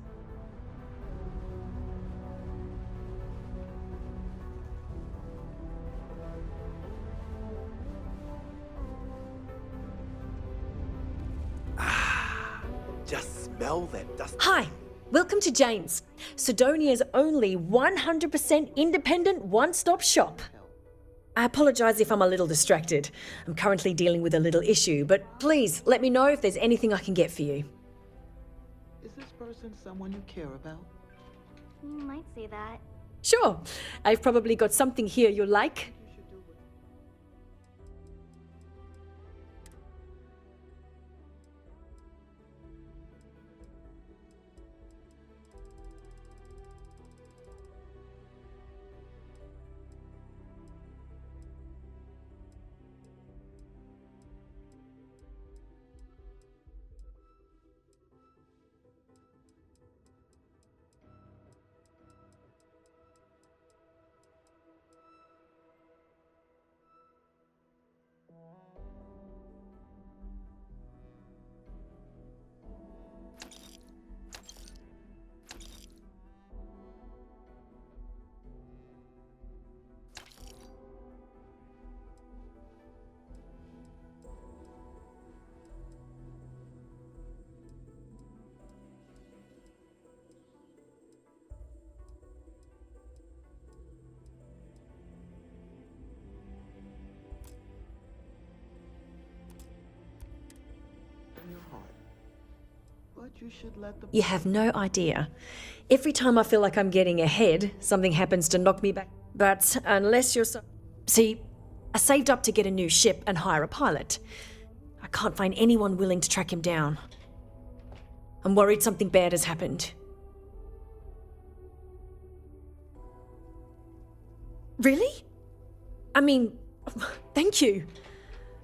Just smell that dust. Hi, welcome to Jane's, Sidonia's only 100% independent one-stop shop. I apologize if I'm a little distracted. I'm currently dealing with a little issue, but please let me know if there's anything I can get for you. Is this person someone you care about? You might say that. Sure, I've probably got something here you'll like. You should let the... You have no idea. Every time I feel like I'm getting ahead, something happens to knock me back. But unless you're so... See, I saved up to get a new ship and hire a pilot. I can't find anyone willing to track him down. I'm worried something bad has happened. Really? I mean, thank you.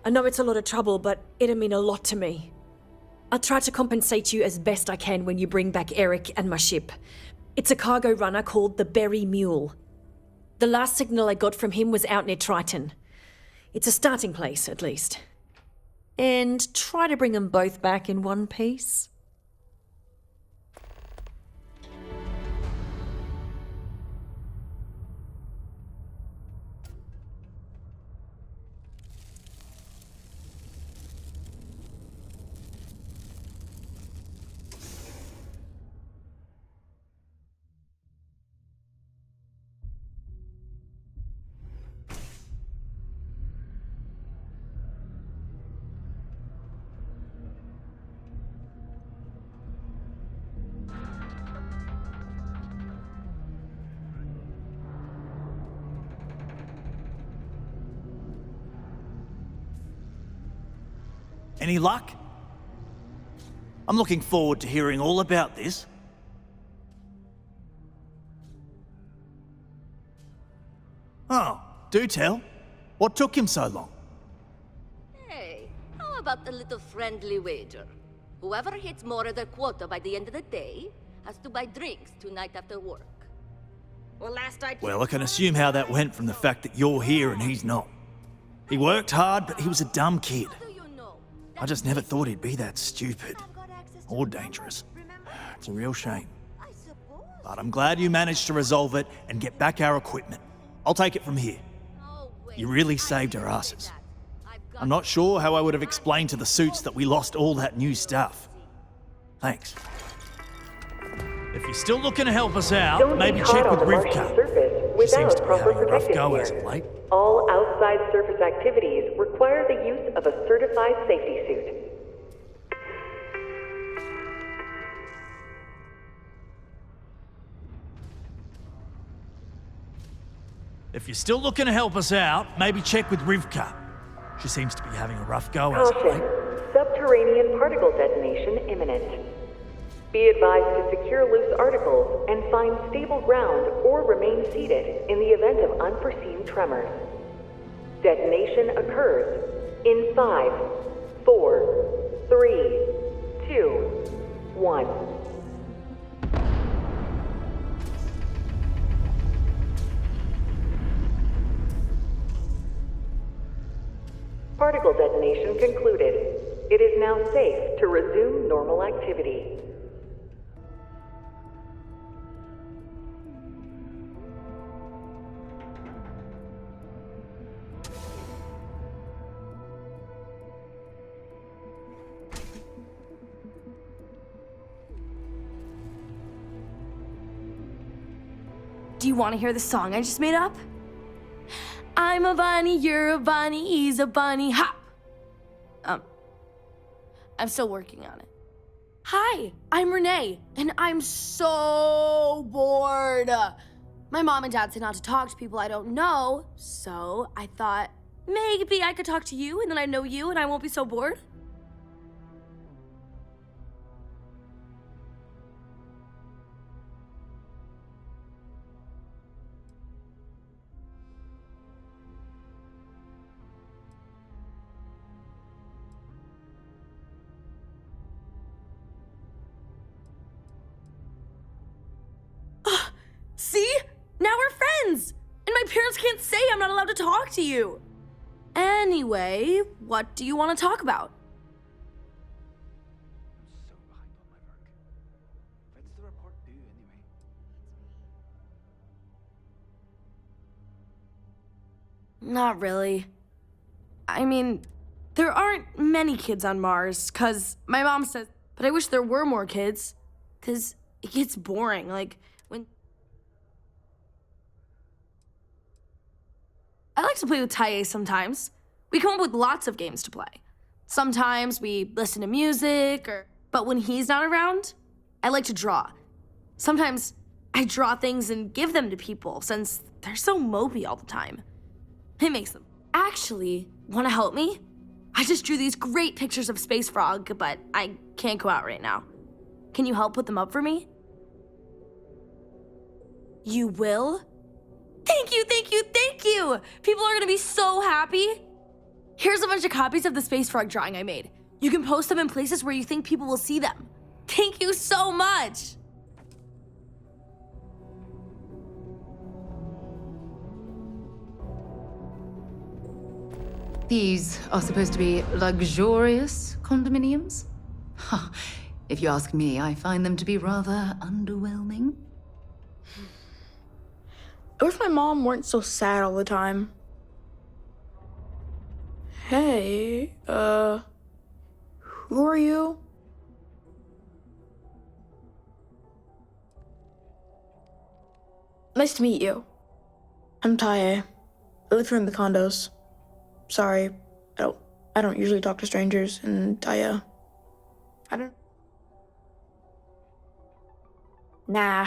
I know it's a lot of trouble, but it'll mean a lot to me. I'll try to compensate you as best I can when you bring back Eric and my ship. It's a cargo runner called the Berry Mule. The last signal I got from him was out near Triton. It's a starting place, at least. And try to bring them both back in one piece. Any luck? I'm looking forward to hearing all about this. Oh, do tell. What took him so long? Hey, how about a little friendly wager? Whoever hits more of their quota by the end of the day has to buy drinks tonight after work. Well, Well, I can assume how that went from the fact that you're here and he's not. He worked hard, but he was a dumb kid. I just never thought he'd be that stupid. Or dangerous. It's a real shame. But I'm glad you managed to resolve it and get back our equipment. I'll take it from here. You really saved our asses. I'm not sure how I would have explained to the suits that we lost all that new stuff. Thanks. If you're still looking to help us out, maybe check with Rivka. She seems to be having a rough go as of late. All outside surface activities require the use of a certified safety suit. If you're still looking to help us out, maybe check with Rivka. She seems to be having a rough go as of Caution. late. Subterranean particle detonation imminent. Be advised to secure loose articles and find stable ground or remain seated in the event of unforeseen tremors. Detonation occurs in 5, 4, 3, 2, 1. Particle detonation concluded. It is now safe to resume normal activity. Do you want to hear the song I just made up? I'm a bunny, you're a bunny, he's a bunny, hop! I'm still working on it. Hi, I'm Renee, and I'm so bored. My mom and dad say not to talk to people I don't know, so I thought maybe I could talk to you, and then I know you, and I won't be so bored. See? Now we're friends! And my parents can't say I'm not allowed to talk to you. Anyway, what do you want to talk about? Not really. I mean, there aren't many kids on Mars, 'cause my mom says, but I wish there were more kids, 'cause it gets boring, like, when... I like to play with Taye sometimes. We come up with lots of games to play. Sometimes we listen to music, but when he's not around, I like to draw. Sometimes I draw things and give them to people, since they're so mopey all the time. It makes them. Actually, want to help me? I just drew these great pictures of Space Frog, but I can't go out right now. Can you help put them up for me? You will? Thank you, thank you, thank you! People are gonna be so happy. Here's a bunch of copies of the Space Frog drawing I made. You can post them in places where you think people will see them. Thank you so much! These are supposed to be luxurious condominiums? Huh. If you ask me, I find them to be rather underwhelming. I wish my mom weren't so sad all the time. Hey, who are you? Nice to meet you. I'm Taye. I live here in the condos. Sorry, I don't usually talk to strangers, and I don't... Nah,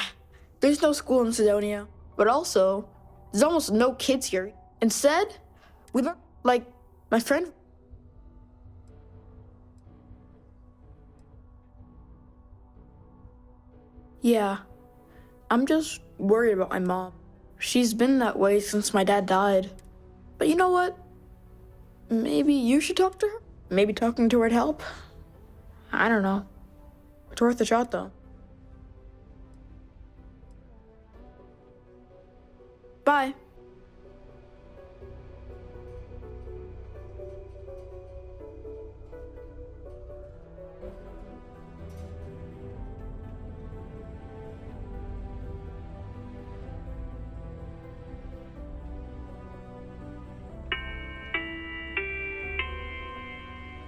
there's no school in Sidonia. But also, there's almost no kids here. Instead, we learn, like, my friend... Yeah, I'm just worried about my mom. She's been that way since my dad died. But you know what? Maybe you should talk to her? Maybe talking to her would help? I don't know. It's worth a shot, though. Bye.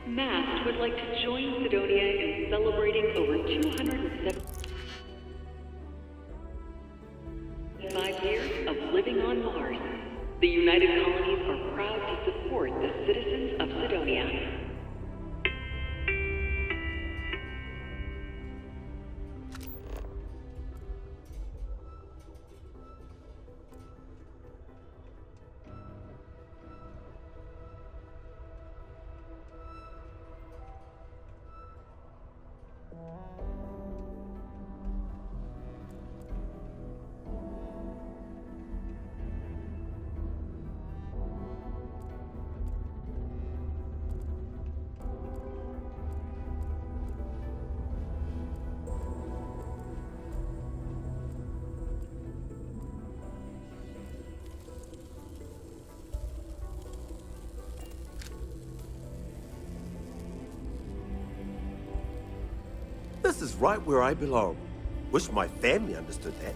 Mast would like to join Sidonia in celebrating over 275 years of living on Mars. The United Colonies are proud to support the citizens of Sidonia. This is right where I belong. Wish my family understood that.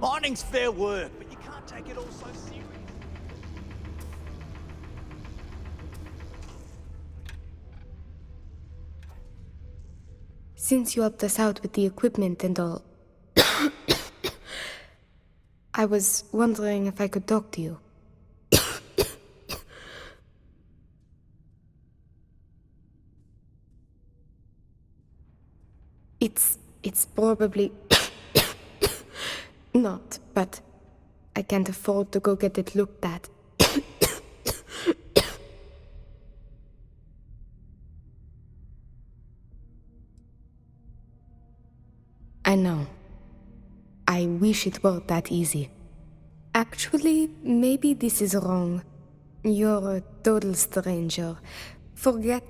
Mining's fair work, but you can't take it all so serious. Since you helped us out with the equipment and all, I was wondering if I could talk to you. It's probably not, but I can't afford to go get it looked at. I know. I wish it were that easy. Actually, maybe this is wrong. You're a total stranger. Forget.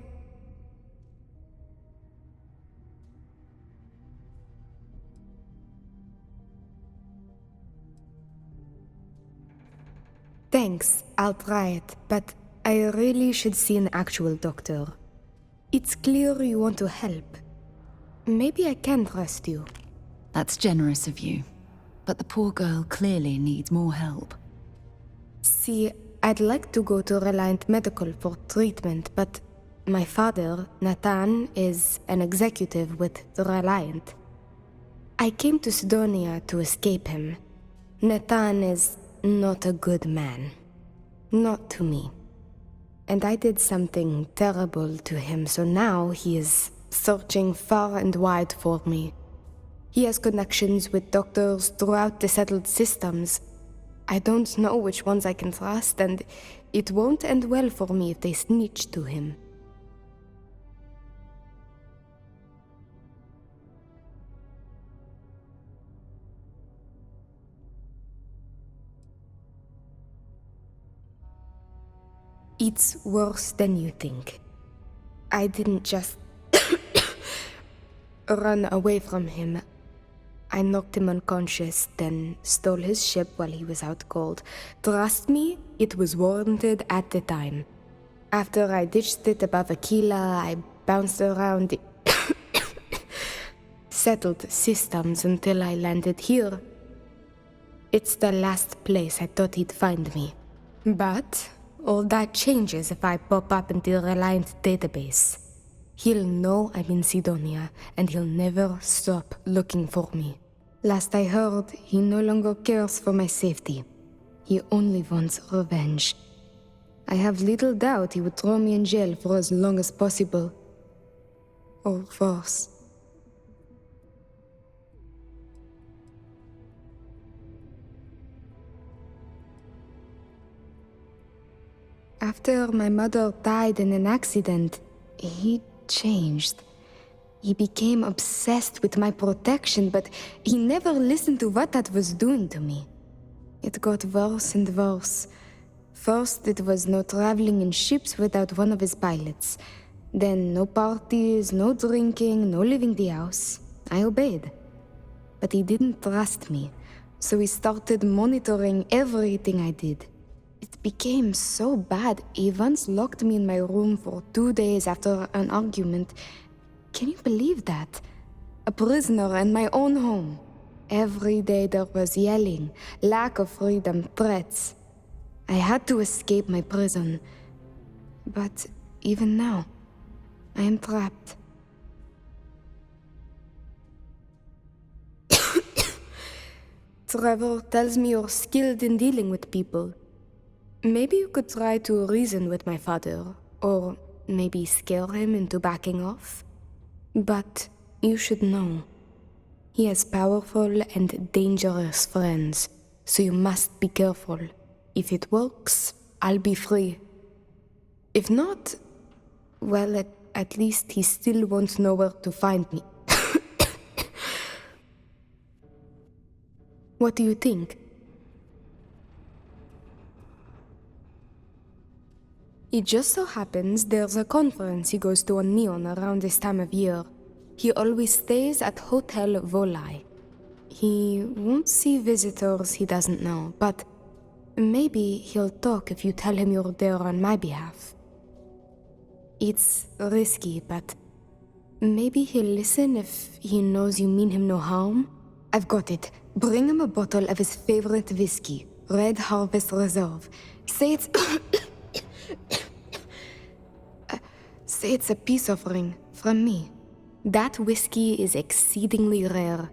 Thanks, I'll try it, but I really should see an actual doctor. It's clear you want to help. Maybe I can trust you. That's generous of you. But the poor girl clearly needs more help. See, I'd like to go to Reliant Medical for treatment, but my father, Nathan, is an executive with Reliant. I came to Sidonia to escape him. Nathan is not a good man. Not to me. And I did something terrible to him, so now he is searching far and wide for me. He has connections with doctors throughout the settled systems. I don't know which ones I can trust, and it won't end well for me if they snitch to him. It's worse than you think. I didn't just run away from him. I knocked him unconscious, then stole his ship while he was out cold. Trust me, it was warranted at the time. After I ditched it above Aquila, I bounced around settled systems until I landed here. It's the last place I thought he'd find me. But all that changes if I pop up in the Reliant database. He'll know I'm in Sidonia, and he'll never stop looking for me. Last I heard, he no longer cares for my safety. He only wants revenge. I have little doubt he would throw me in jail for as long as possible. Or worse. After my mother died in an accident, he changed. He became obsessed with my protection, but he never listened to what that was doing to me. It got worse and worse. First, it was no traveling in ships without one of his pilots. Then, no parties, no drinking, no leaving the house. I obeyed. But he didn't trust me, so he started monitoring everything I did. It became so bad, he once locked me in my room for 2 days after an argument. Can you believe that? A prisoner in my own home. Every day there was yelling, lack of freedom, threats. I had to escape my prison. But even now, I am trapped. Trevor tells me you're skilled in dealing with people. Maybe you could try to reason with my father, or maybe scare him into backing off. But you should know, he has powerful and dangerous friends, so you must be careful. If it works, I'll be free. If not, well, at least he still won't know where to find me. What do you think? It just so happens there's a conference he goes to on Neon around this time of year. He always stays at Hotel Volai. He won't see visitors he doesn't know, but maybe he'll talk if you tell him you're there on my behalf. It's risky, but maybe he'll listen if he knows you mean him no harm. I've got it. Bring him a bottle of his favorite whiskey, Red Harvest Reserve. Say it's... Say it's a peace offering from me. That whiskey is exceedingly rare.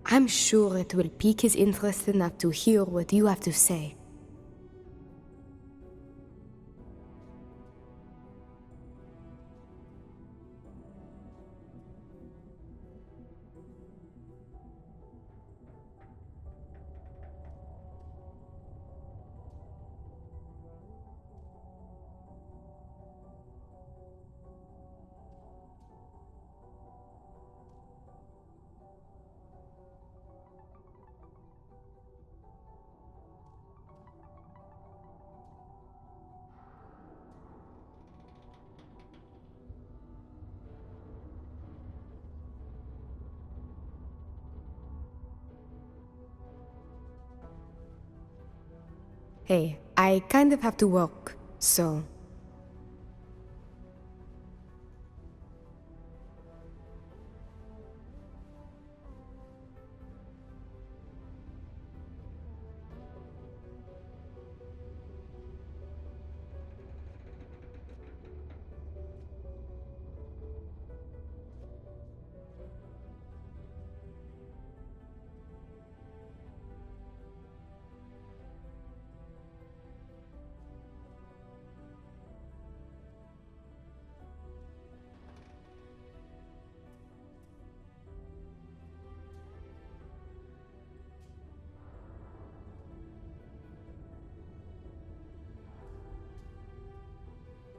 I'm sure it will pique his interest enough to hear what you have to say. Hey, I kind of have to work, so...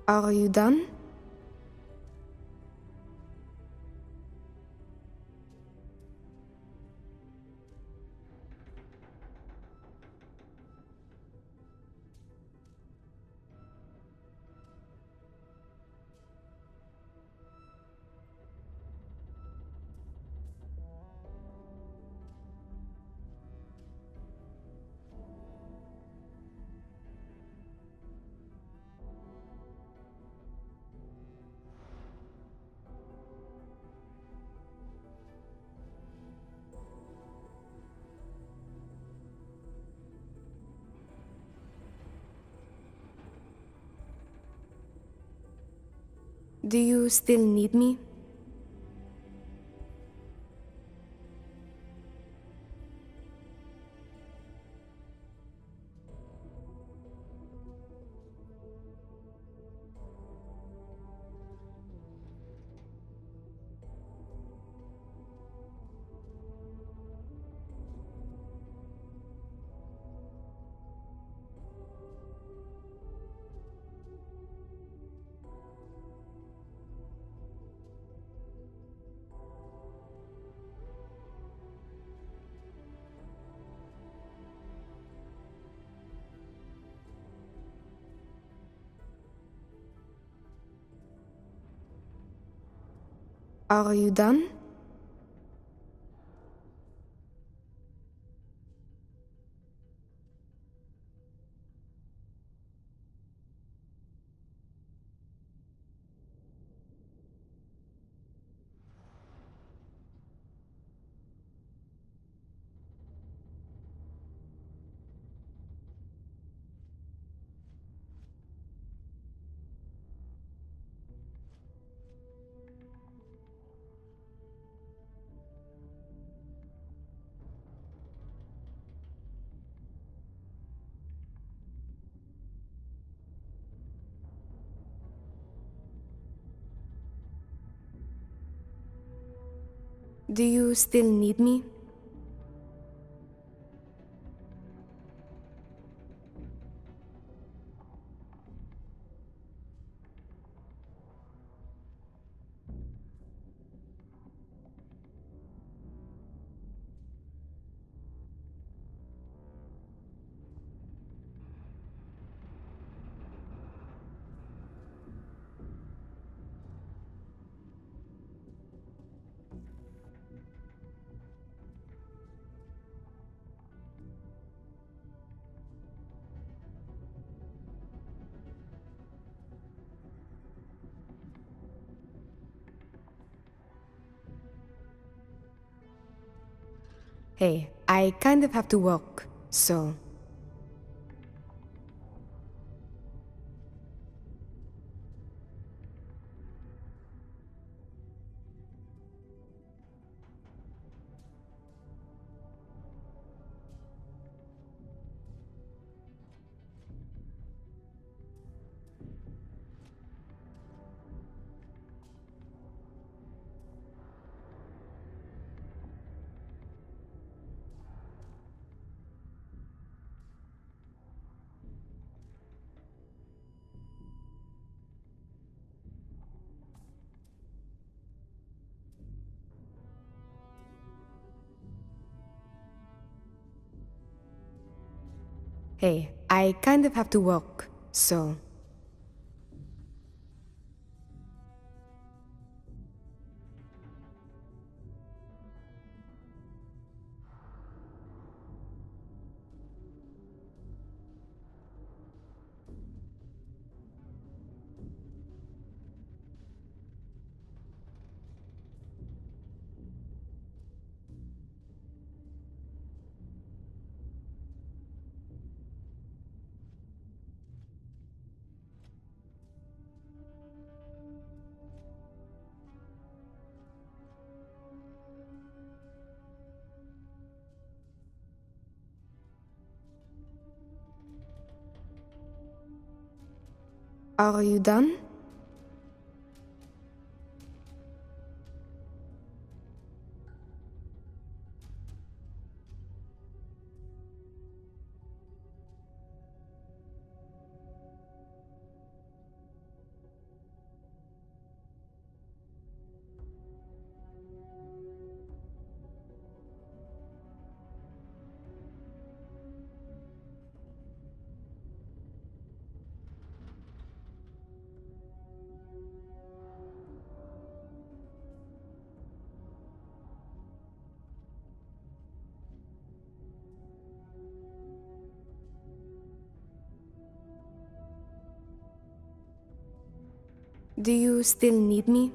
Are you done? Do you still need me? Are you done? Do you still need me? Hey, I kind of have to work, so... Hey, I kind of have to work, so... Are you done? Do you still need me?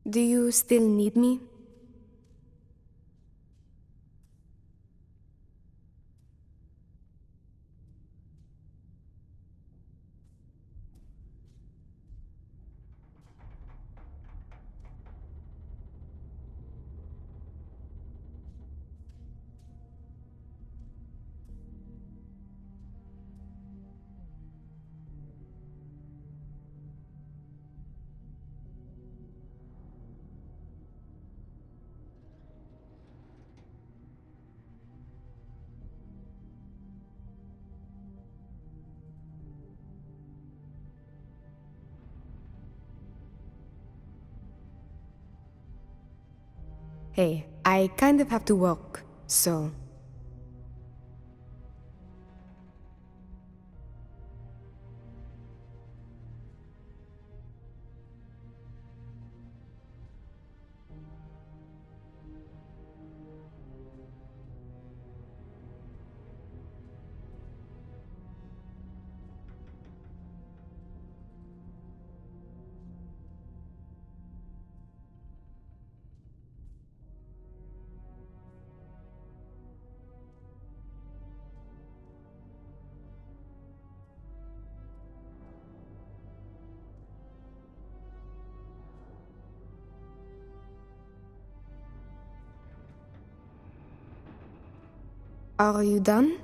Do you still need me? Hey, I kind of have to work, so... Are you done?